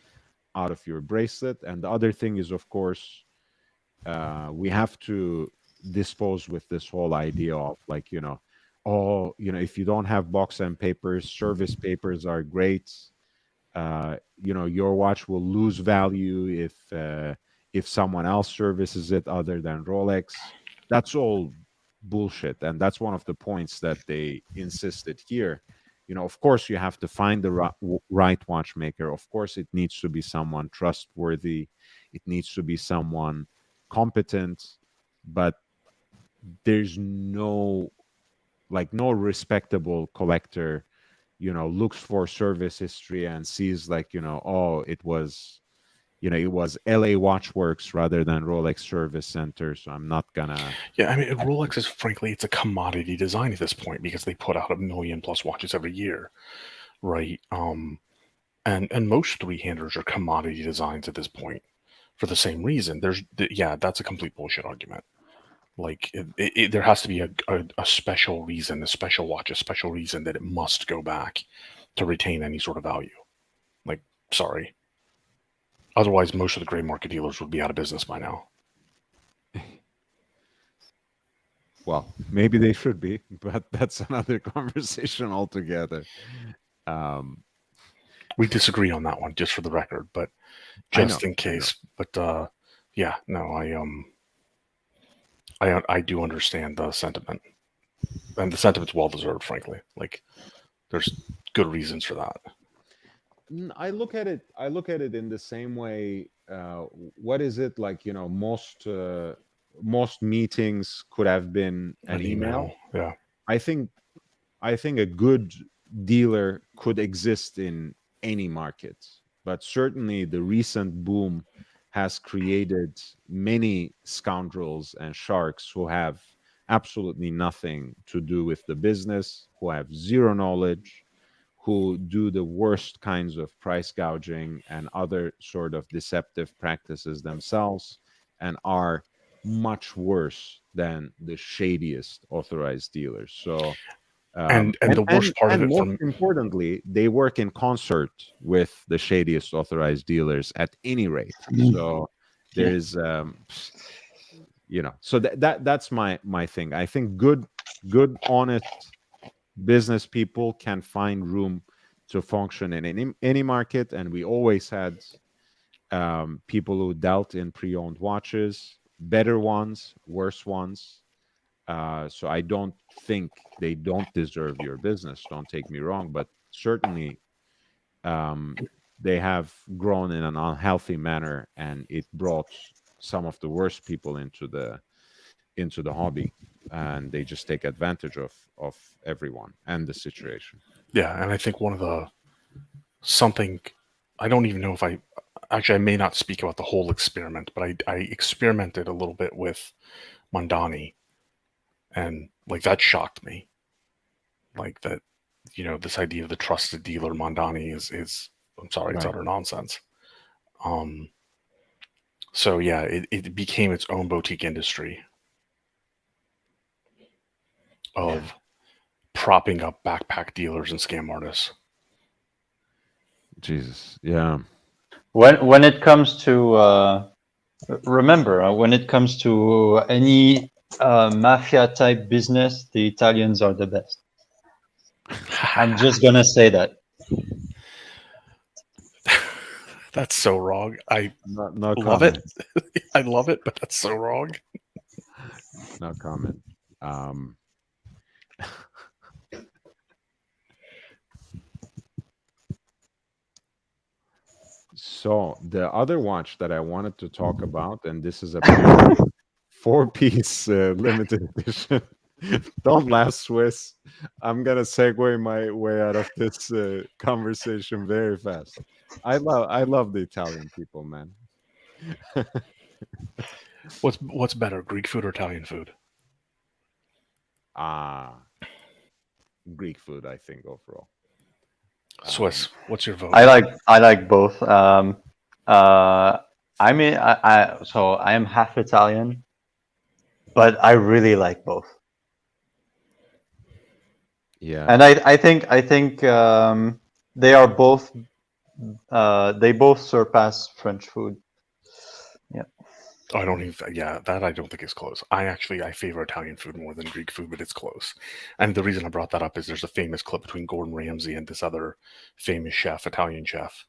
out of your bracelet. And the other thing is, of course, we have to dispose with this whole idea of, like, oh, if you don't have box and papers, service papers are great. your watch will lose value if someone else services it other than Rolex. That's all bullshit, and that's one of the points that they insisted here. Of course, you have to find the right watchmaker. Of course, it needs to be someone trustworthy. It needs to be someone competent, but there's no respectable collector looks for service history and sees oh, it was LA Watchworks rather than Rolex Service Center, so I'm not gonna. Yeah, I mean, Rolex is frankly, it's a commodity design at this point because they put out 1 million plus watches every year, right? And most three-handers are commodity designs at this point for the same reason. That's a complete bullshit argument. Like, there has to be a special reason, a special watch, a special reason that it must go back to retain any sort of value. Like, sorry. Otherwise, most of the gray market dealers would be out of business by now. Well, maybe they should be, but that's another conversation altogether. We disagree on that one, just for the record, but just in case. But yeah, no, I do understand the sentiment, and the sentiment's well deserved. Frankly, like there's good reasons for that. I look at it in the same way. What is it like? Most meetings could have been an email. Yeah, I think a good dealer could exist in any market, but certainly the recent boom has created many scoundrels and sharks who have absolutely nothing to do with the business, who have zero knowledge, who do the worst kinds of price gouging and other sort of deceptive practices themselves, and are much worse than the shadiest authorized dealers. So and the worst part of it, most importantly, they work in concert with the shadiest authorized dealers at any rate. So there's so that's my thing. I think good honest business people can find room to function in any market, and we always had people who dealt in pre-owned watches, better ones, worse ones. So I don't think they don't deserve your business. Don't take me wrong, but certainly they have grown in an unhealthy manner, and it brought some of the worst people into the hobby, and they just take advantage of everyone and the situation. Yeah, and I think something I don't even know if I may not speak about the whole experiment, but I experimented a little bit with Mondani, and like that shocked me. Like that, this idea of the trusted dealer Mondani is I'm sorry, it's utter nonsense. So yeah, it became its own boutique industry of propping up backpack dealers and scam artists. Jesus, yeah. When it comes to remember, when it comes to any mafia type business, the Italians are the best. I'm just gonna say that. That's so wrong. I no love it. I love it, but that's so wrong. No comment. So the other watch that I wanted to talk about, and this is a 4-piece limited edition. Don't laugh, Swiss. I'm gonna segue my way out of this conversation very fast. I love the Italian people, man. What's better, Greek food or Italian food? Greek food, I think, overall. Swiss, what's your vote? I like both. I mean, so I am half Italian, but I really like both. Yeah, and I think they are both. They both surpass French food. Yeah. I don't even. Yeah, that I don't think is close. I favor Italian food more than Greek food, but it's close. And the reason I brought that up is there's a famous clip between Gordon Ramsay and this other famous chef, Italian chef,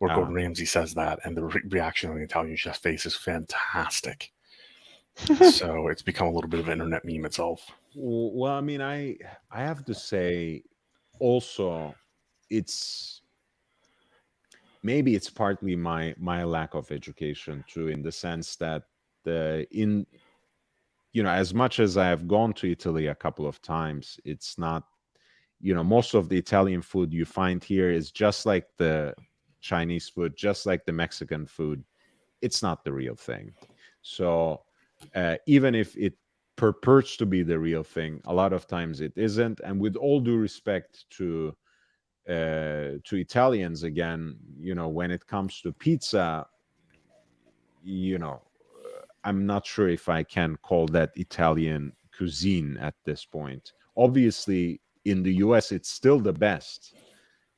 where Gordon Ramsay says that, and the reaction on the Italian chef's face is fantastic. So it's become a little bit of an internet meme itself. Well, I mean, I have to say, also, it's maybe it's partly my lack of education too, in the sense that in as much as I have gone to Italy a couple of times, it's not, most of the Italian food you find here is just like the Chinese food, just like the Mexican food. It's not the real thing. So even if it purports to be the real thing, a lot of times it isn't. And with all due respect to Italians, again, when it comes to pizza, I'm not sure if I can call that Italian cuisine at this point. Obviously, in the US, it's still the best,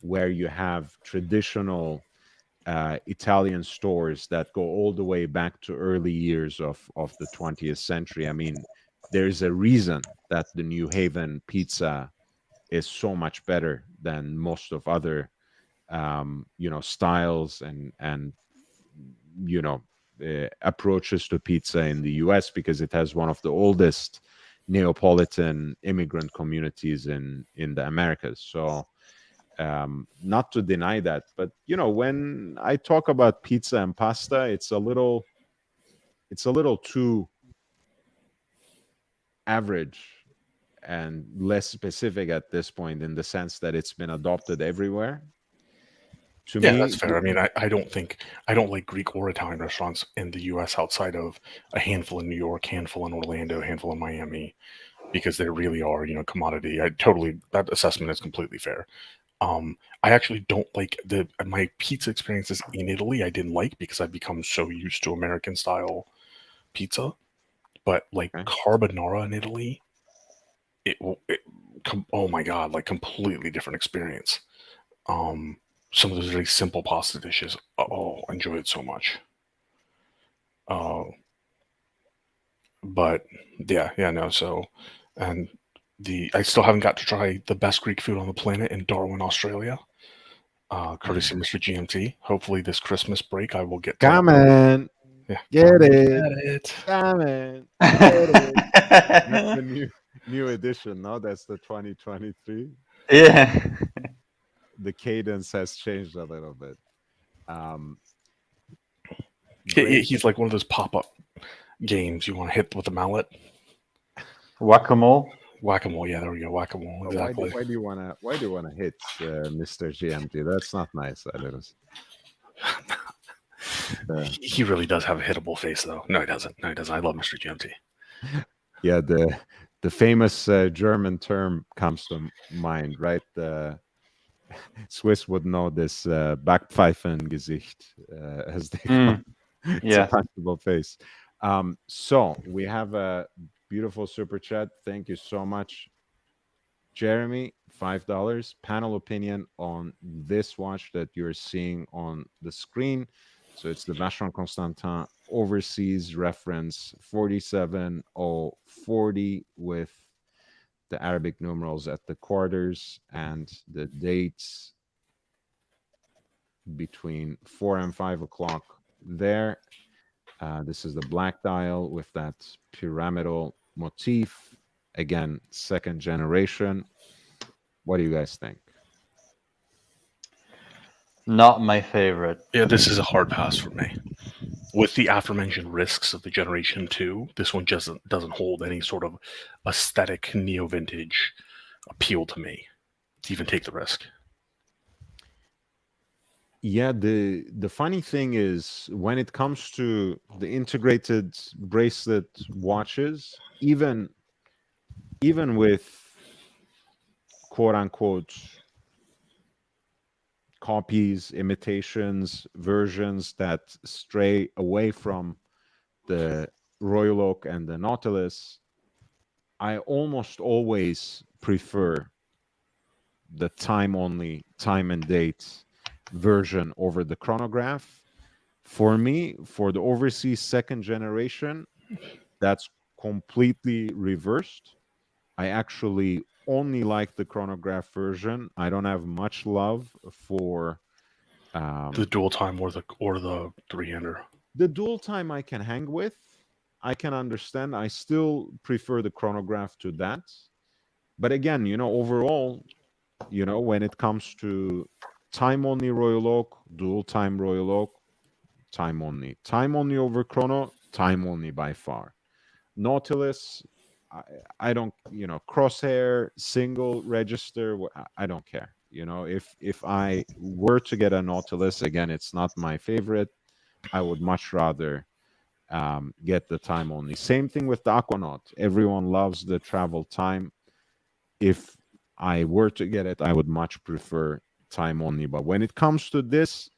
where you have traditional Italian stores that go all the way back to early years of the 20th century. I mean, there's a reason that the New Haven pizza is so much better than most of other styles and approaches to pizza in the US, because it has one of the oldest Neapolitan immigrant communities in the Americas. So not to deny that, but when I talk about pizza and pasta, it's a little too average and less specific at this point, in the sense that it's been adopted everywhere. To Yeah, me, that's fair. I mean, I don't like Greek or Italian restaurants in the U.S. outside of a handful in New York, handful in Orlando, handful in Miami, because they really are, commodity. That assessment is completely fair. I actually don't like my pizza experiences in Italy. I didn't like, because I've become so used to American style pizza. But like carbonara in Italy, oh my god, like completely different experience. Some of those very simple pasta dishes, I enjoy it so much. But yeah, no. So, and I still haven't got to try the best Greek food on the planet in Darwin, Australia. Courtesy of Mr. GMT. Hopefully, this Christmas break, I will get. Come on, yeah, get it, get it. come on, get it. That's the new edition. No, that's the 2023. Yeah. The cadence has changed a little bit. He's like one of those pop-up games you want to hit with a mallet. Whack-a-mole. Whack-a-mole, yeah, there we go. Whack-a-mole, exactly. Why do you want to hit Mr. GMT? That's not nice. That is. He really does have a hittable face, though. No, he doesn't. I love Mr. GMT. Yeah, the famous German term comes to mind, right? Swiss would know this Backpfeifengesicht, as they call it. It's a punchable face. So we have a beautiful super chat. Thank you so much, Jeremy. $5. Panel opinion on this watch that you're seeing on the screen. So it's the Vacheron Constantin overseas reference 47040 with the Arabic numerals at the quarters and the dates between 4 and 5 o'clock there. This is the black dial with that pyramidal motif. Again, second generation. What do you guys think? Not my favorite. Yeah, this is a hard pass for me. With the aforementioned risks of the Generation 2, this one just doesn't hold any sort of aesthetic neo-vintage appeal to me to even take the risk. Yeah, the funny thing is, when it comes to the integrated bracelet watches, even with quote unquote copies, imitations, versions that stray away from the Royal Oak and the Nautilus, I almost always prefer the time and date version over the chronograph. For me, for the overseas second generation, that's completely reversed. I actually only like the chronograph version. I don't have much love for The dual time or the three-hander. The dual time I can hang with. I can understand. I still prefer the chronograph to that. But again, overall, when it comes to time only Royal Oak, dual time Royal Oak, time only over chrono, time only by far. Nautilus, I don't, crosshair, single register, I don't care. If I were to get a Nautilus, again, it's not my favorite. I would much rather get the time only. Same thing with the Aquanaut. Everyone loves the travel time. If I were to get it, I would much prefer time only. But when it comes to this,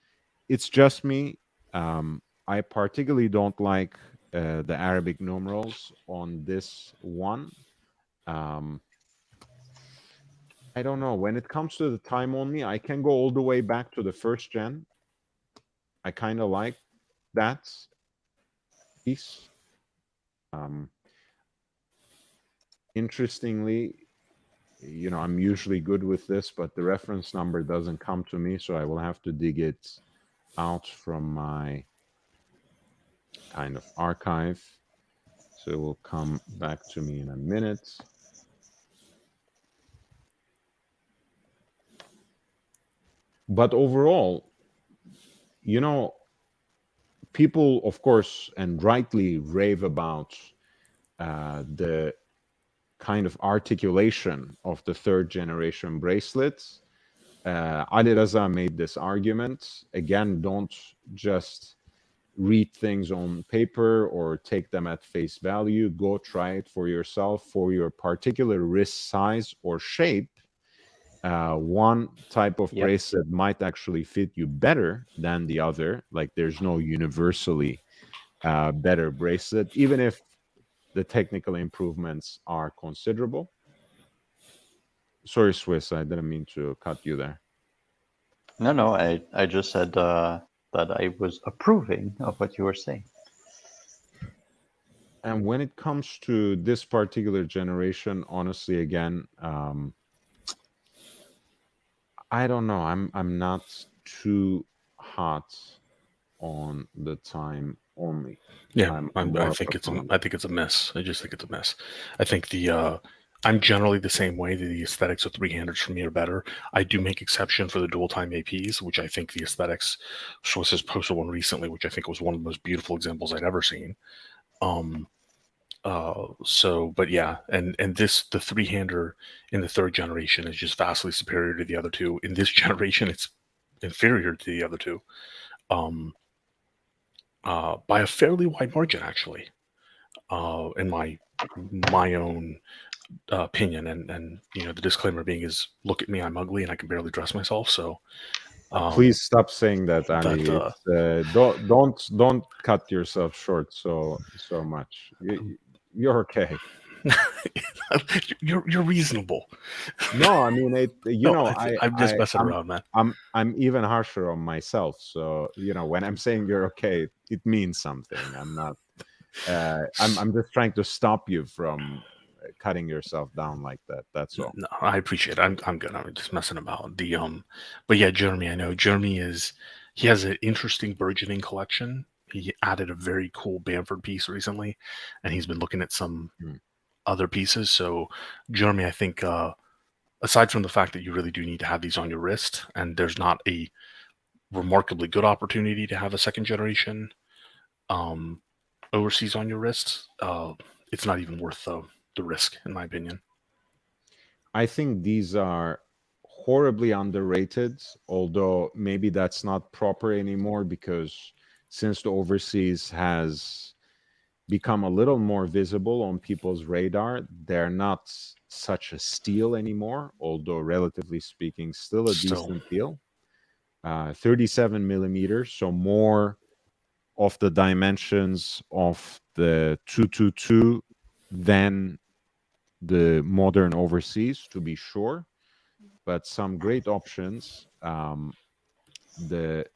it's just me. I particularly don't like the Arabic numerals on this one. I don't know. When it comes to the time only, I can go all the way back to the first gen. I kind of like that piece. Interestingly, I'm usually good with this, but the reference number doesn't come to me, so I will have to dig it out from my kind of archive. So it will come back to me in a minute. But overall, people, of course, and rightly rave about the kind of articulation of the third generation bracelets. Ali Raza made this argument. Again, don't just read things on paper or take them at face value. Go try it for yourself for your particular wrist size or shape. One type of bracelet might actually fit you better than the other. Like there's no universally better bracelet, even if the technical improvements are considerable. Sorry, Swiss, I didn't mean to cut you there. No, I just said that I was approving of what you were saying. And when it comes to this particular generation, honestly, again, I don't know. I'm not too hot on the time only. Yeah, I think it's a miss. I just think it's a miss. I think I'm generally the same way. The aesthetics of three-handers for me are better. I do make exception for the dual time APs, which I think the aesthetics. Swiss has posted one recently, which I think was one of the most beautiful examples I'd ever seen. But yeah, and the three-hander in the third generation is just vastly superior to the other two. In this generation, it's inferior to the other two. By a fairly wide margin, actually, in my own opinion. And the disclaimer being is, look at me, I'm ugly and I can barely dress myself. So please stop saying that, Ali. Don't cut yourself short so much. You're okay. You're reasonable. No, I mean I'm just messing around, man. I'm even harsher on myself. So when I'm saying you're okay, it means something. I'm not. I'm just trying to stop you from cutting yourself down like that. That's all. No, I appreciate it. I'm good. I'm just messing about. But yeah, Jeremy. I know Jeremy he has an interesting burgeoning collection. He added a very cool Bamford piece recently, and he's been looking at some other pieces. So, Jeremy, I think aside from the fact that you really do need to have these on your wrist, and there's not a remarkably good opportunity to have a second generation overseas on your wrist, it's not even worth the risk, in my opinion. I think these are horribly underrated, although maybe that's not proper anymore because since the overseas has become a little more visible on people's radar, they're not such a steal anymore, although relatively speaking, still a decent deal. 37 millimeters, so more of the dimensions of the 222 than the modern overseas, to be sure, but some great options. The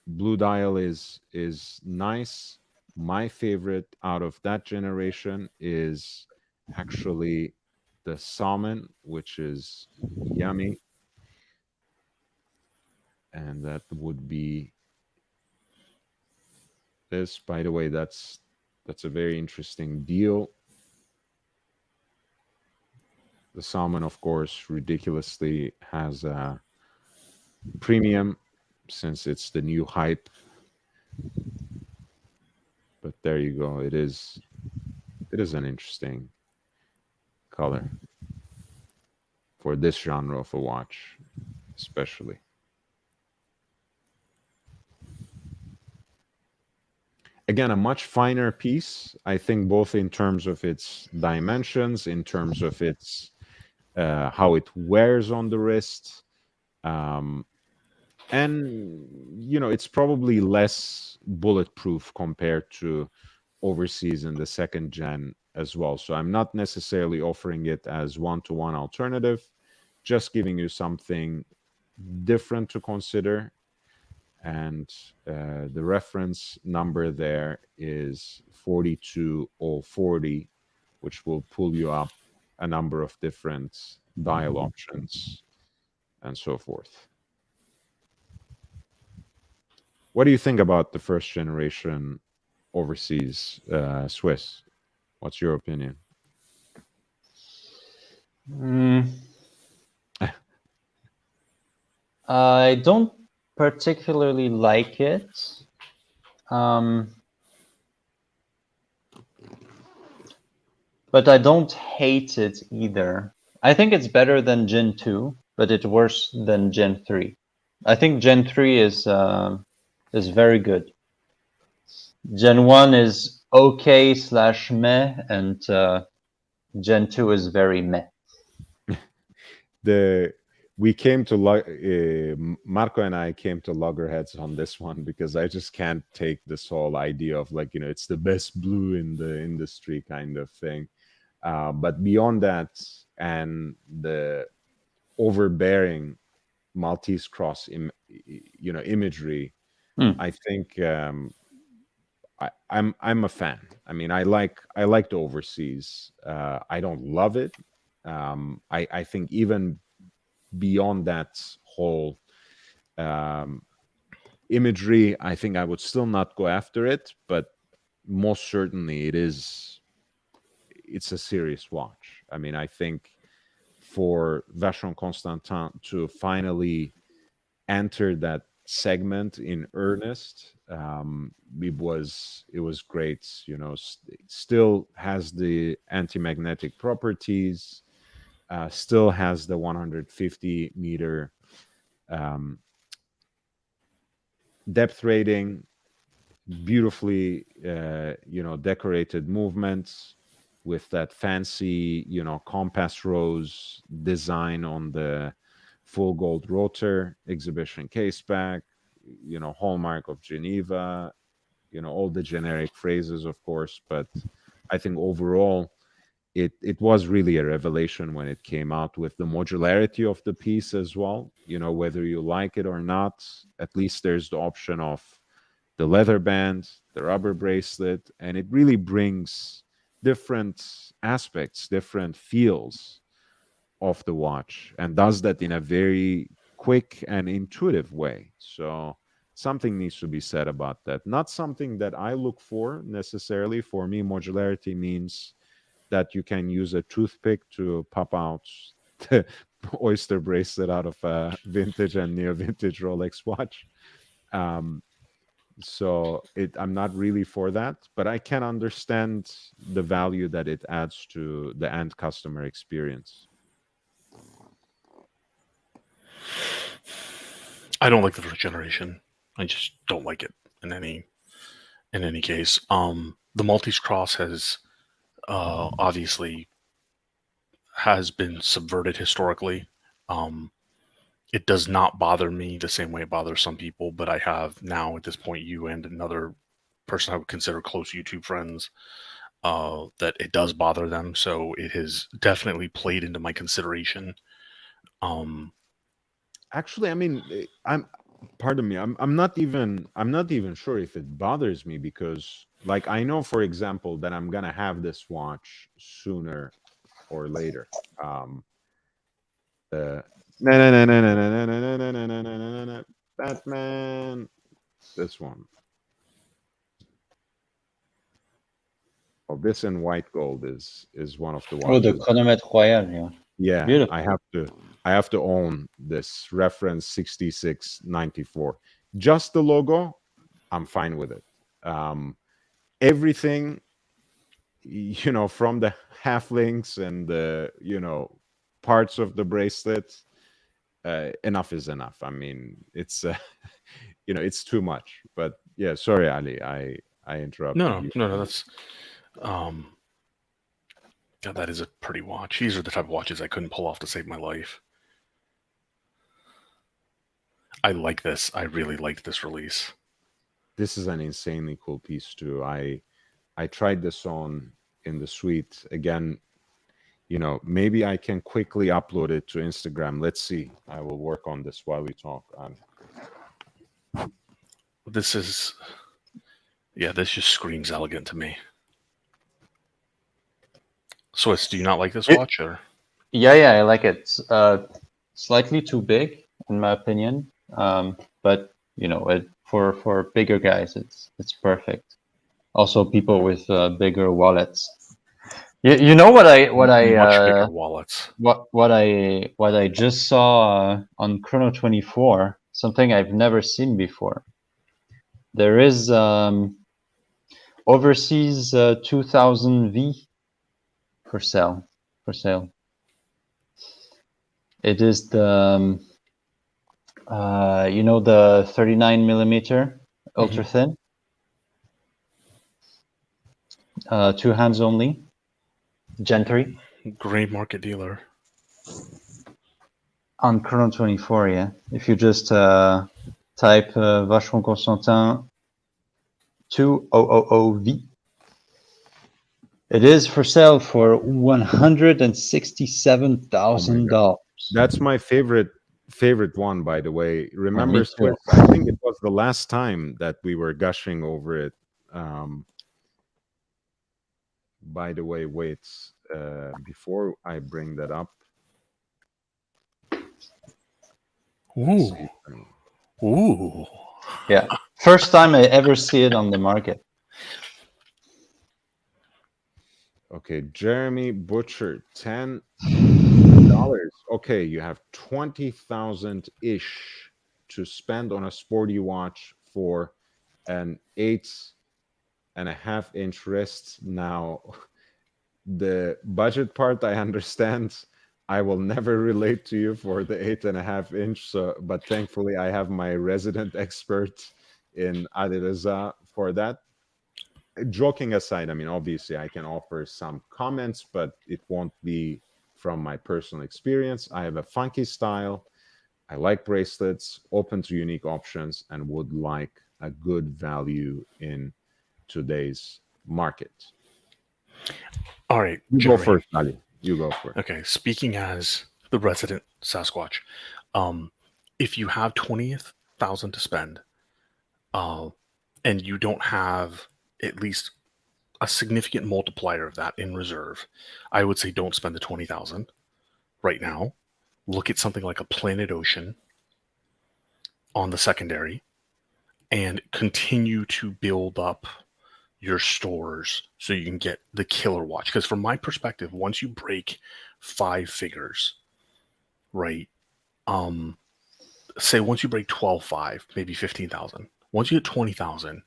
blue dial is nice. My favorite out of that generation is actually the salmon, which is yummy. and that would be this. By the way, that's a very interesting deal. The salmon, of course, ridiculously has a premium since it's the new hype. But there you go. It is an interesting color for this genre of a watch, especially. Again, a much finer piece, I think, both in terms of its dimensions, in terms of its how it wears on the wrist, and it's probably less bulletproof compared to Overseas in the second gen as well. So I'm not necessarily offering it as one-to-one alternative, just giving you something different to consider. And the reference number there is 42040, which will pull you up a number of different dial options and so forth. What do you think about the first generation Overseas Swiss? What's your opinion? I don't particularly like it. But I don't hate it either. I think it's better than Gen 2, but it's worse than Gen 3. I think Gen 3 is very good. Gen 1 is okay / meh, and Gen 2 is very meh. We came to Marco and I came to loggerheads on this one because I just can't take this whole idea of it's the best blue in the industry kind of thing. But beyond that, and the overbearing Maltese cross imagery, I think I'm a fan. I mean, I like the Overseas. I don't love it. I think even beyond that whole imagery, I think I would still not go after it, but most certainly it's a serious watch. I mean, I think for Vacheron Constantin to finally enter that segment in earnest, it was great. Still has the anti-magnetic properties, still has the 150 meter depth rating, beautifully decorated movements with that fancy compass rose design on the full gold rotor, exhibition case back, hallmark of Geneva, all the generic phrases, of course. But I think overall it was really a revelation when it came out, with the modularity of the piece as well. Whether you like it or not, at least there's the option of the leather band, the rubber bracelet, and it really brings different aspects, different feels of the watch, and does that in a very quick and intuitive way. So something needs to be said about that. Not something that I look for necessarily. For me, modularity means that you can use a toothpick to pop out the oyster bracelet out of a vintage and near vintage Rolex watch. So I'm not really for that, but I can understand the value that it adds to the end customer experience. I don't like the first generation. I just don't like it in any case. The Maltese cross has obviously has been subverted historically. It does not bother me the same way it bothers some people, but I have now at this point, you and another person I would consider close YouTube friends, that it does bother them. So it has definitely played into my consideration. Actually, I mean, pardon me, I'm not even sure if it bothers me, because I know, for example, that I'm gonna have this watch sooner or later. Batman. This one. Oh, this in white gold is one of the Oh, the watches. Chronomètre Royal, yeah. Yeah, Beautiful. I have to own this reference 6694. Just the logo, I'm fine with it. Everything, from the halflings and the parts of the bracelet, enough is enough. I mean, it's it's too much. But yeah, sorry, Ali, I interrupted you. No. That's God, that is a pretty watch. These are the type of watches I couldn't pull off to save my life. I like this. I really liked this release. This is an insanely cool piece too. I tried this on in the suite again. Maybe I can quickly upload it to Instagram. Let's see. I will work on this while we talk. This is, this just screams elegant to me. Swiss, do you not like this watch? Or Yeah, I like it. Slightly too big, in my opinion. But for bigger guys, it's perfect. Also, people with bigger wallets. You know what I much bigger wallets. what I just saw on Chrono 24, something I've never seen before. There is overseas 2000 V for sale. It is the the 39 millimeter ultra thin, 2 hands only, Gentry. Gray market dealer. On Chrono 24, yeah. If you just type Vacheron Constantin 2000V, it is for sale for $167,000. That's my favorite one, by the way. Remember, Me too. I think it was the last time that we were gushing over it. By the way, wait, before I bring that up. Ooh. Yeah. First time I ever see it on the market. Okay, Jeremy Butcher, $10. Okay, you have 20,000-ish to spend on a sporty watch for an 8.5-inch wrist. Now, the budget part, I understand. I will never relate to you for the 8.5-inch. But thankfully, I have my resident expert in Adelaza for that. Joking aside, I mean, obviously, I can offer some comments, but it won't be from my personal experience. I have a funky style. I like bracelets, open to unique options, and would like a good value in today's market. All right, you Jeremy. go first, Ali. You go first. Okay, speaking as the resident Sasquatch, if you have 20,000 to spend, and you don't have at least a significant multiplier of that in reserve, I would say don't spend the 20,000 right now. Look at something like a Planet Ocean on the secondary and continue to build up your stores so you can get the killer watch. Because from my perspective, once you break 5 figures, right? Say once you break 12.5, maybe 15,000. Once you get 20,000,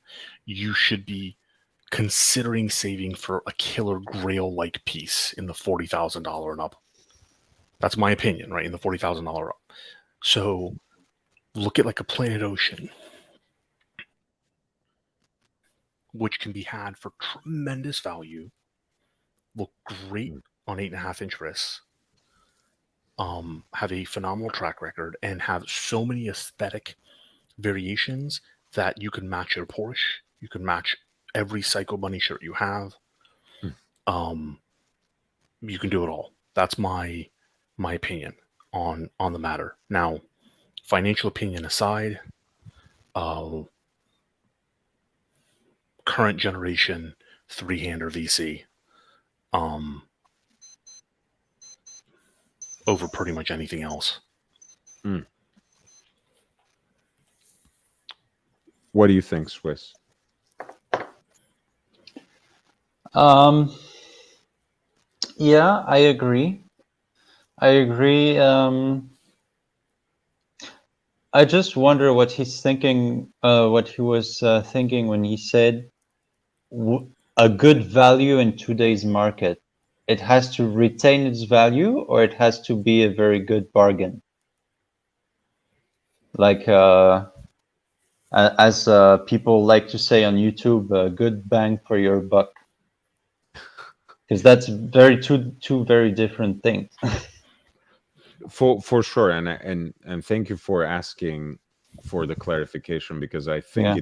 you should be considering saving for a killer grail-like piece in the $40,000 and up. That's my opinion, right? In the $40,000 up. So look at like a Planet Ocean, which can be had for tremendous value, look great on 8.5-inch wrists, have a phenomenal track record, and have so many aesthetic variations that you can match your Porsche, you can match every Psycho Bunny shirt you have. You can do it all. That's my opinion on the matter. Now, financial opinion aside, current generation 3-hander VC over pretty much anything else. What do you think, Swiss? Yeah, I agree. I just wonder what he's thinking, what he was thinking when he said a good value in today's market. It has to retain its value, or it has to be a very good bargain. Like as people like to say on YouTube, a good bang for your buck. Because that's two very different things. For sure, and thank you for asking for the clarification, because I think Yeah.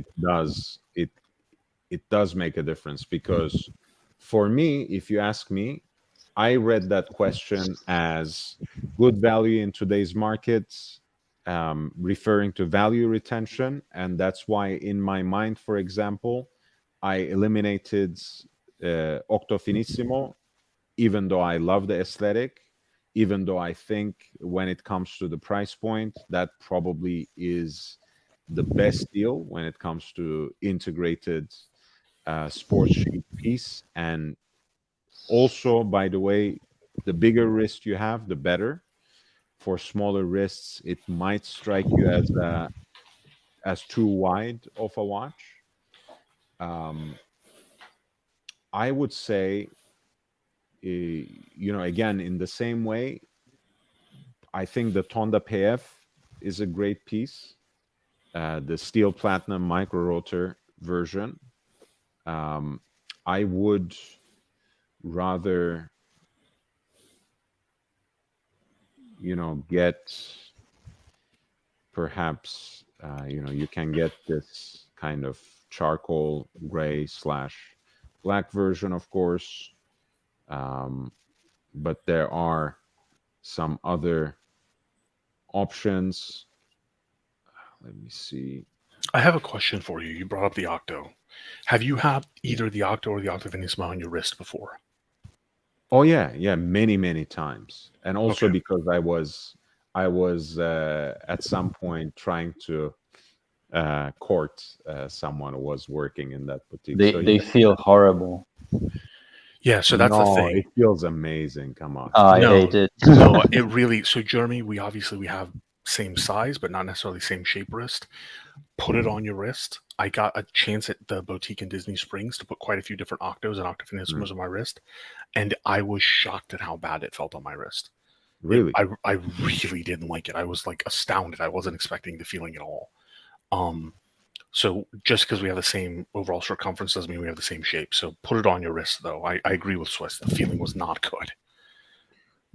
it does make a difference. Because for me, if you ask me, I read that question as good value in today's markets, referring to value retention, and that's why in my mind, for example, I eliminated Octo Finissimo, even though I love the aesthetic, even though I think when it comes to the price point, that probably is the best deal when it comes to integrated sports sheet piece. And also, by the way, the bigger wrist you have, the better. For smaller wrists, it might strike you as too wide of a watch. Um, I would say, again, in the same way, I think the Tonda PF is a great piece. The steel platinum micro rotor version. I would rather, get perhaps, you can get this kind of charcoal gray / black version, of course. But there are some other options. Let me see. I have a question for you. You brought up the Octo. Have you had either the Octo or the Octo Finissimo on your wrist before? Oh yeah, many times, and also Okay. because I was at some point trying to court someone who was working in that boutique. So They yeah, feel horrible. Yeah, so that's the no, thing. it feels amazing. Come on. I No. hate it. No, it really. So Jeremy, we have same size, but not necessarily same shape wrist. Put it on your wrist. I got a chance at the boutique in Disney Springs to put quite a few different Octos and Octo Finissimos on my wrist, and I was shocked at how bad it felt on my wrist. Really? I really didn't like it. I was like astounded. I wasn't expecting the feeling at all. So just because we have the same overall circumference doesn't mean we have the same shape. So put it on your wrist, though. I agree with Swiss. The feeling was not good.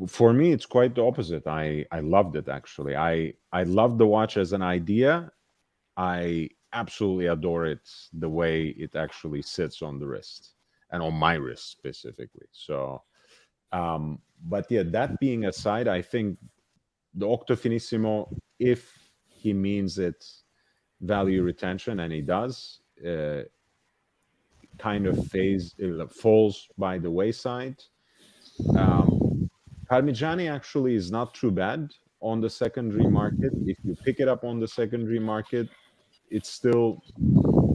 For me, it's quite the opposite. I loved it, actually. I love the watch as an idea. I absolutely adore it the way it actually sits on the wrist, and on my wrist specifically. So, but yeah, that being aside, I think the Octo Finissimo, if he means it value retention, and he does, kind of falls by the wayside. Parmigiani actually is not too bad on the secondary market. If you pick it up on the secondary market, it's still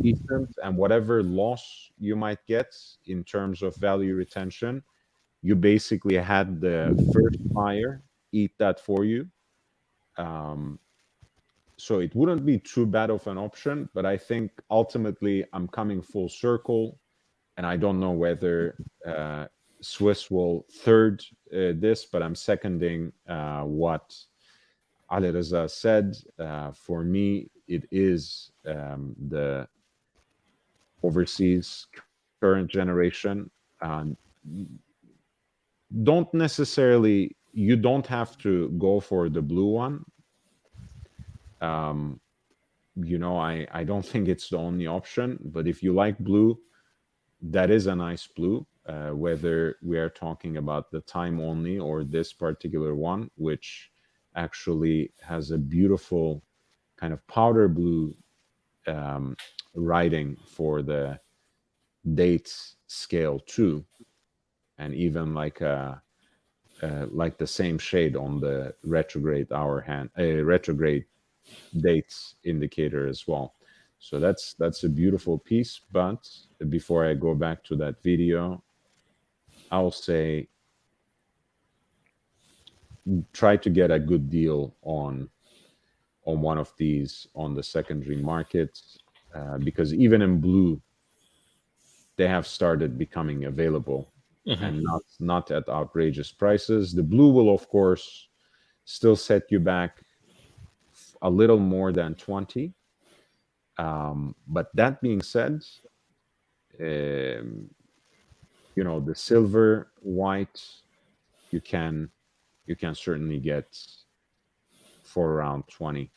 decent, and whatever loss you might get in terms of value retention, you basically had the first buyer eat that for you. So it wouldn't be too bad of an option, but I think ultimately I'm coming full circle, and I don't know whether Swiss will third this, but I'm seconding what Alireza said. For me, it is the overseas current generation. You don't have to go for the blue one. I don't think it's the only option, but if you like blue, that is a nice blue, whether we are talking about the time only or this particular one, which actually has a beautiful kind of powder blue writing for the dates scale too, and even like the same shade on the retrograde retrograde dates indicator as well. So that's a beautiful piece. But before I go back to that video, I'll say try to get a good deal on one of these on the secondary market, because even in blue, they have started becoming available, and not at outrageous prices. The blue will, of course, still set you back a little more than 20. But that being said, the silver, white, you can certainly get for around 20.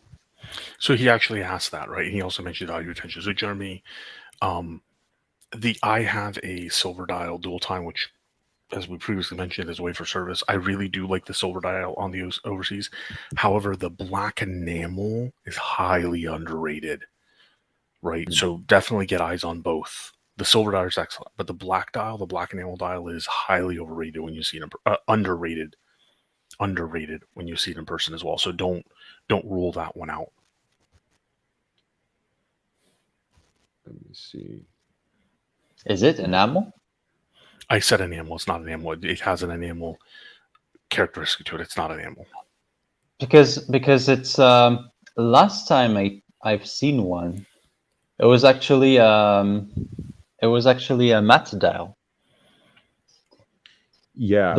So he actually asked that, right? He also mentioned value retention. So Jeremy, I have a silver dial dual time, which, as we previously mentioned, is way for service. I really do like the silver dial on the overseas. However, the black enamel is highly underrated, right? So definitely get eyes on both. The silver dial is excellent, but the black enamel dial is highly overrated when you see it underrated when you see it in person as well. So don't rule that one out. Let me see. Is it enamel? I said enamel. It's not enamel. It has an enamel characteristic to it. It's not enamel. Because it's last time I've seen one, it was actually a matte dial. Yeah,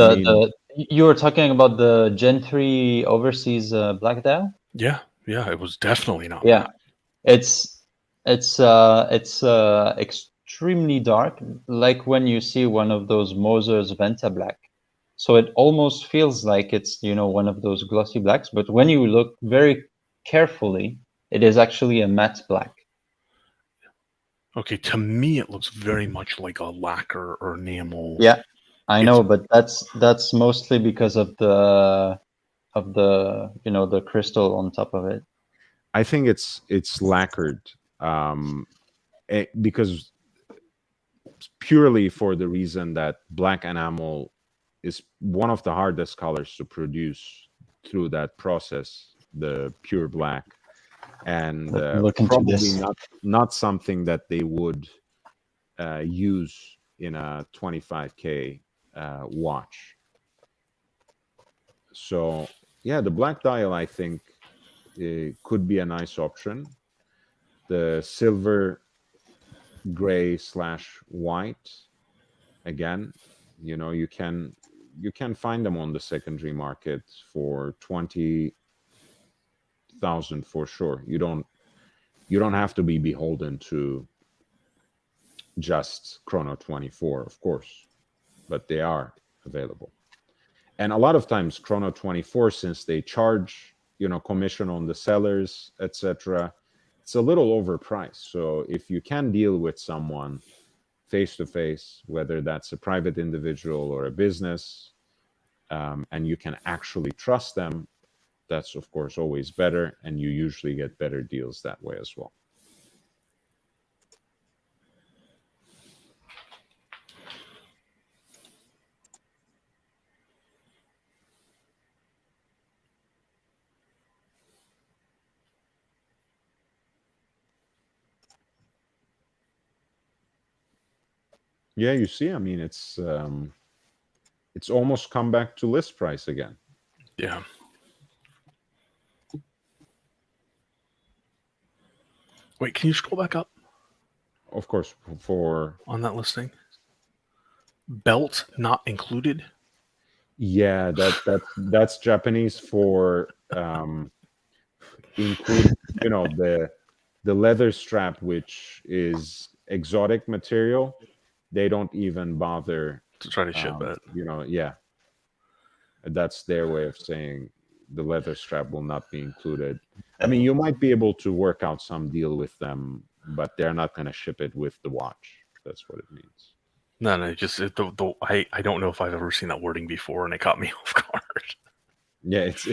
You were talking about the Gen 3 overseas black dial? Yeah, it was definitely not. Yeah, it's extremely dark, like when you see one of those Moser's Venta Black. So it almost feels like it's one of those glossy blacks, but when you look very carefully, it is actually a matte black. Okay, to me it looks very much like a lacquer or enamel. Yeah, I know, but that's mostly because of the the crystal on top of it. I think it's lacquered, because purely for the reason that black enamel is one of the hardest colors to produce through that process, the pure black, and Look into probably this. not something that they would use in a 25K watch. So yeah, the black dial, I think, could be a nice option. The silver, gray / white, again, you can find them on the secondary market for 20,000 for sure. You don't have to be beholden to just Chrono 24, of course, but they are available. And a lot of times Chrono 24, since they charge commission on the sellers, etc., it's a little overpriced. So if you can deal with someone face to face, whether that's a private individual or a business, and you can actually trust them, that's of course always better, and you usually get better deals that way as well. Yeah, you see, I mean, it's almost come back to list price again. Yeah. Wait, can you scroll back up? Of course, for on that listing. Belt not included. Yeah, that's Japanese for include the leather strap, which is exotic material. They don't even bother to try to ship it. Yeah, that's their way of saying the leather strap will not be included. I mean, you might be able to work out some deal with them, but they're not going to ship it with the watch. That's what it means. No, just I don't know if I've ever seen that wording before, and it caught me off guard. Yeah, it's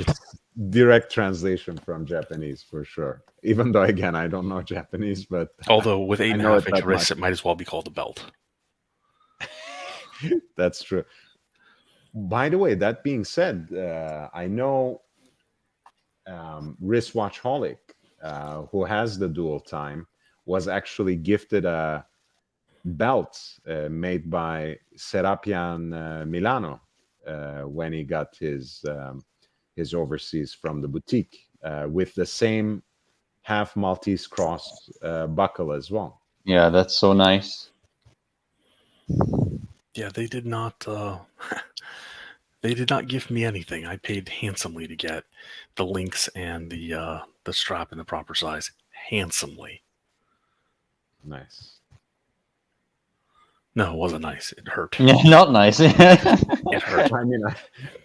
direct translation from Japanese for sure. Even though, again, I don't know Japanese, but although with 8.5-inch wrists, it might as well be called a belt. That's true. By the way, that being said, I know Wristwatchholic, who has the dual time, was actually gifted a belt made by Serapian Milano when he got his overseas from the boutique with the same half Maltese cross buckle as well. Yeah, that's so nice. Yeah, they did not. They did not give me anything. I paid handsomely to get the links and the strap in the proper size. Handsomely. Nice. No, it wasn't nice. It hurt. Yeah, not nice. It hurt. I mean,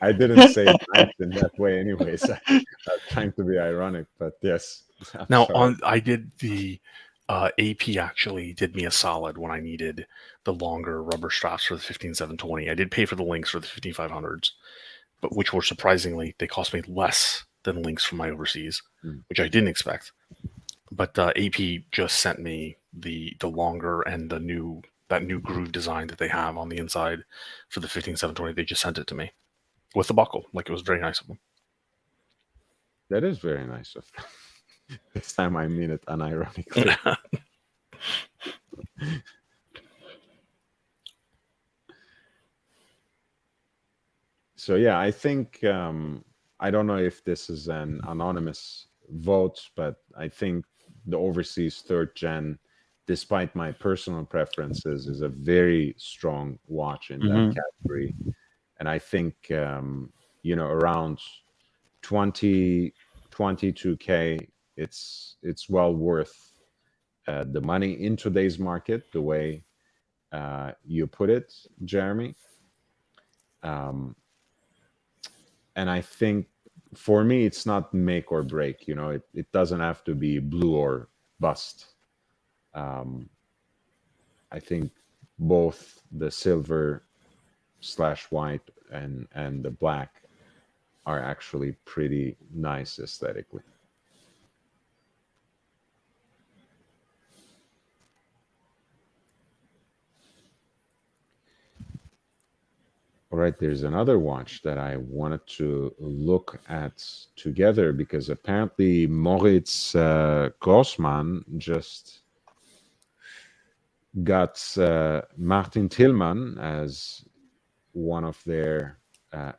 I didn't say it nice in that way anyways. I was trying to be ironic, but yes. I'm Now, sorry. I did the AP actually did me a solid when I needed the longer rubber straps for the 15720. I did pay for the links for the 15500s, but which were surprisingly, they cost me less than links from my overseas, which I didn't expect. But AP just sent me the longer and that new groove design that they have on the inside for the 15720. They just sent it to me with the buckle. Like, it was very nice of them. That is very nice of them. This time I mean it unironically. So yeah, I think I don't know if this is an anonymous vote, but I think the overseas third gen, despite my personal preferences, is a very strong watch in that category. And I think around 22K, it's well worth the money in today's market, the way you put it, Jeremy. And I think for me, it's not make or break. It doesn't have to be blue or bust. I think both the silver/white and the black are actually pretty nice aesthetically. All right, there's another watch that I wanted to look at together because apparently Moritz Grossmann just got Martin Tillman as one of their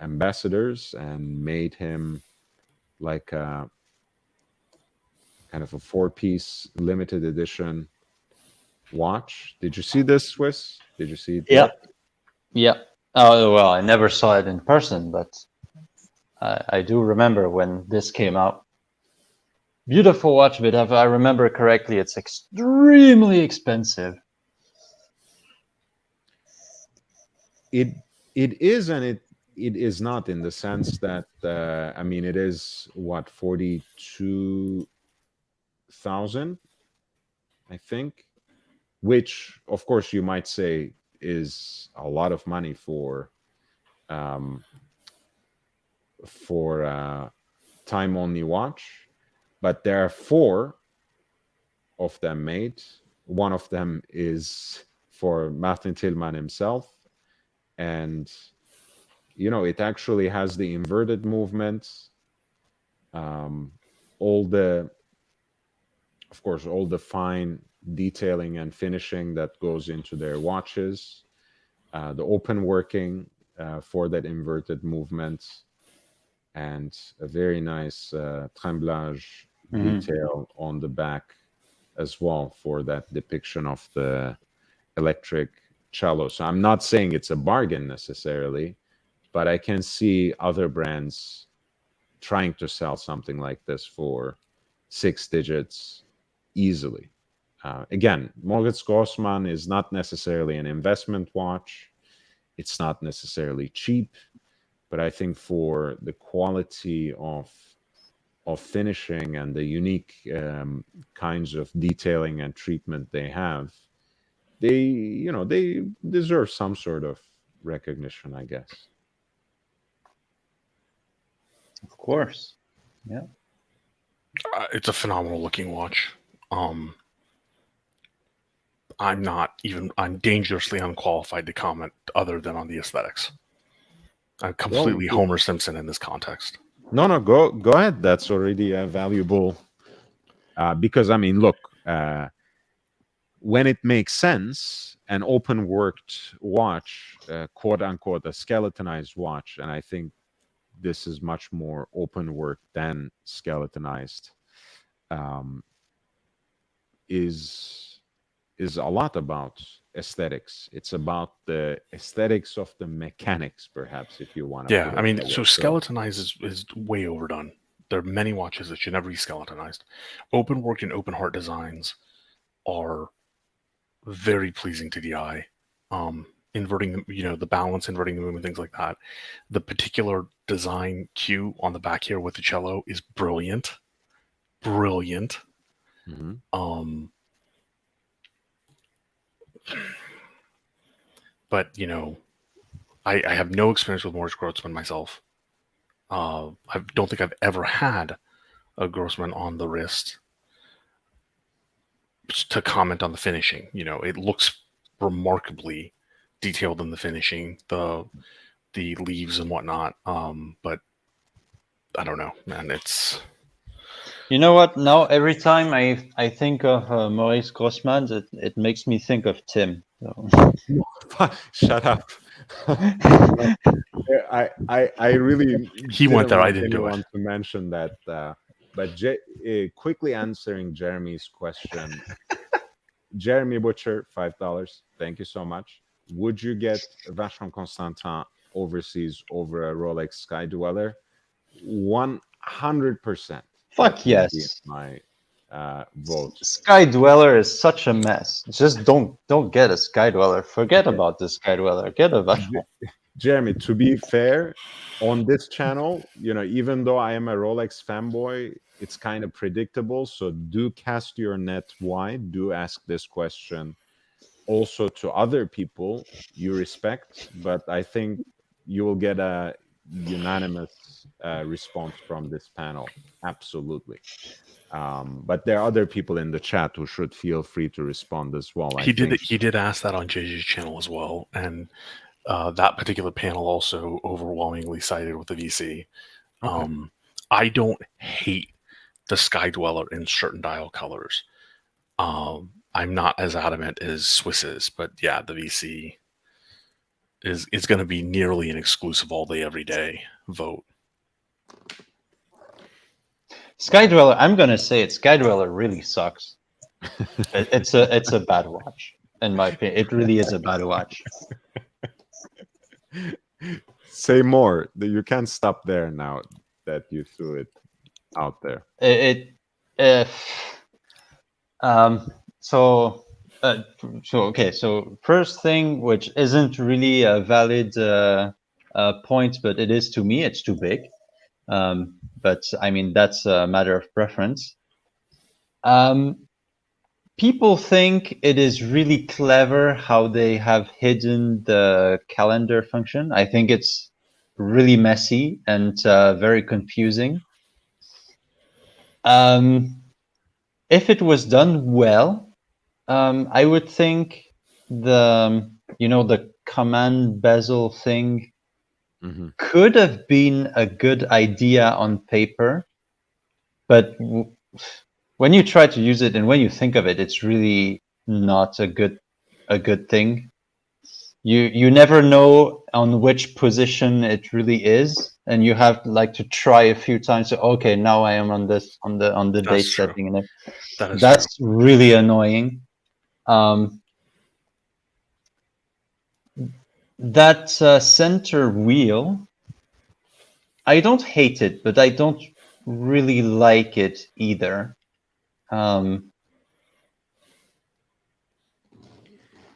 ambassadors and made him like a kind of a 4-piece limited edition watch. Did you see this, Swiss? Did you see it? Yeah. Oh, well, I never saw it in person, but I do remember when this came out. Beautiful watch, but if I remember correctly, it's extremely expensive. It is, and it is not, in the sense that I mean, it is what, 42,000, I think, which of course you might say is a lot of money for time only watch, but there are 4 of them made. One of them is for Martin Tillman himself, and it actually has the inverted movements, all the fine detailing and finishing that goes into their watches, the open working for that inverted movement, and a very nice tremblage detail on the back as well for that depiction of the electric cello. So I'm not saying it's a bargain necessarily, but I can see other brands trying to sell something like this for 6 digits easily. Again, Moritz Grossmann is not necessarily an investment watch. It's not necessarily cheap, but I think for the quality of finishing and the unique kinds of detailing and treatment they have, they deserve some sort of recognition, I guess. Of course. Yeah. It's a phenomenal looking watch. I'm dangerously unqualified to comment other than on the aesthetics. I'm completely Homer Simpson in this context. No, go ahead. That's already valuable. Because, I mean, look, when it makes sense, an open worked watch, quote unquote, a skeletonized watch, and I think this is much more open work than skeletonized, um, is a lot about aesthetics. It's about the aesthetics of the mechanics, perhaps, if you want to Yeah, put I it mean, that so way. skeletonized is way overdone. There are many watches that should never be skeletonized. Open work and open heart designs are very pleasing to the eye. Inverting the balance, inverting the movement, things like that. The particular design cue on the back here with the cello is brilliant. Brilliant. Mhm. But I have no experience with Morris Grossman myself. I don't think I've ever had a Grossman on the wrist to comment on the finishing. It looks remarkably detailed in the finishing, the leaves and whatnot. But I don't know, man. It's You know what? Now every time I think of Maurice Grossman, it makes me think of Tim. So. Shut up. I really he went didn't there. I want didn't do it. anyone to mention that. But quickly answering Jeremy's question, Jeremy Butcher, $5. Thank you so much. Would you get Vacheron Constantin overseas over a Rolex Sky Dweller? 100%. Fuck That would be yes. my vote. Sky Dweller is such a mess. Just don't get a Sky Dweller. Forget about the Sky Dweller. Get a Vacheron. Jeremy, to be fair, on this channel, even though I am a Rolex fanboy, it's kind of predictable. So do cast your net wide. Do ask this question also to other people you respect. But I think you will get a unanimous response from this panel. Absolutely. But there are other people in the chat who should feel free to respond as well. He did ask that on JJ's channel as well, and that particular panel also overwhelmingly sided with the VC. Okay. I don't hate the Sky Dweller in certain dial colors. I'm not as adamant as Swiss is, but yeah, the VC is going to be nearly an exclusive all day, every day vote. Sky Dweller, I'm gonna say it. Sky Dweller really sucks. It's a bad watch, in my opinion. It really is a bad watch. Say more. You can't stop there now that you threw it out there. So first thing, which isn't really a valid point, but it is to me, it's too big. But I mean, that's a matter of preference. People think it is really clever how they have hidden the calendar function. I think it's really messy and very confusing. If it was done well, I would think the command bezel thing could have been a good idea on paper, but when you try to use it and when you think of it, it's really not a good thing. You never know on which position it really is, and you have to try a few times. So, okay, now I am on this on the date setting, and that's really annoying. That center wheel, I don't hate it, but I don't really like it either.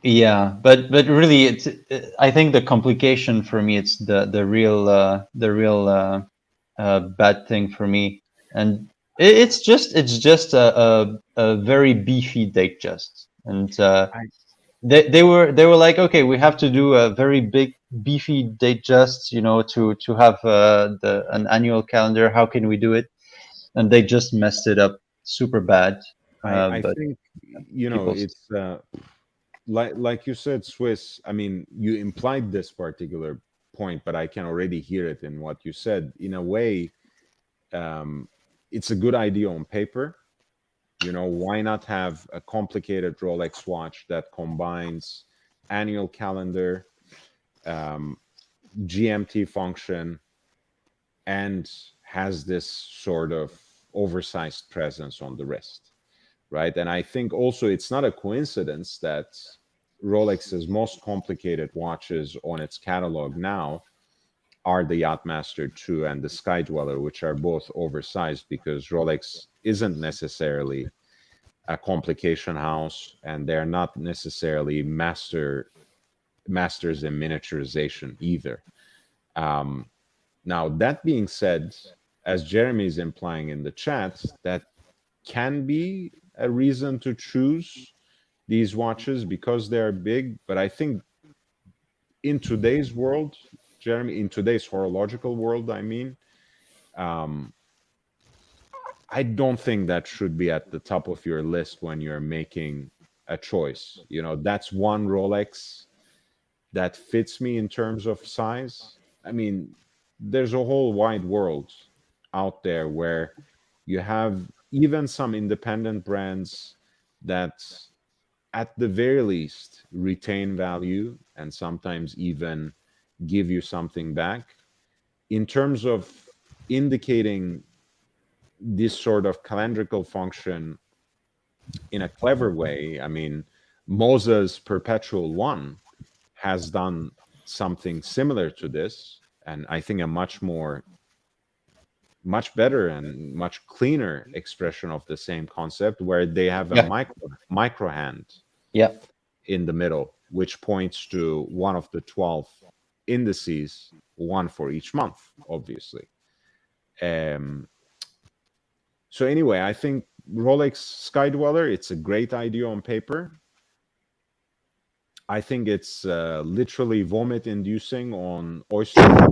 Yeah, but really, I think the complication for me, it's the real bad thing for me, and it's just a very beefy Datejust, and they were like, okay, we have to do a very big beefy Datejust, to have an annual calendar. How can we do it? And they just messed it up super bad. I think it's like you said, Swiss. I mean, you implied this particular point, but I can already hear it in what you said. In a way, it's a good idea on paper, Why not have a complicated Rolex watch that combines annual calendar, GMT function, and has this sort of oversized presence on the wrist, right? And I think also it's not a coincidence that Rolex's most complicated watches on its catalog now are the Yachtmaster 2 and the Sky Dweller, which are both oversized, because Rolex isn't necessarily a complication house, and they're not necessarily masters in miniaturization either. Now, that being said, as Jeremy is implying in the chat, that can be a reason to choose these watches because they're big. But I think in today's world, Jeremy, in today's horological world, I mean, I don't think that should be at the top of your list when you're making a choice. That's one Rolex that fits me in terms of size. I mean, there's a whole wide world out there where you have even some independent brands that at the very least retain value and sometimes even give you something back. In terms of indicating this sort of calendrical function in a clever way, I mean, Mosa's Perpetual One has done something similar to this, and I think a much better and much cleaner expression of the same concept, where they have a micro hand in the middle, which points to one of the 12 indices, one for each month, obviously. So anyway, I think Rolex Sky Dweller, it's a great idea on paper. I think it's literally vomit-inducing on Oyster.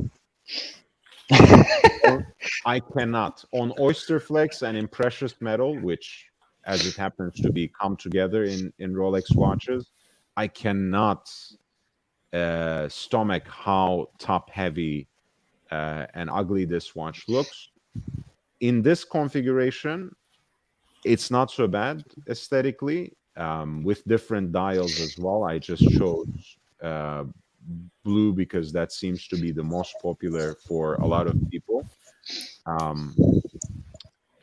I cannot. On Oyster Flex and in precious metal, which, as it happens to be, come together in Rolex watches, I cannot stomach how top-heavy and ugly this watch looks. In this configuration, it's not so bad aesthetically, with different dials as well. I just chose blue because that seems to be the most popular for a lot of people.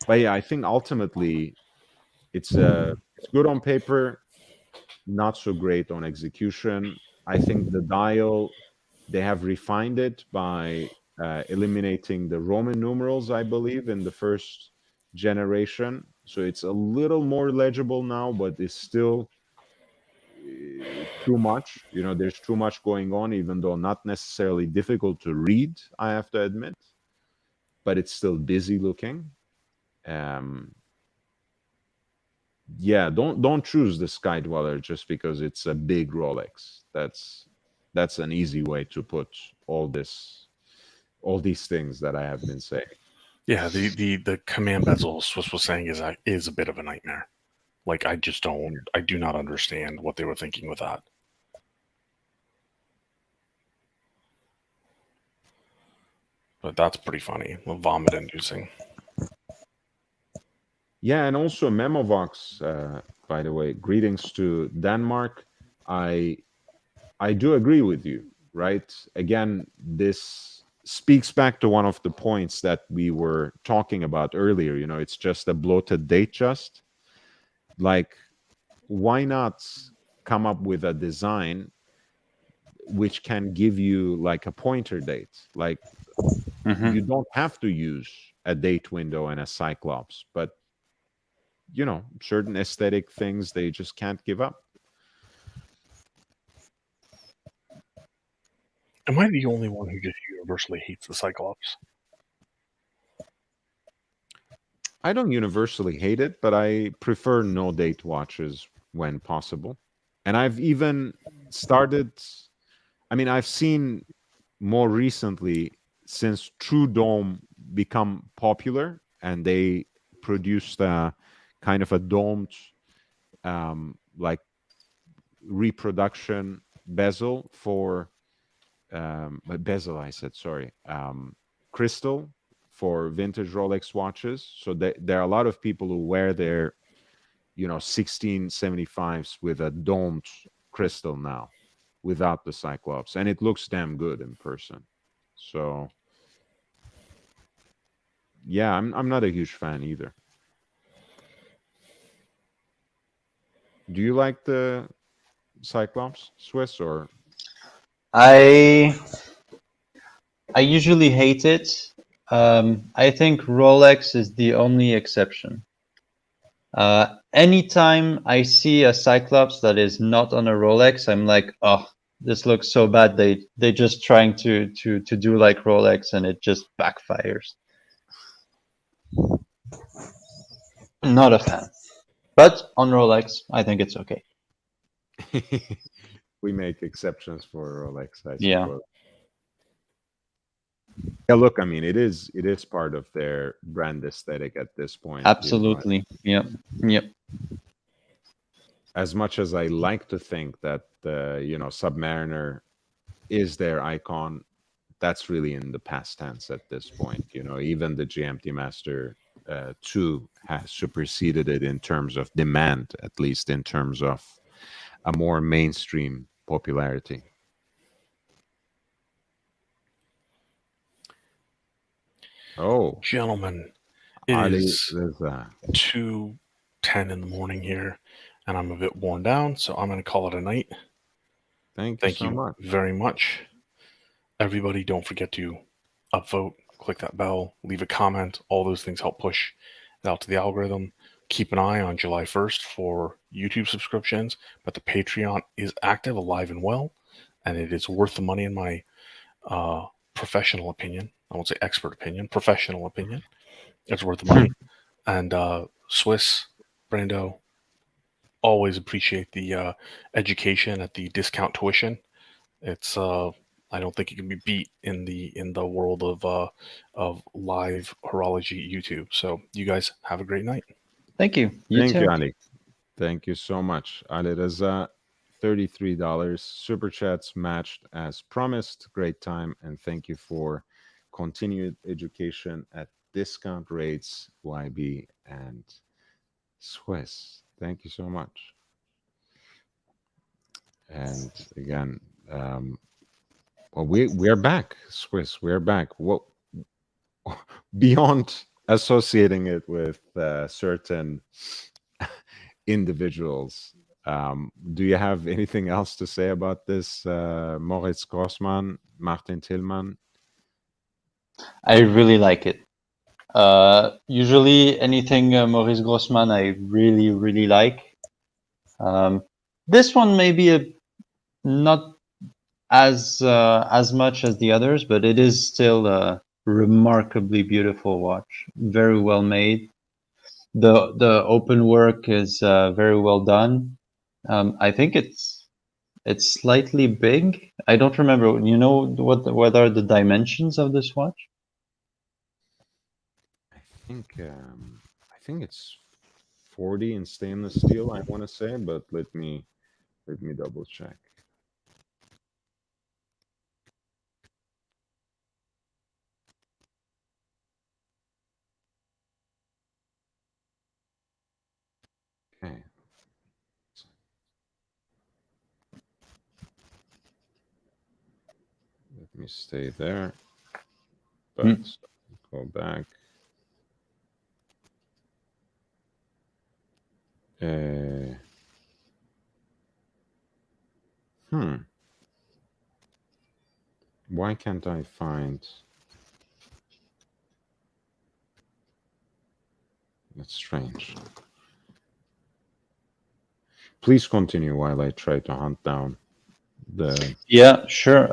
But yeah, I think ultimately it's good on paper, not so great on execution. I think the dial, they have refined it by eliminating the Roman numerals, I believe, in the first generation. So it's a little more legible now, but it's still too much. There's too much going on, even though not necessarily difficult to read, I have to admit. But it's still busy looking. Yeah, don't choose the Sky Dweller just because it's a big Rolex. That's an easy way to put all these things that I have been saying. Yeah, the command bezel Swiss was saying is a bit of a nightmare. Like, I do not understand what they were thinking with that. But that's pretty funny. Vomit inducing. Yeah, and also Memovox, by the way, greetings to Denmark. I do agree with you, right? Again, this speaks back to one of the points that we were talking about earlier. It's just a bloated date just. Like, why not come up with a design which can give you like a pointer date? Like, you don't have to use a date window and a cyclops, but certain aesthetic things they just can't give up. Am I the only one who just universally hates the cyclops? I don't universally hate it, but I prefer no date watches when possible. And I've even started, I've seen more recently, since True Dome become popular and they produced kind of a domed like reproduction bezel for crystal for vintage Rolex watches. So there are a lot of people who wear their 1675s with a domed crystal now, without the Cyclops, and it looks damn good in person. So yeah, I'm not a huge fan either. Do you like the Cyclops, Swiss, or? I usually hate it. I think Rolex is the only exception. Anytime I see a Cyclops that is not on a Rolex, I'm like, oh, this looks so bad. They just trying to do like Rolex, and it just backfires. Not a fan. But on Rolex, I think it's okay. We make exceptions for Rolex, I Yeah. suppose. Yeah, look, I mean, it is part of their brand aesthetic at this point. Absolutely. Yep. Yep. As much as I like to think that Submariner is their icon, that's really in the past tense at this point. Even the GMT Master 2 has superseded it in terms of demand, at least in terms of a more mainstream popularity. Oh, Gentlemen, it Ali, is there's 2:10 in the morning here, and I'm a bit worn down, so I'm going to call it a night. Thank Thank you so you much. very much. Everybody, don't forget to upvote, click that bell, leave a comment. All those things help push it out to the algorithm. Keep an eye on July 1st for YouTube subscriptions, but the Patreon is active, alive, and well, and it is worth the money in my professional opinion. I won't say expert opinion, professional opinion. It's worth the money. And Swiss, Brando, always appreciate the education at the discount tuition. It's I don't think it can be beat in the world of live horology YouTube. So you guys have a great night. Thank you. Thank too. you, Ali. Thank you so much. Ali Reza, $33. Super chats matched as promised. Great time. And thank you for continued education at discount rates, YB and Swiss. Thank you so much. And again, well, we're back, Swiss. We're back. What beyond associating it with certain individuals? Do you have anything else to say about this, Moritz Grossmann, Martin Tillmann? I really like it. Usually anything Maurice Grossman I really, really like. This one may be not as much as the others, but it is still a remarkably beautiful watch. Very well made. The open work is very well done. I think it's slightly big. I don't remember. You know what are the dimensions of this watch? I think it's 40 in stainless steel, I want to say, but let me double check. Okay. Let me stay there. But go back. Why can't I find? That's strange. Please continue while I try to hunt down the. Yeah, sure.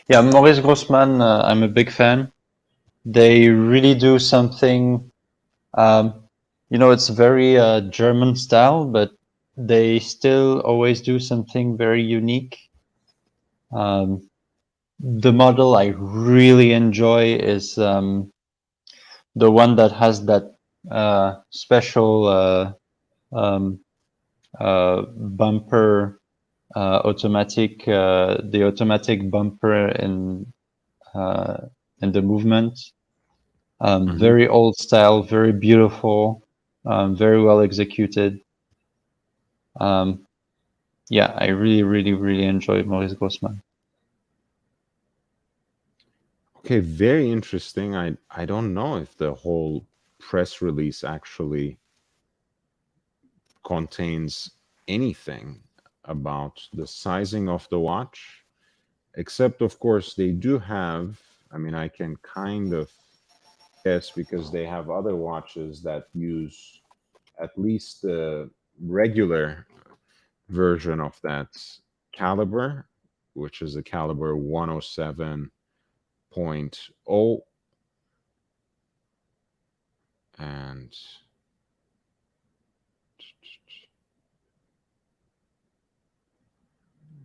Yeah, Maurice Grossman, I'm a big fan. They really do something. It's very German style, but they still always do something very unique. The model I really enjoy is the one that has that special bumper, automatic, the automatic bumper in the movement. Very old style, very beautiful. very well executed. Yeah, I really enjoy Maurice Grossman. Okay, very interesting. I don't know if the whole press release actually contains anything about the sizing of the watch, except of course they do have, I mean, I can kind of guess because they have other watches that use at least the regular version of that caliber, which is a caliber 107.0, and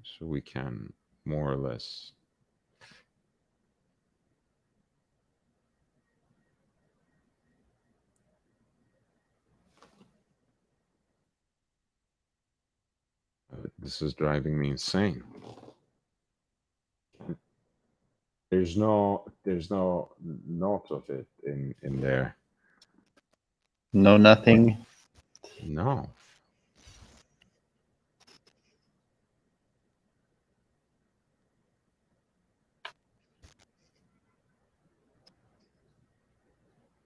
so we can more or less this is driving me insane. There's no note of it in there. No, nothing. No.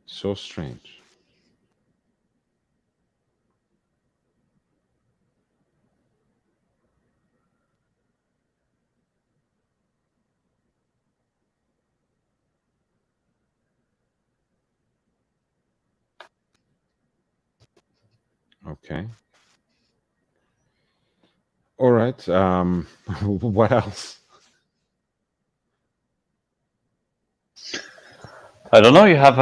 So strange. Okay. All right. What else? I don't know. You have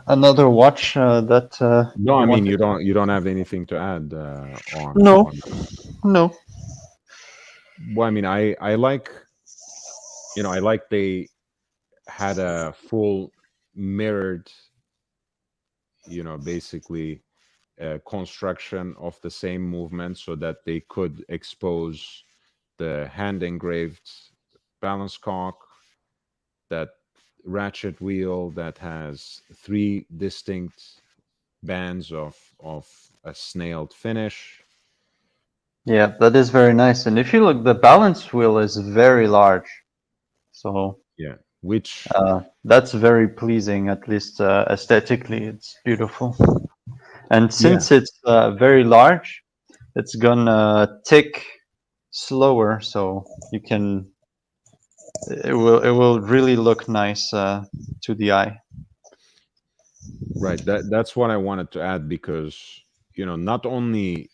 another watch that No, I you mean want? you don't have anything to add No, on. no. Well, I mean, I like, I like they had a full mirrored, basically construction of the same movement so that they could expose the hand engraved balance cock, that ratchet wheel that has three distinct bands of a snailed finish. Yeah, that is very nice. And if you look, the balance wheel is very large, so Yeah, which that's very pleasing. At least aesthetically, it's beautiful. And yeah, since it's very large, it's gonna tick slower, so you can. It will really look nice to the eye. right. That's what I wanted to add because not only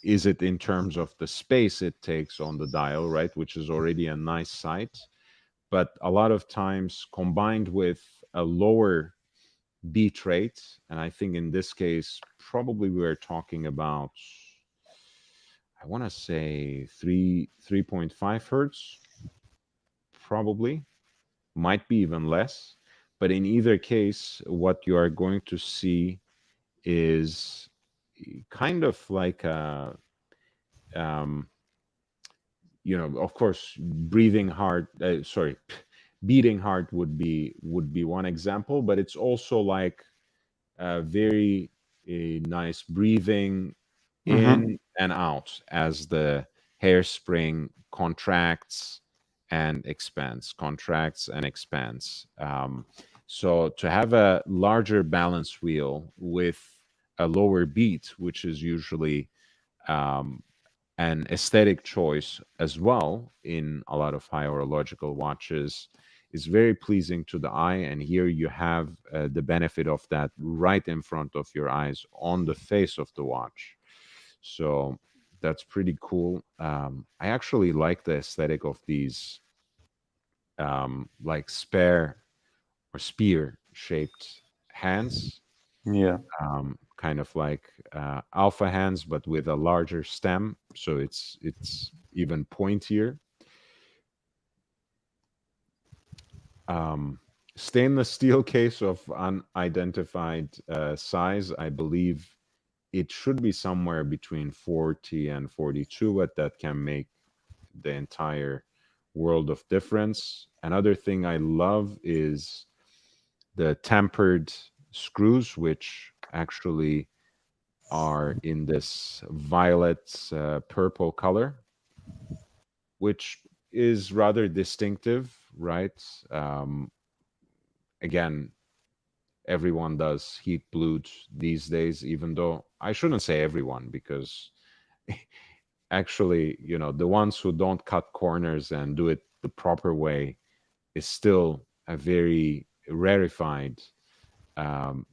is it in terms of the space it takes on the dial, right, which is already a nice sight, but a lot of times combined with a lower beat rate, and I think in this case probably we're talking about, I want to say 3.5 hertz, probably, might be even less. But in either case, what you are going to see is kind of like a, um, of course, breathing hard. Sorry, beating heart would be one example, but it's also like very nice breathing Mm-hmm. in and out as the hairspring contracts and expands, contracts and expands. So to have a larger balance wheel with a lower beat, which is usually um, an aesthetic choice as well in a lot of high horological watches, is very pleasing to the eye. And here you have the benefit of that right in front of your eyes on the face of the watch. So that's pretty cool. I actually like the aesthetic of these like spare or spear shaped hands, Yeah. kind of like alpha hands, but with a larger stem, so it's even pointier. Um, Stainless steel case of unidentified size. I believe it should be somewhere between 40 and 42, but that can make the entire world of difference. Another thing I love is the tempered screws, which actually are in this violet purple color, which is rather distinctive, right? Again, everyone does heat blued these days, even though I shouldn't say everyone, because actually, the ones who don't cut corners and do it the proper way is still a very rarefied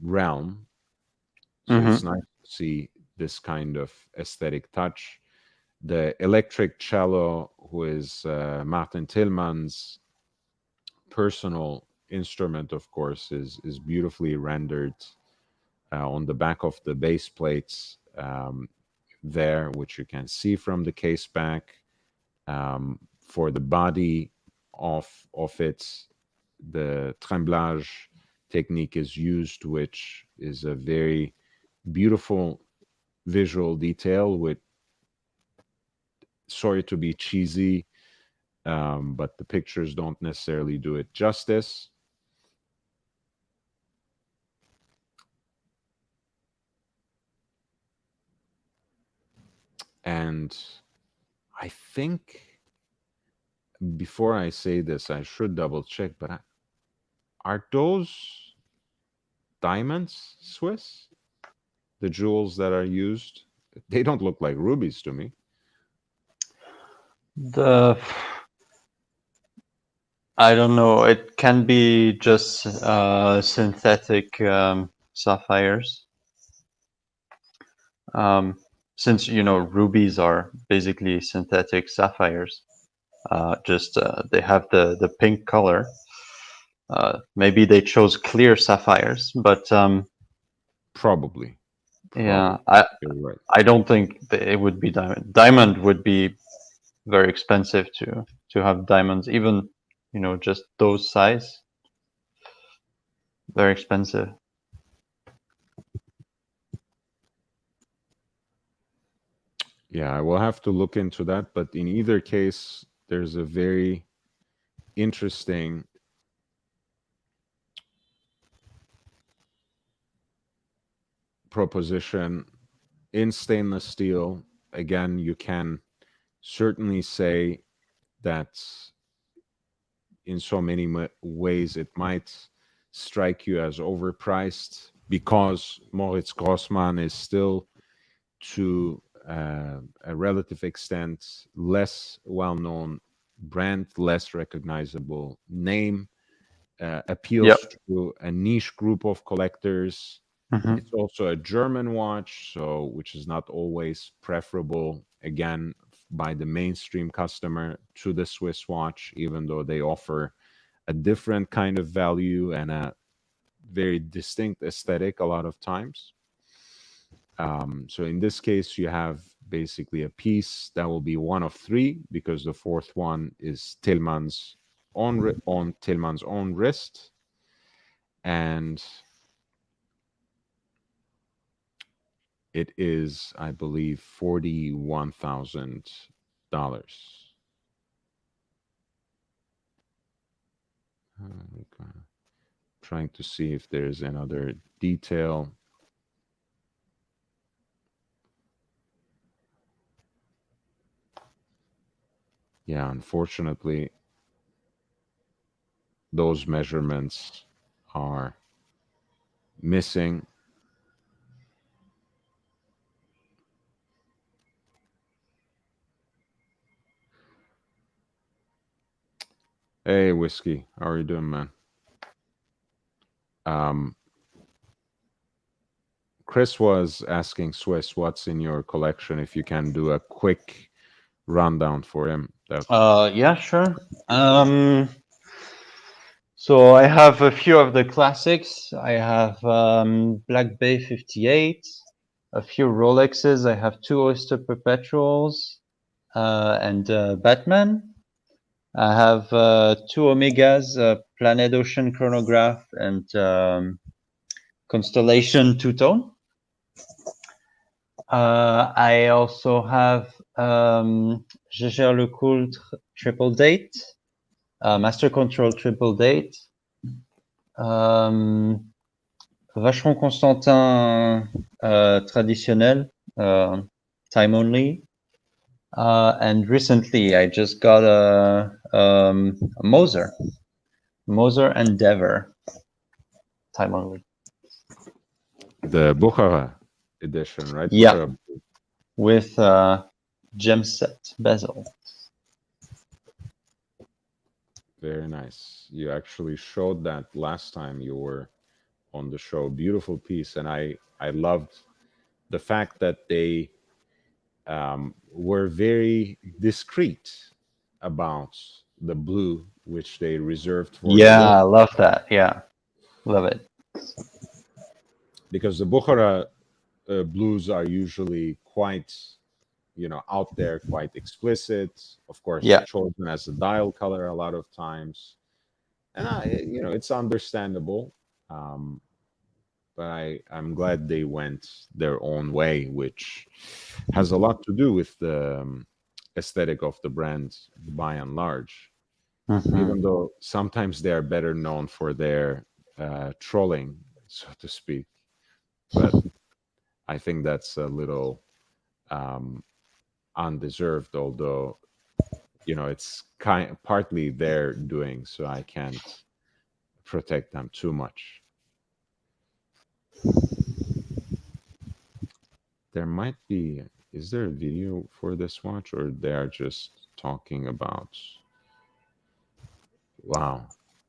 realm. So it's nice to see this kind of aesthetic touch. The electric cello, who is Martin Tillmans' personal instrument, of course, is beautifully rendered on the back of the base plates there, which you can see from the case back. For the body of it, the tremblage technique is used, which is a very beautiful visual detail with, sorry to be cheesy, but the pictures don't necessarily do it justice. And I think before I say this, I should double check, but are those diamonds Swiss? The jewels that are used? They don't look like rubies to me. I don't know. It can be just synthetic sapphires. Since rubies are basically synthetic sapphires. Just they have the pink color. Maybe they chose clear sapphires, but Probably. yeah, You're right. I don't think it would be diamond. Diamond would be very expensive to have diamonds, even just those size. Very expensive. Yeah, I will have to look into that. But in either case, there's a very interesting proposition in stainless steel. Again, you can certainly say that in so many ways it might strike you as overpriced because Moritz Grossmann is still, to a relative extent, less well-known brand, less recognizable name, appeals to a niche group of collectors. It's also a German watch, so which is not always preferable, again, by the mainstream customer to the Swiss watch, even though they offer a different kind of value and a very distinct aesthetic a lot of times. So in this case, you have basically a piece that will be one of three, because the fourth one is Tillmans on Tillmans' own wrist, and it is, I believe, $41,000. Trying to see if there's another detail. Yeah, unfortunately, those measurements are missing. Hey, Whiskey, how are you doing, man? Chris was asking Swiss what's in your collection, if you can do a quick rundown for him. Yeah, sure. So I have a few of the classics. I have Black Bay 58, a few Rolexes. I have two Oyster Perpetuals and Batman. I have two Omegas, Planet Ocean Chronograph and Constellation Two-Tone. I also have Jaeger-LeCoultre Triple Date, Master Control Triple Date, Vacheron Constantin traditionnel, time only. And recently I just got a Moser Endeavor, time only. The Bukhara edition, right? Yeah. Bukhara. With gem set bezel. Very nice. You actually showed that last time you were on the show. Beautiful piece, and I loved the fact that they were very discreet about the blue, which they reserved for the Yeah, I logo. love that. Yeah, love it. Because the Bukhara blues are usually quite, out there, quite explicit. Of course, Yeah. chosen as a dial color a lot of times, and it's understandable. Um, but I'm glad they went their own way, which has a lot to do with the aesthetic of the brand by and large. Mhm. Even though sometimes they are better known for their trolling, so to speak, but I think that's a little um, undeserved. Although it's partly their doing, so I can't protect them too much. There might be. Is there a video for this watch, or they are just talking about? Wow,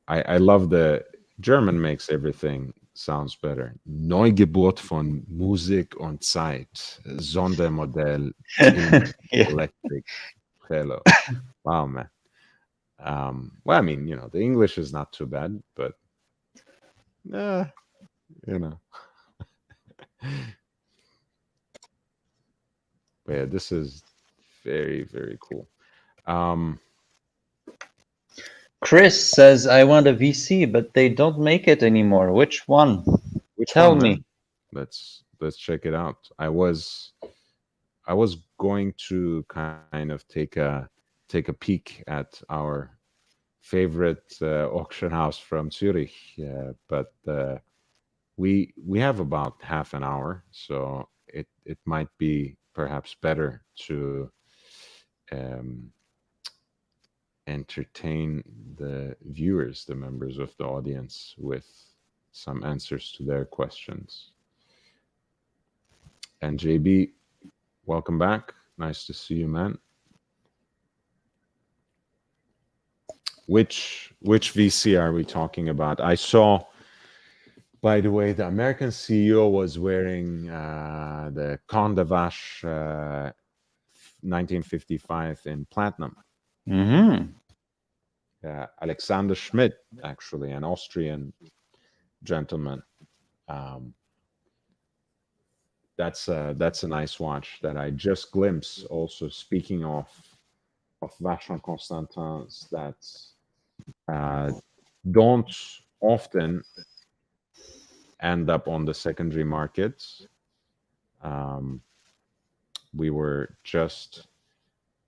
I love the German makes everything sounds better. Neugeburt von Musik und Zeit, Sondermodell Yeah. Electric Fellow. Wow, man. Well, I mean, the English is not too bad, but uh, you know. But yeah, this is very, very cool. Chris says, I want a VC, but they don't make it anymore. Which one? Which Tell one, me. man? Let's check it out. I was going to kind of take a peek at our favorite auction house from Zurich, but we have about half an hour, so it might be perhaps better to um, entertain the viewers, the members of the audience, with some answers to their questions. And JB, welcome back. Nice to see you, man. Which VC are we talking about? I saw, by the way, the American CEO was wearing the Conde de Vache 1955 in platinum. Mm-hmm. Alexander Schmidt, actually, an Austrian gentleman. That's a nice watch that I just glimpsed. Also, speaking of Vacheron Constantins that don't often end up on the secondary market. We were just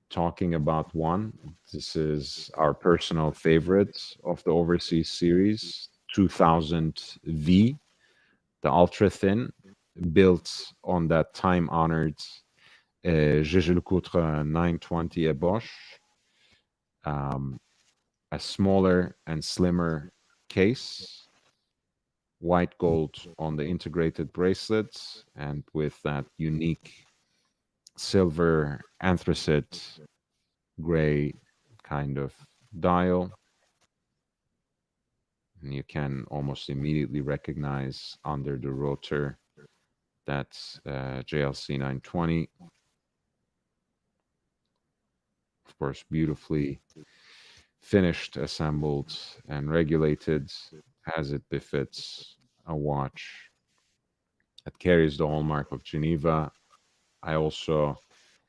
talking about one. This is our personal favorite of the Overseas series, 2000V, the ultra thin, built on that time-honored Jaeger-LeCoultre 920 Eboche, a smaller and slimmer case, white gold on the integrated bracelets, and with that unique silver anthracite gray kind of dial. And you can almost immediately recognize under the rotor that's JLC 920. Of course, beautifully finished, assembled, and regulated as it befits a watch that carries the hallmark of Geneva. I also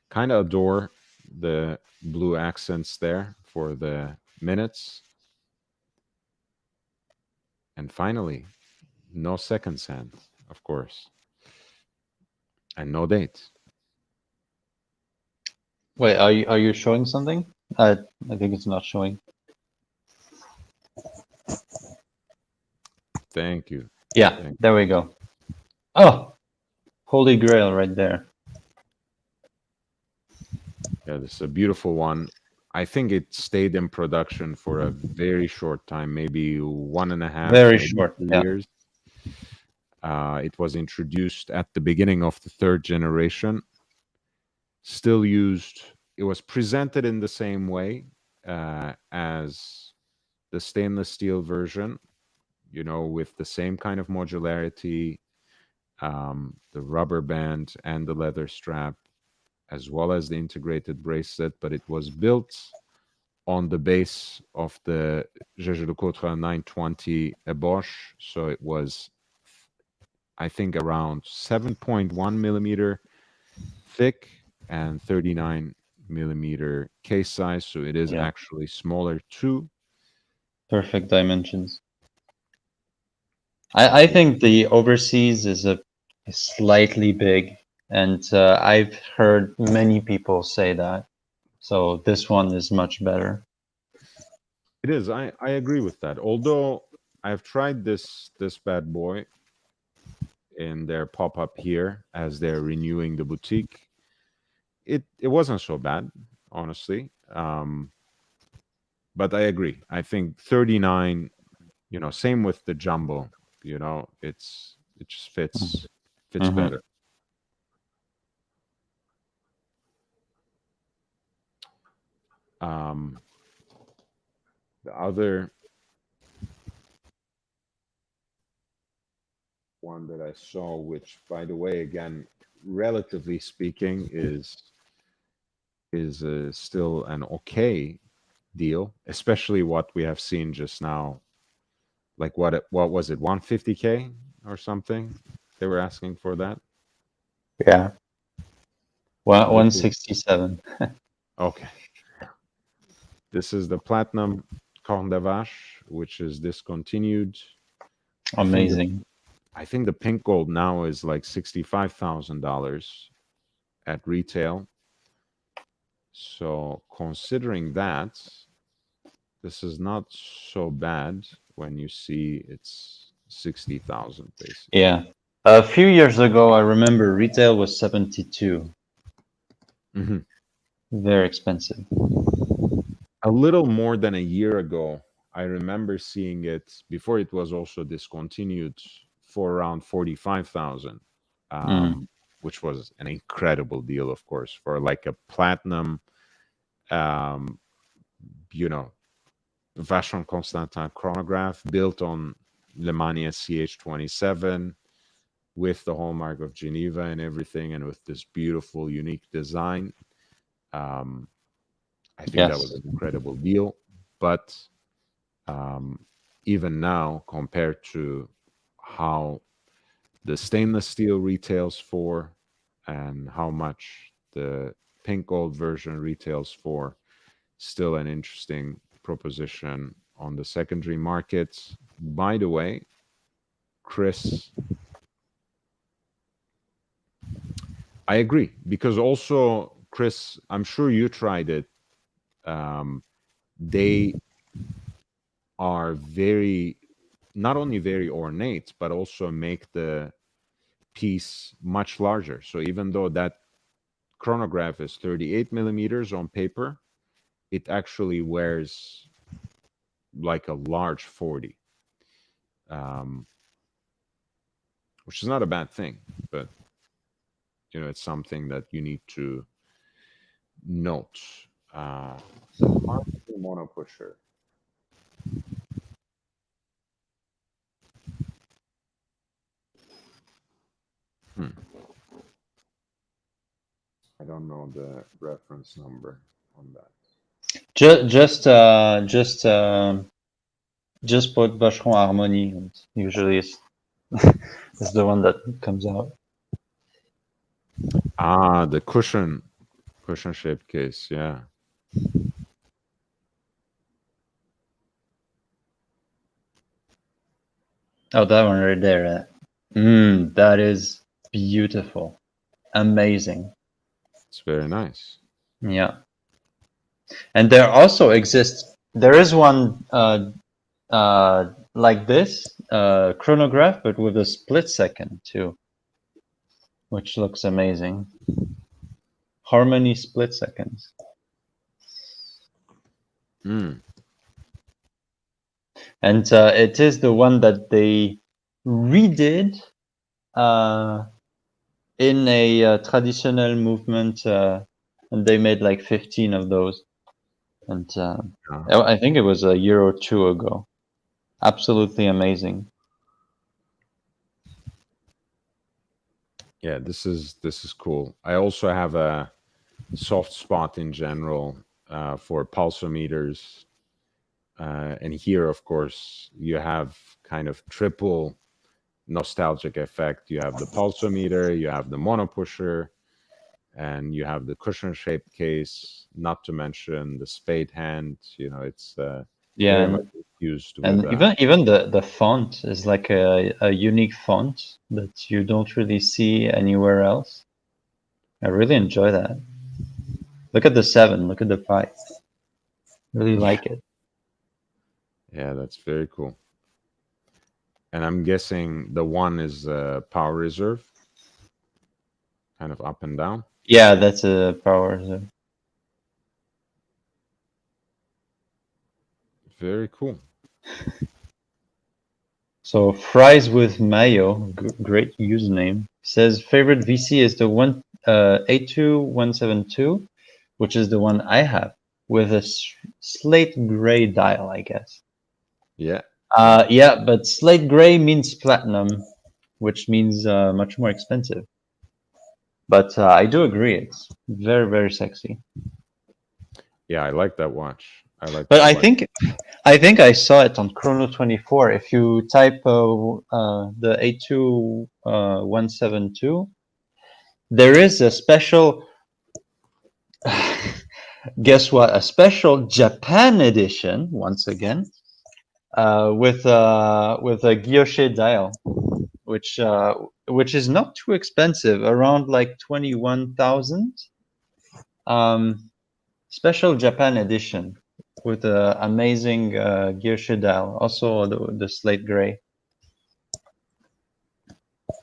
kind of adore the blue accents there for the minutes. And finally, no seconds hand, of course, and no date. Wait, are you showing something? I think it's not showing. Thank you. Yeah, there we go. Oh, holy grail right there. Yeah, this is a beautiful one. I think it stayed in production for a very short time, maybe 1.5, Very maybe short, 2 yeah. years. It was introduced at the beginning of the 3rd generation. Still used. It was presented in the same way as the stainless steel version, with the same kind of modularity, the rubber band and the leather strap, as well as the integrated bracelet, but it was built on the base of the Jaeger-LeCoultre 920 Eboche. So it was, I think, around 7.1 millimeter thick and 39 millimeter case size. So it is Yeah. actually smaller too. Perfect dimensions. I think the overseas is slightly big, and I've heard many people say that. So this one is much better. It is. I agree with that. Although I've tried this bad boy in their pop-up here as they're renewing the boutique. It wasn't so bad, honestly. But I agree. I think 39, same with the jumbo, it just fits Mhm. better. The other one that I saw, which, by the way, again, relatively speaking, is still an okay deal, especially what we have seen just now. Like what was it, 150K or something? They were asking for that. Yeah. So this is 167. okay. This is the Platinum Corne de Vache, which is discontinued. Amazing. I think the pink gold now is like $65,000 at retail. So considering that, this is not so bad when you see it's 60,000 basically. Yeah. A few years ago, I remember retail was 72. Mhm. Very expensive. A little more than a year ago, I remember seeing it before it was also discontinued for around 45,000, which was an incredible deal, of course, for like a platinum, um, Vacheron Constantin chronograph built on Lemania CH27 with the hallmark of Geneva and everything, and with this beautiful, unique design. I think that was an incredible deal. But even now, compared to how the stainless steel retails for and how much the pink gold version retails for, still an interesting proposition on the secondary market. By the way, Chris, I agree, because also, Chris, I'm sure you tried it. They are not only very ornate, but also make the piece much larger. So even though that chronograph is 38 millimeters on paper, it actually wears like a large 40, which is not a bad thing, but it's something that you need to note. Mono pusher. I don't know the reference number on that. Just put Vacheron Harmonie, and usually it's the one that comes out. The cushion shaped case, yeah. Oh, that one right there. That is beautiful. Amazing. It's very nice. Yeah. And there also exists, there is one like this chronograph, but with a split second too, which looks amazing. Harmony split seconds. Mm. And it is the one that they redid in a traditional movement, and they made like 15 of those. And I think it was a year or two ago. Absolutely amazing. Yeah, this is cool. I also have a soft spot in general for pulsometers. And here, of course, you have kind of triple nostalgic effect. You have the pulsometer, you have the monopusher, and you have the cushion-shaped case. Not to mention the spade hand. You know, it's Yeah, very much used with. and even the font is like a unique font that you don't really see anywhere else. I really enjoy that. Look at the 7. Look at the 5. Really like it. Yeah, that's very cool. And I'm guessing the one is power reserve, kind of up and down. Yeah, that's a power reserve. Very cool. So fries with mayo, great username. Says favorite VC is the A2172, which is the one I have with a slate gray dial, I guess. Yeah. Yeah, but slate gray means platinum, which means much more expensive. But I do agree, it's very, very sexy. Yeah, I like that watch. I like. But that I watch. think I saw it on Chrono24. If you type the A2172, there is a special. Guess what? A special Japan edition once again, with a guilloche dial, which is not too expensive, around like 21,000. Special Japan edition with an amazing guilloche dial, also the slate gray,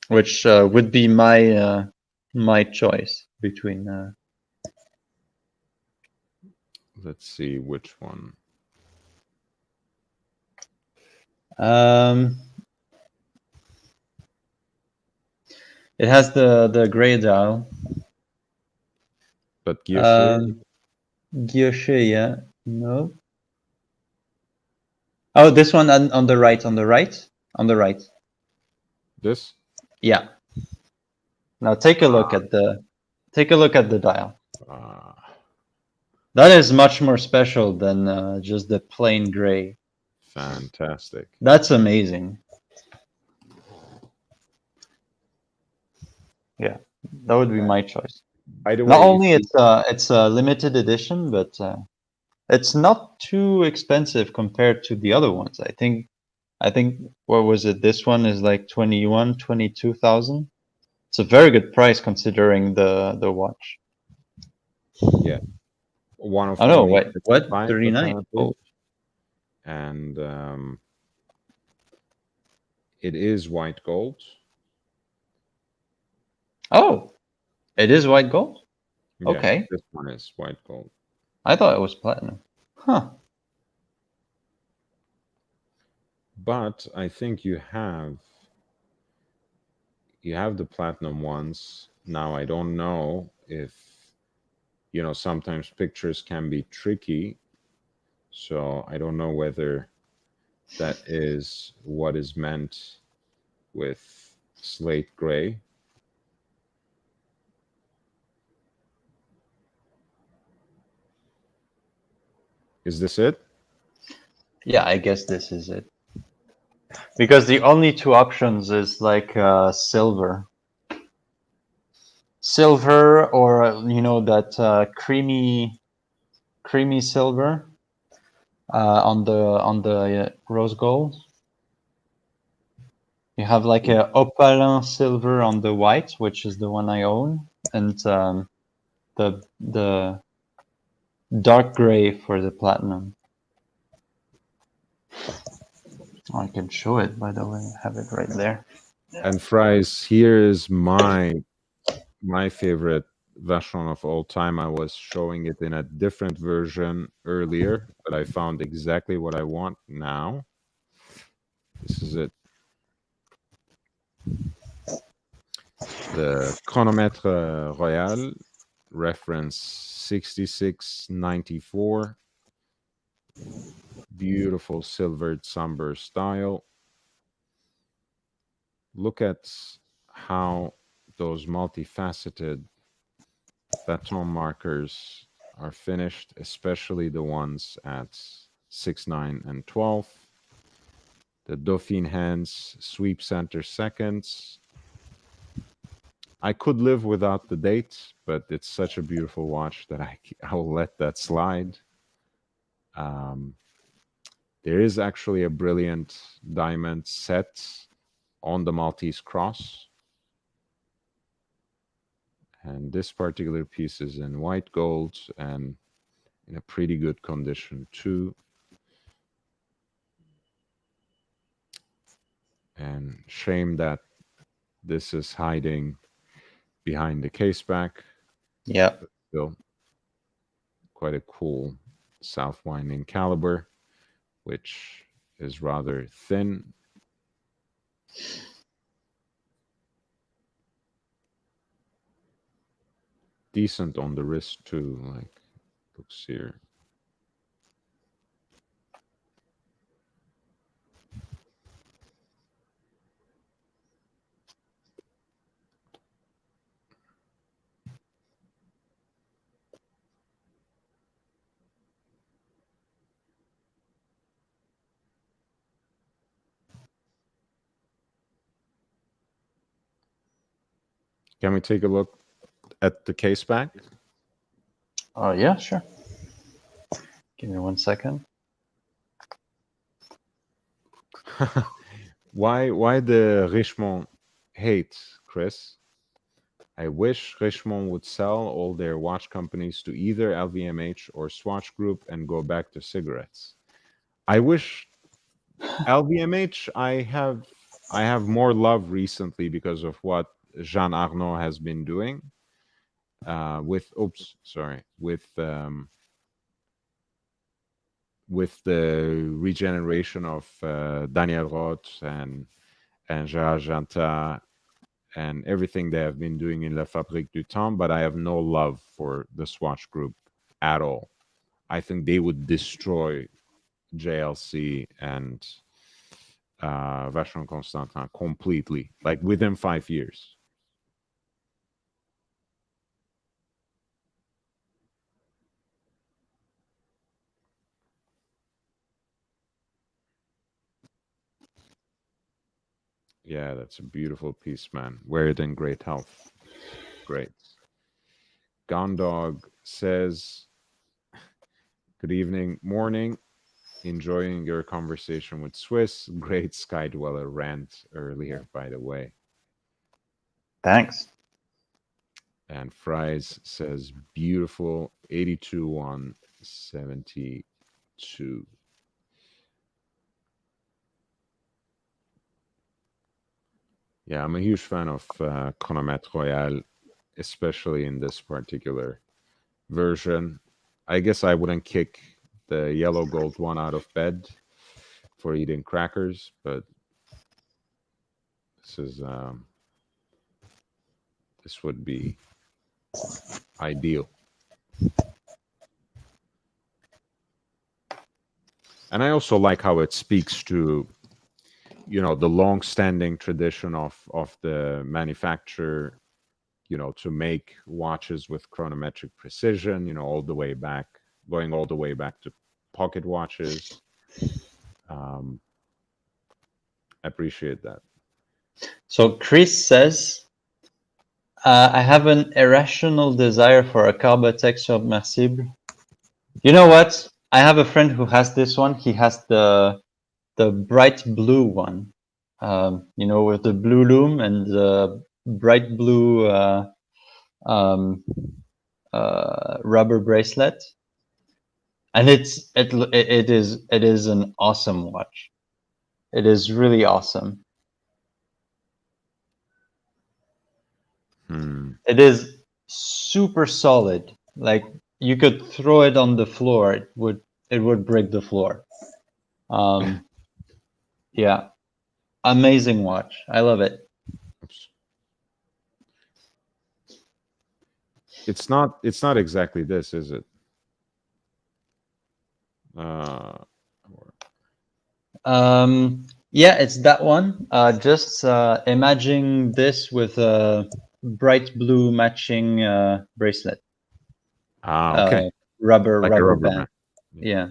which would be my my choice between. Let's see which one. It has the gray dial. But guilloche. Guilloche, yeah. No. Oh, this one on the right, on the right, on the right. This. Yeah. Now take a look at the dial. That is much more special than just the plain gray. Fantastic. That's amazing. Yeah, that would be my choice. By the way, Not only it's a limited edition, but it's not too expensive compared to the other ones. I think what was it? This one is like 22,000. It's a very good price considering the watch. Yeah. One of. Oh no, what 5, 39? apparently. Oh, And it is white gold. oh, it is white gold. Yeah, Okay. this one is white gold. I thought it was platinum. Huh. But I think you have the platinum ones. Now I don't know if sometimes pictures can be tricky. So I don't know whether that is what is meant with slate gray. Is this it? Yeah, I guess this is it. Because the only two options is like silver. Silver, or that creamy silver on the rose gold. You have like a opalin silver on the white, which is the one I own, and the dark gray for the platinum. I can show it, by the way. I have it right there. And Fries, here is my favorite Vacheron of all time. I was showing it in a different version earlier, but I found exactly what I want now. This is it. The Chronomètre Royal, reference 6694. Beautiful silvered somber style. Look at how those multifaceted baton markers are finished, especially the ones at 6, 9, and 12. The Dauphine hands, sweep center seconds. I could live without the date, but it's such a beautiful watch that I'll let that slide. There is actually a brilliant diamond set on the Maltese cross. And this particular piece is in white gold and in a pretty good condition too. And shame that this is hiding behind the case back. Yeah. But still quite a cool south winding caliber, which is rather thin. Decent on the wrist too, like looks here. Can we take a look at the case back? Oh, yeah, sure. Give me 1 second. Why the Richemont hate, Chris? I wish Richemont would sell all their watch companies to either LVMH or Swatch Group and go back to cigarettes. I wish LVMH, I have more love recently because of what Jean Arnaud has been doing with the regeneration of Daniel Roth and Gérard Janta and everything they have been doing in La Fabrique du Temps, but I have no love for the Swatch Group at all. I think they would destroy JLC and Vacheron Constantin completely, like within 5 years. Yeah, that's a beautiful piece, man. Wear it in great health. Great. Gondog says, good evening, morning. Enjoying your conversation with Swiss. Great Skydweller rant earlier, by the way. Thanks. And Fries says, beautiful 82-172. Yeah, I'm a huge fan of Chronomètre Royal, especially in this particular version. I guess I wouldn't kick the yellow gold one out of bed for eating crackers, but this would be ideal. And I also like how it speaks to, the long-standing tradition of the manufacturer, to make watches with chronometric precision, going all the way back to pocket watches. I appreciate that. So Chris says, I have an irrational desire for a Carbotex Submersible. You know what? I have a friend who has this one. He has the bright blue one, with the blue lume and the bright blue rubber bracelet. And it is an awesome watch. It is really awesome. It is super solid. Like you could throw it on the floor, it would break the floor. Yeah, amazing watch. I love it. Oops. It's not exactly this, is it? Yeah, it's that one. Just imagine this with a bright blue matching bracelet. Okay. Rubber Like a rubber rubber band. band. Yeah.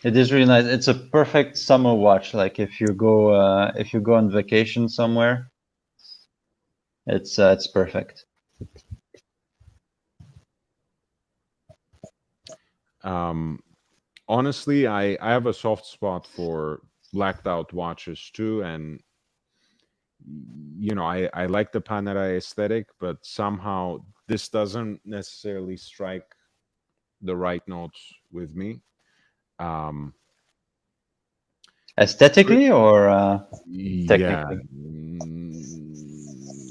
It is really nice. It's a perfect summer watch. Like if you go on vacation somewhere, it's perfect. Honestly, I have a soft spot for blacked out watches too, and I like the Panerai aesthetic, but somehow this doesn't necessarily strike the right notes with me. Aesthetically or Yeah, technically?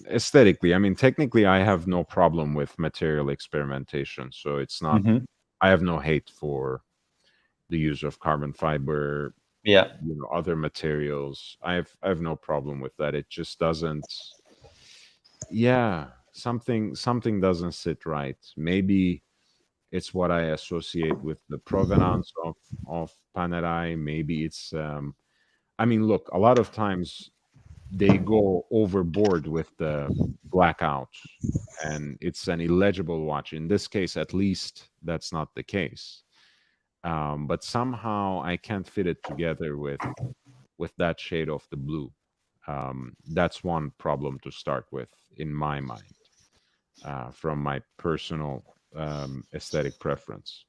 aesthetically. I mean, technically, I have no problem with material experimentation, so it's not. I have no hate for the use of carbon fiber, Yeah. other materials. I have no problem with that. It just doesn't. Yeah, something doesn't sit right. Maybe it's what I associate with the provenance of Panerai. Maybe it's. I mean, look, a lot of times they go overboard with the blackout, and it's an illegible watch. In this case, at least, that's not the case. But somehow I can't fit it together with that shade of the blue. That's one problem to start with in my mind, from my personal aesthetic preference.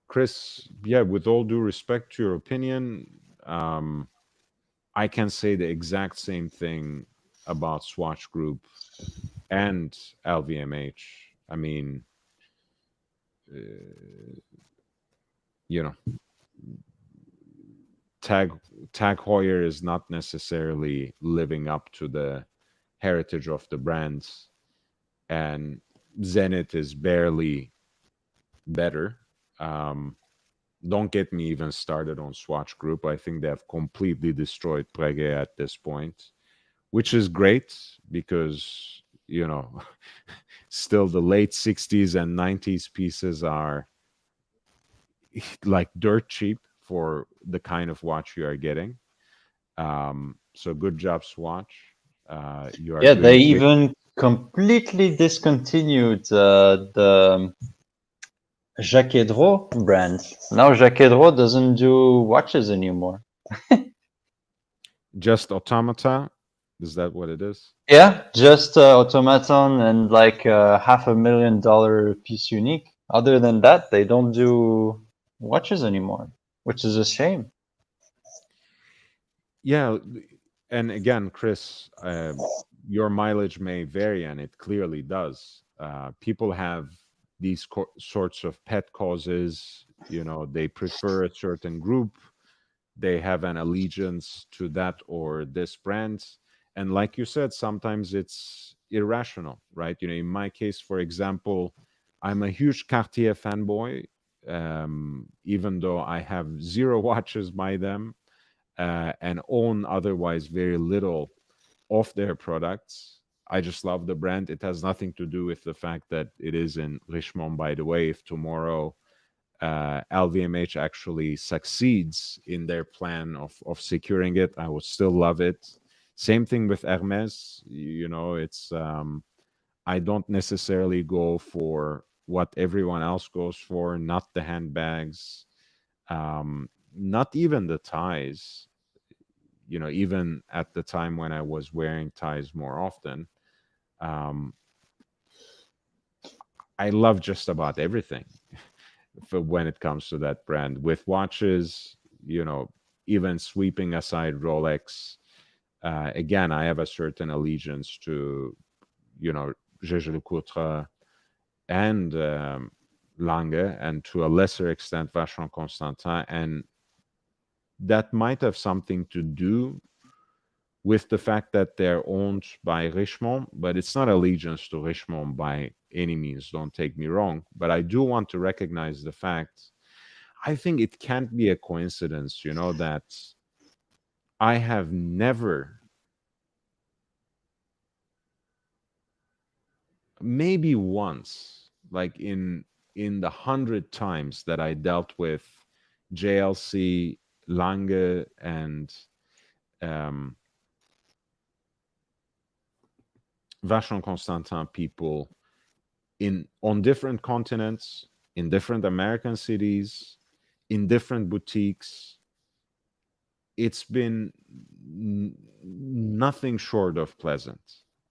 Chris, yeah, with all due respect to your opinion, I can say the exact same thing about Swatch Group and LVMH. I mean, you know, Tag Heuer is not necessarily living up to the heritage of the brands, and Zenith is barely better. Don't get me even started on Swatch Group. I think they have completely destroyed Breguet at this point, which is great because, still the late 60s and 90s pieces are like dirt cheap for the kind of watch you are getting. So good job, Swatch. You are Yeah, they doing great. even completely discontinued the Jacques Dro brand. Now Jacques Dro doesn't do watches anymore. Just Automata. Is that what it is? Yeah, just automaton and like $500,000 piece unique. Other than that, they don't do watches anymore, which is a shame. Yeah. And again, Chris, your mileage may vary, and it clearly does. People have these sorts of pet causes. They prefer a certain group, they have an allegiance to that or this brand. And like you said, sometimes it's irrational, right? In my case, for example, I'm a huge Cartier fanboy, even though I have zero watches by them, and own otherwise very little of their products. I just love the brand. It has nothing to do with the fact that it is in Richemont, by the way. If tomorrow LVMH actually succeeds in their plan of securing it, I would still love it. Same thing with Hermes. It's I don't necessarily go for what everyone else goes for, not the handbags, not even the ties. Even at the time when I was wearing ties more often, I love just about everything for when it comes to that brand. With watches, even sweeping aside Rolex, again, I have a certain allegiance to, Jaeger-LeCoultre, and Lange, and to a lesser extent Vacheron Constantin, and that might have something to do with the fact that they're owned by Richemont, but it's not allegiance to Richemont by any means, don't take me wrong. But I do want to recognize the fact, I think it can't be a coincidence, that I have never, maybe once, like in the 100 times that I dealt with JLC, Lange, and um, Vacheron Constantin people on different continents, in different American cities, in different boutiques, it's been nothing short of pleasant.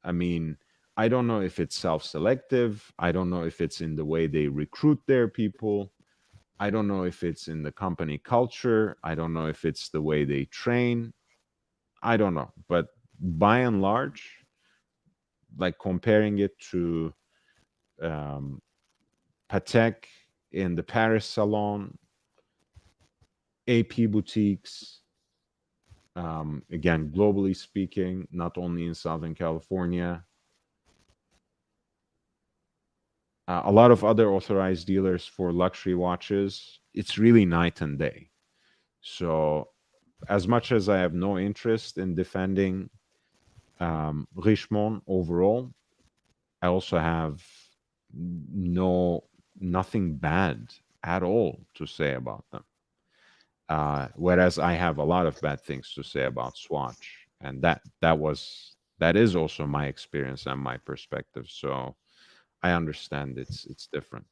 I mean, I don't know if it's self-selective. I don't know if it's in the way they recruit their people. I don't know if it's in the company culture. I don't know if it's the way they train. I don't know. But by and large, like comparing it to um, Patek in the Paris Salon, AP boutiques, again, globally speaking, not only in Southern California, a lot of other authorized dealers for luxury watches, it's really night and day. So, as much as I have no interest in defending Richemont overall, I also have nothing bad at all to say about them. Whereas I have a lot of bad things to say about Swatch, and that is also my experience and my perspective. So I understand it's different.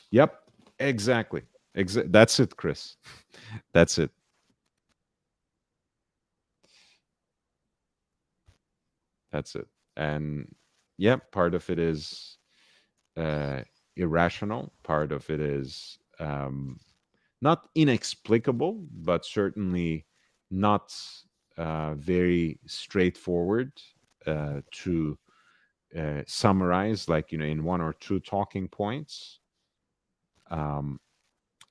Yep, exactly. That's it, Chris. That's it. That's it. And yeah, part of it is irrational. Part of it is not inexplicable, but certainly not very straightforward to summarize, like, in one or two talking points. And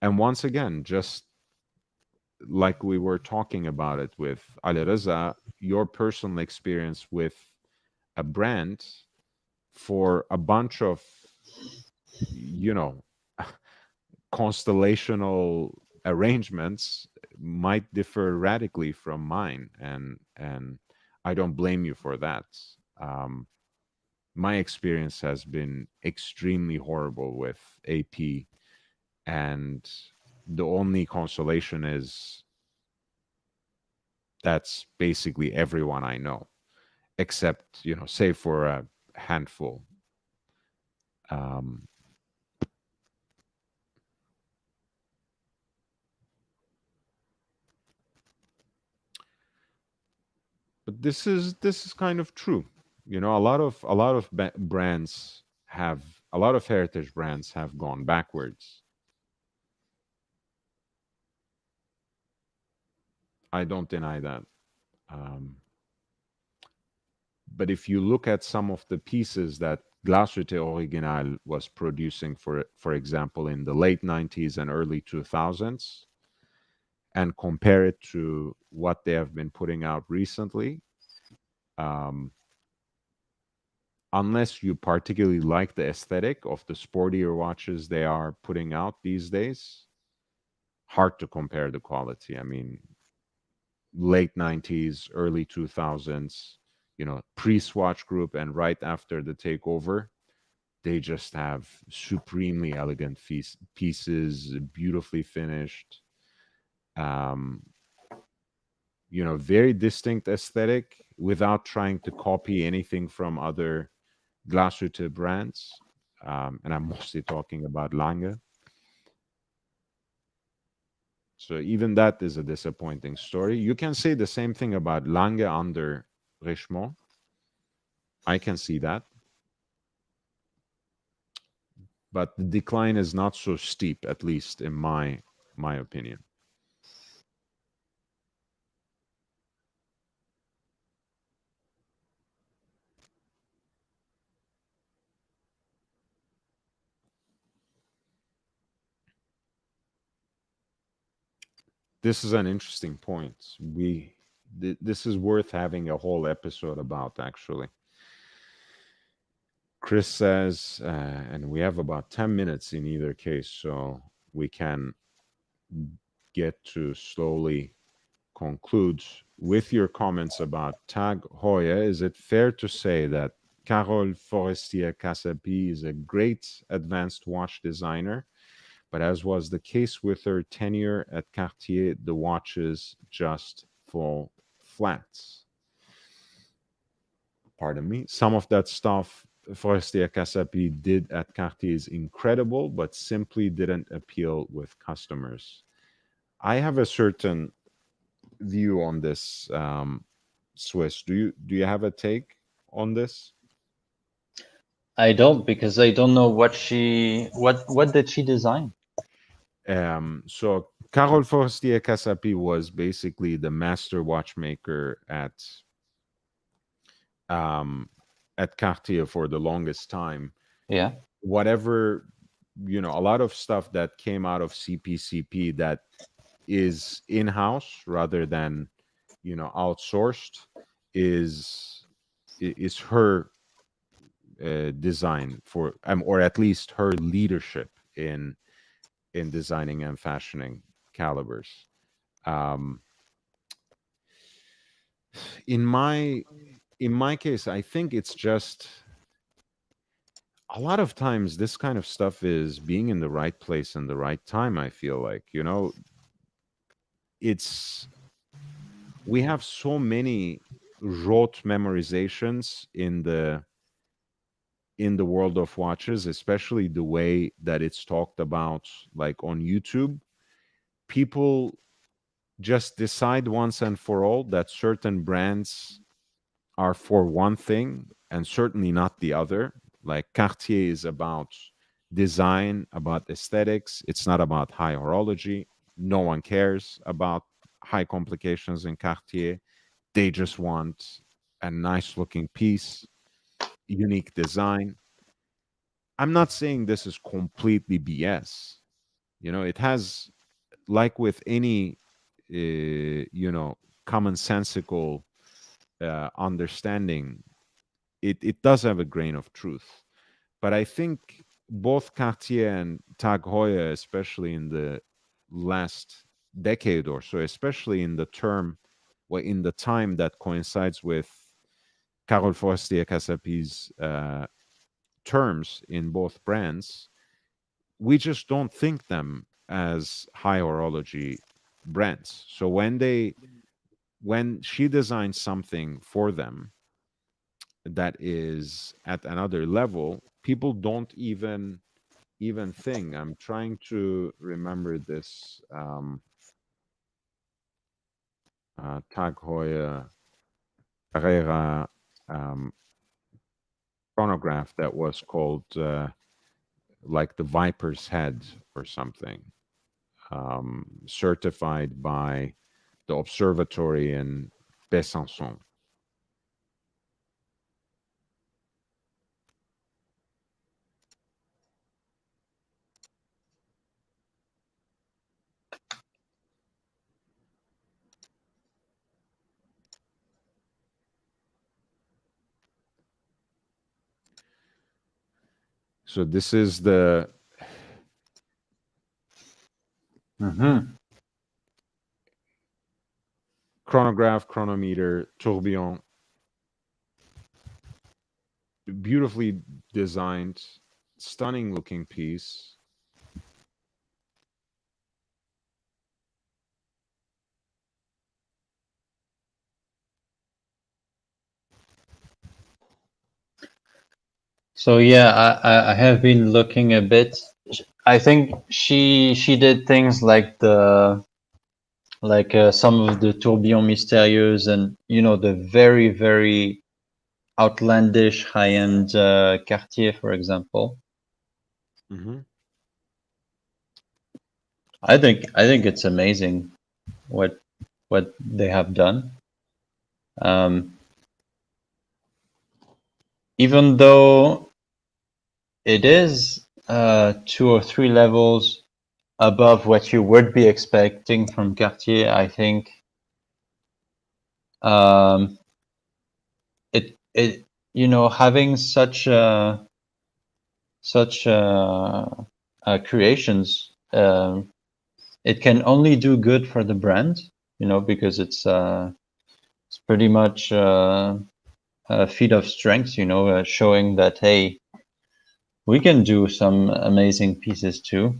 once again, just like we were talking about it with Alireza, your personal experience with a brand for a bunch of, you know, constellational arrangements might differ radically from mine, and I don't blame you for that. Um, my experience has been extremely horrible with AP, and the only consolation is that's basically everyone I know, except, save for a handful. Um, but this is kind of true. A lot of brands have a lot of heritage brands have gone backwards. I don't deny that. Um, but if you look at some of the pieces that Glashütte Original was producing, for example, in the late 90s and early 2000s, and compare it to what they have been putting out recently, um, unless you particularly like the aesthetic of the sportier watches they are putting out these days, hard to compare the quality. I mean, late 90s, early 2000s, pre-Swatch Group and right after the takeover, they just have supremely elegant pieces, beautifully finished, um, very distinct aesthetic without trying to copy anything from other Glashütte brands. And I'm mostly talking about Lange. So even that is a disappointing story. You can say the same thing about Lange under Richemont. I can see that. But the decline is not so steep, at least in my opinion. this is an interesting point. This is worth having a whole episode about, actually. Chris says, and we have about 10 minutes in either case, so we can get to slowly conclude with your comments about Tag Heuer. Is it fair to say that Carole Forestier-Cassapy is a great advanced watch designer, but as was the case with her tenure at Cartier, the watches just fall flat? Pardon me. Some of that stuff Forestier-Cassapy did at Cartier is incredible, but simply didn't appeal with customers. I have a certain view on this, Swiss. Do you have a take on this? I don't, because I don't know what did she design? So Carole Forestier-Cassapy was basically the master watchmaker at Cartier for the longest time. Yeah. Whatever, a lot of stuff that came out of CPCP that is in-house rather than, outsourced is her design for, or at least her leadership in designing and fashioning calibers. In my case, I think it's just a lot of times this kind of stuff is being in the right place and the right time. I feel like, we have so many rote memorizations in the world of watches, especially the way that it's talked about, like on YouTube. People just decide once and for all that certain brands are for one thing and certainly not the other. Like Cartier is about design, about aesthetics. It's not about high horology. No one cares about high complications in Cartier. They just want a nice looking piece, unique design. I'm not saying this is completely BS. It has, like with any, commonsensical understanding, it does have a grain of truth. But I think both Cartier and Tag Heuer, especially in the last decade or so, especially in the time that coincides with Carole Forestier-Cassapy's terms in both brands, we just don't think them as high horology brands. So when she designs something for them that is at another level, people don't even think. I'm trying to remember this Tag Heuer Carrera chronograph that was called like the Viper's Head or something, certified by the observatory in Besançon. So this is the chronograph, chronometer, tourbillon. Beautifully designed, stunning looking piece. So yeah, I have been looking a bit. I think she did things like some of the Tourbillon Mystérieux and the very, very outlandish high-end Cartier, for example. I think it's amazing what they have done. Even though it is 2 or 3 levels above what you would be expecting from Cartier. I think it you know, having such creations, it can only do good for the brand, you know, because it's pretty much a feat of strength, you know, showing that, hey, we can do some amazing pieces too.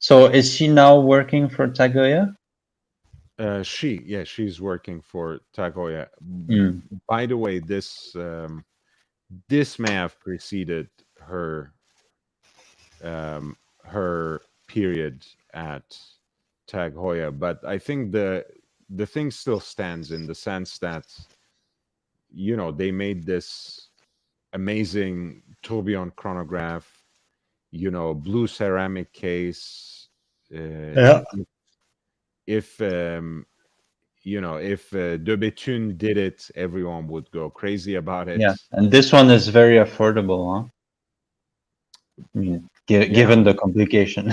So is she now working for Tag Heuer? She's working for Tag Heuer. Mm. By the way, this may have preceded her her period at Tag Heuer, but I think the thing still stands in the sense that, you know, they made this amazing tourbillon chronograph, you know, blue ceramic case. Yeah. If you know, if De Bethune did it, everyone would go crazy about it. Yeah, and this one is very affordable, huh? I mean, given the complication.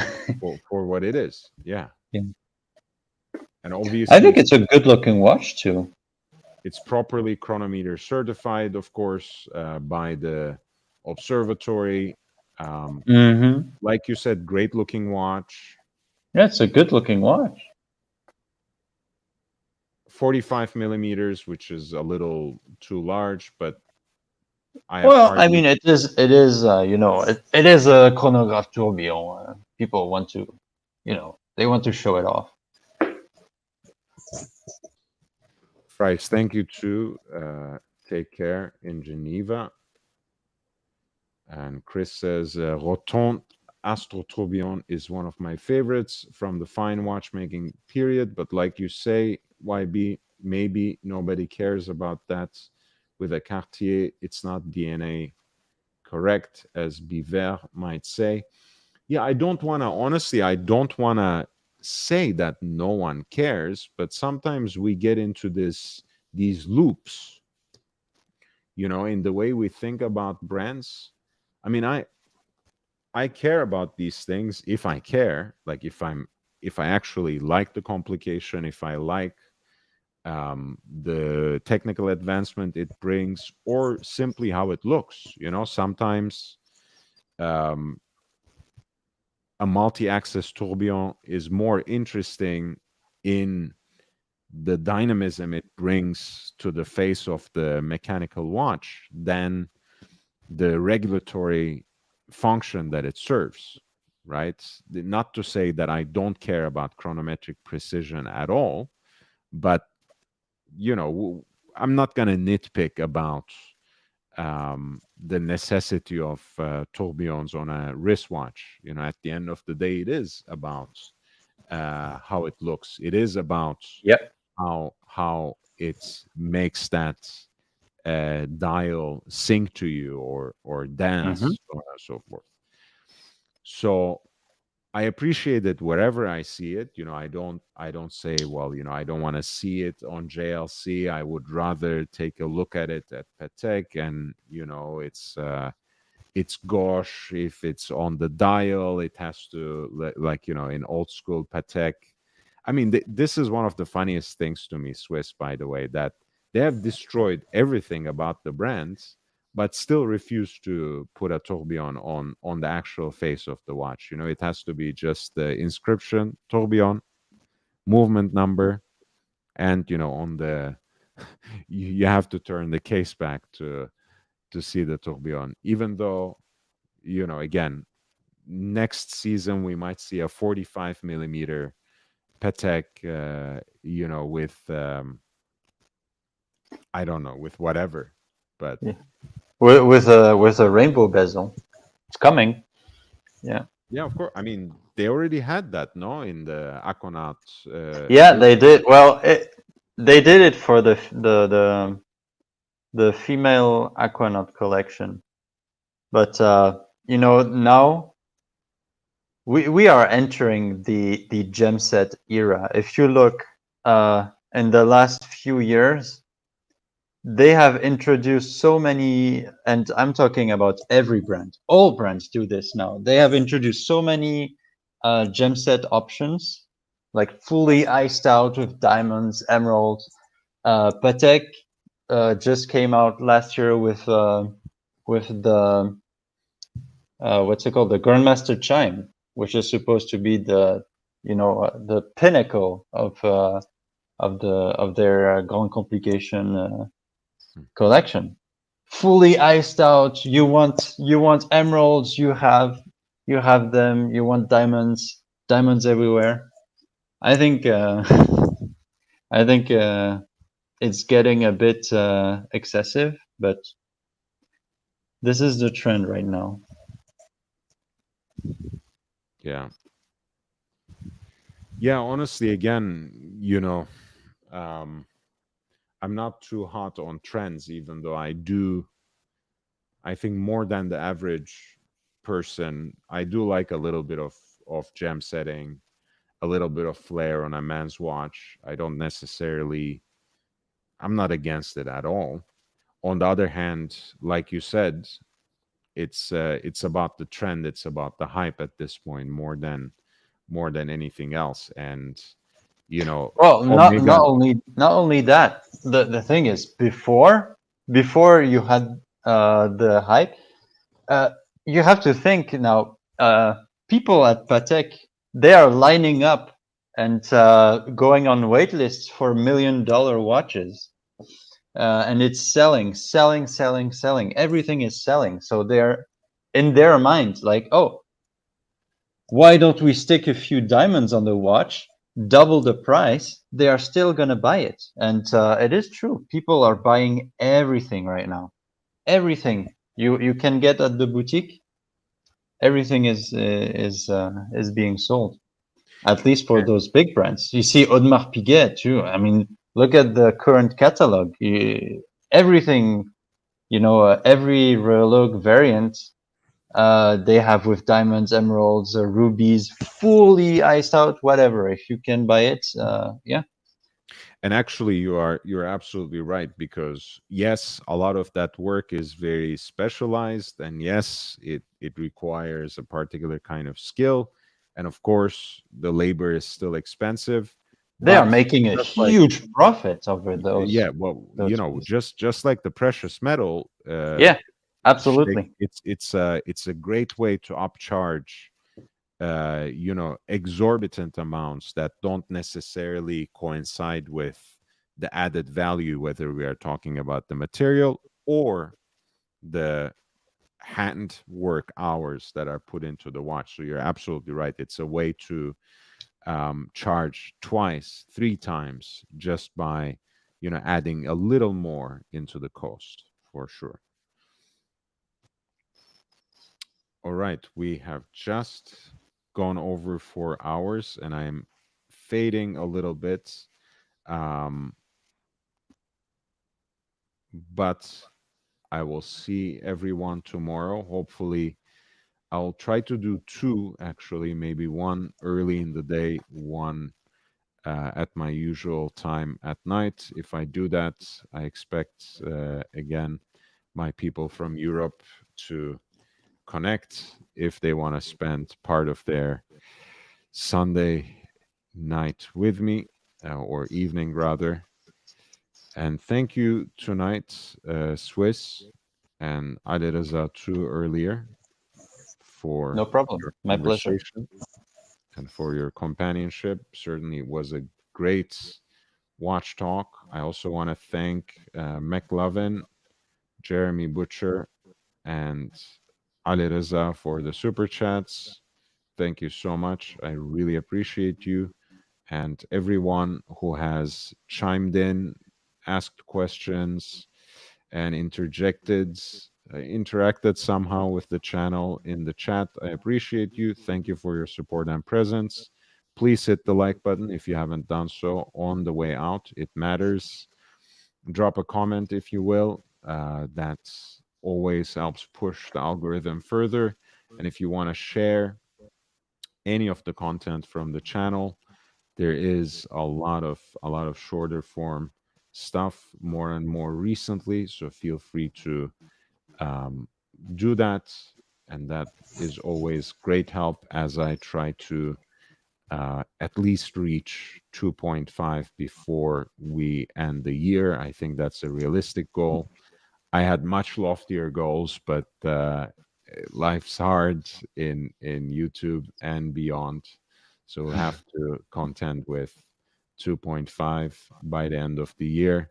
for what it is, yeah. Yeah. And obviously, I think it's a good-looking watch too. it's properly chronometer certified, of course, by the observatory. Like you said, great looking watch. Yeah, it's a good-looking watch. 45 millimeters, which is a little too large, but I mean, it is, you know, it is a chronograph tourbillon. People want to, you know, they want to show it off. Price, thank you too. Take care in Geneva. And Chris says, Rotonde Astro Tourbillon is one of my favorites from the fine watchmaking period. But like you say, YB, maybe nobody cares about that. With a Cartier, it's not DNA correct, as Biver might say. Yeah, I don't want to, honestly, I don't want to say that no one cares, but sometimes we get into these loops, you know, in the way we think about brands. I mean, I care about these things if I care, like if I actually like the complication, if I like the technical advancement it brings, or simply how it looks. You know, sometimes a multi-axis tourbillon is more interesting in the dynamism it brings to the face of the mechanical watch than the regulatory function that it serves, right? Not to say that I don't care about chronometric precision at all, but, you know, I'm not going to nitpick about the necessity of tourbillons on a wristwatch. You know, at the end of the day, it is about how it looks. It is about how it makes that dial sync to you or dance, so on and so forth. So I appreciate it wherever I see it. You know, I don't say, well, you know, I don't want to see it on JLC. I would rather take a look at it at Patek, and you know, it's gauche. If it's on the dial, it has to, like, you know, in old school Patek. I mean, this is one of the funniest things to me, Swiss, by the way, that they have destroyed everything about the brands, but still refuse to put a tourbillon on the actual face of the watch. You know, it has to be just the inscription, tourbillon, movement number, and, you know, on the you have to turn the case back to see the tourbillon. Even though, you know, again, next season we might see a 45 millimeter Patek, you know, with I don't know, with whatever, but with a rainbow bezel, it's coming. Yeah. Yeah, of course. I mean, they already had that, no, in the Aquanaut. Yeah, they did. Well, they did it for the female Aquanaut collection, but you know, now we are entering the gem set era. If you look in the last few years, they have introduced so many, and I'm talking about every brand. All brands do this now. They have introduced so many gem set options, like fully iced out with diamonds, emeralds. Patek just came out last year with the what's it called, the Grandmaster Chime, which is supposed to be the the pinnacle of their Grand Complication collection. Fully iced out. You want emeralds. You have them. You want diamonds. Diamonds everywhere. I think I think it's getting a bit excessive, but this is the trend right now. Yeah. Yeah, honestly, again, um, I'm not too hot on trends, even though I think more than the average person, I do like a little bit of gem setting, a little bit of flair on a man's watch. I'm not against it at all. On the other hand, like you said, it's about the trend, it's about the hype at this point more than anything else. And Well, not Omega. not only that. The thing is, before you had the hype, uh, you have to think now. People at Patek, they are lining up and going on wait lists for $1 million watches, and it's selling, selling, selling, selling. Everything is selling. So they're in their mind like, oh, why don't we stick a few diamonds on the watch, double the price? They are still gonna buy it, and it is true. People are buying everything right now. Everything you can get at the boutique, everything is being sold. At least for those big brands. You see Audemars Piguet too. I mean, look at the current catalog. Everything, every Relogue variant they have with diamonds, emeralds, rubies, fully iced out, whatever. If you can buy it, yeah. And actually, you're absolutely right, because yes, a lot of that work is very specialized, and yes, it requires a particular kind of skill, and of course, the labor is still expensive. They are But making a just like, huge profit over yeah, well, those pieces. just like the precious metal, Yeah, shake, absolutely. it's a great way to upcharge exorbitant amounts that don't necessarily coincide with the added value, whether we are talking about the material or the hand work hours that are put into the watch. So you're absolutely right. It's a way to charge twice, three times, just by adding a little more into the cost, for sure. All right, we have just gone over 4 hours, and I'm fading a little bit. Um, but I will see everyone tomorrow. Hopefully, I'll try to do two, actually, maybe one early in the day, one at my usual time at night. If I do that, I expect, again, my people from Europe to connect if they want to spend part of their Sunday night with me, or evening rather. And thank you tonight, Swiss and Alireza too earlier, for No problem. your My pleasure. conversation and for your companionship. Certainly, it was a great watch talk. I also want to thank McLovin, Jeremy Butcher, and Alireza for the super chats. Thank you so much. I really appreciate you. And everyone who has chimed in, asked questions, and interacted somehow with the channel in the chat. I appreciate you. Thank you for your support and presence. Please hit the like button if you haven't done so on the way out. It matters. Drop a comment if you will. That always helps push the algorithm further. And if you want to share any of the content from the channel, there is a lot of shorter form stuff more and more recently, so feel free to do that. And that is always great help as I try to at least reach 2.5 before we end the year. I think that's a realistic goal. I had much loftier goals, but life's hard in YouTube and beyond, so we'll have to contend with 2.5 by the end of the year.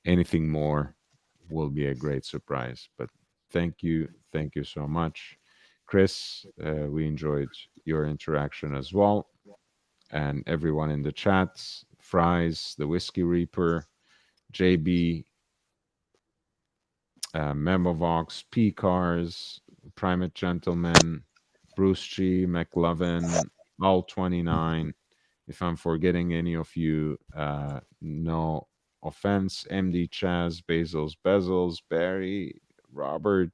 Anything more will be a great surprise. But thank you so much, Chris. We enjoyed your interaction as well, and everyone in the chats: Fries, the Whiskey Reaper, JB, Memovox, P Cars, Primate Gentleman, Bruce G, McLovin, All 29. If I'm forgetting any of you, no offense. MD Chaz, Bezos, Bezels, Barry, Robert,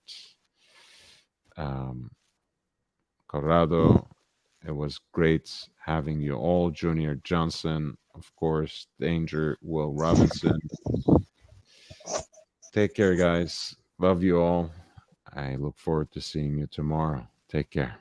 Corrado. It was great having you all. Junior Johnson, of course, Danger, Will Robinson. Take care, guys. Love you all. I look forward to seeing you tomorrow. Take care.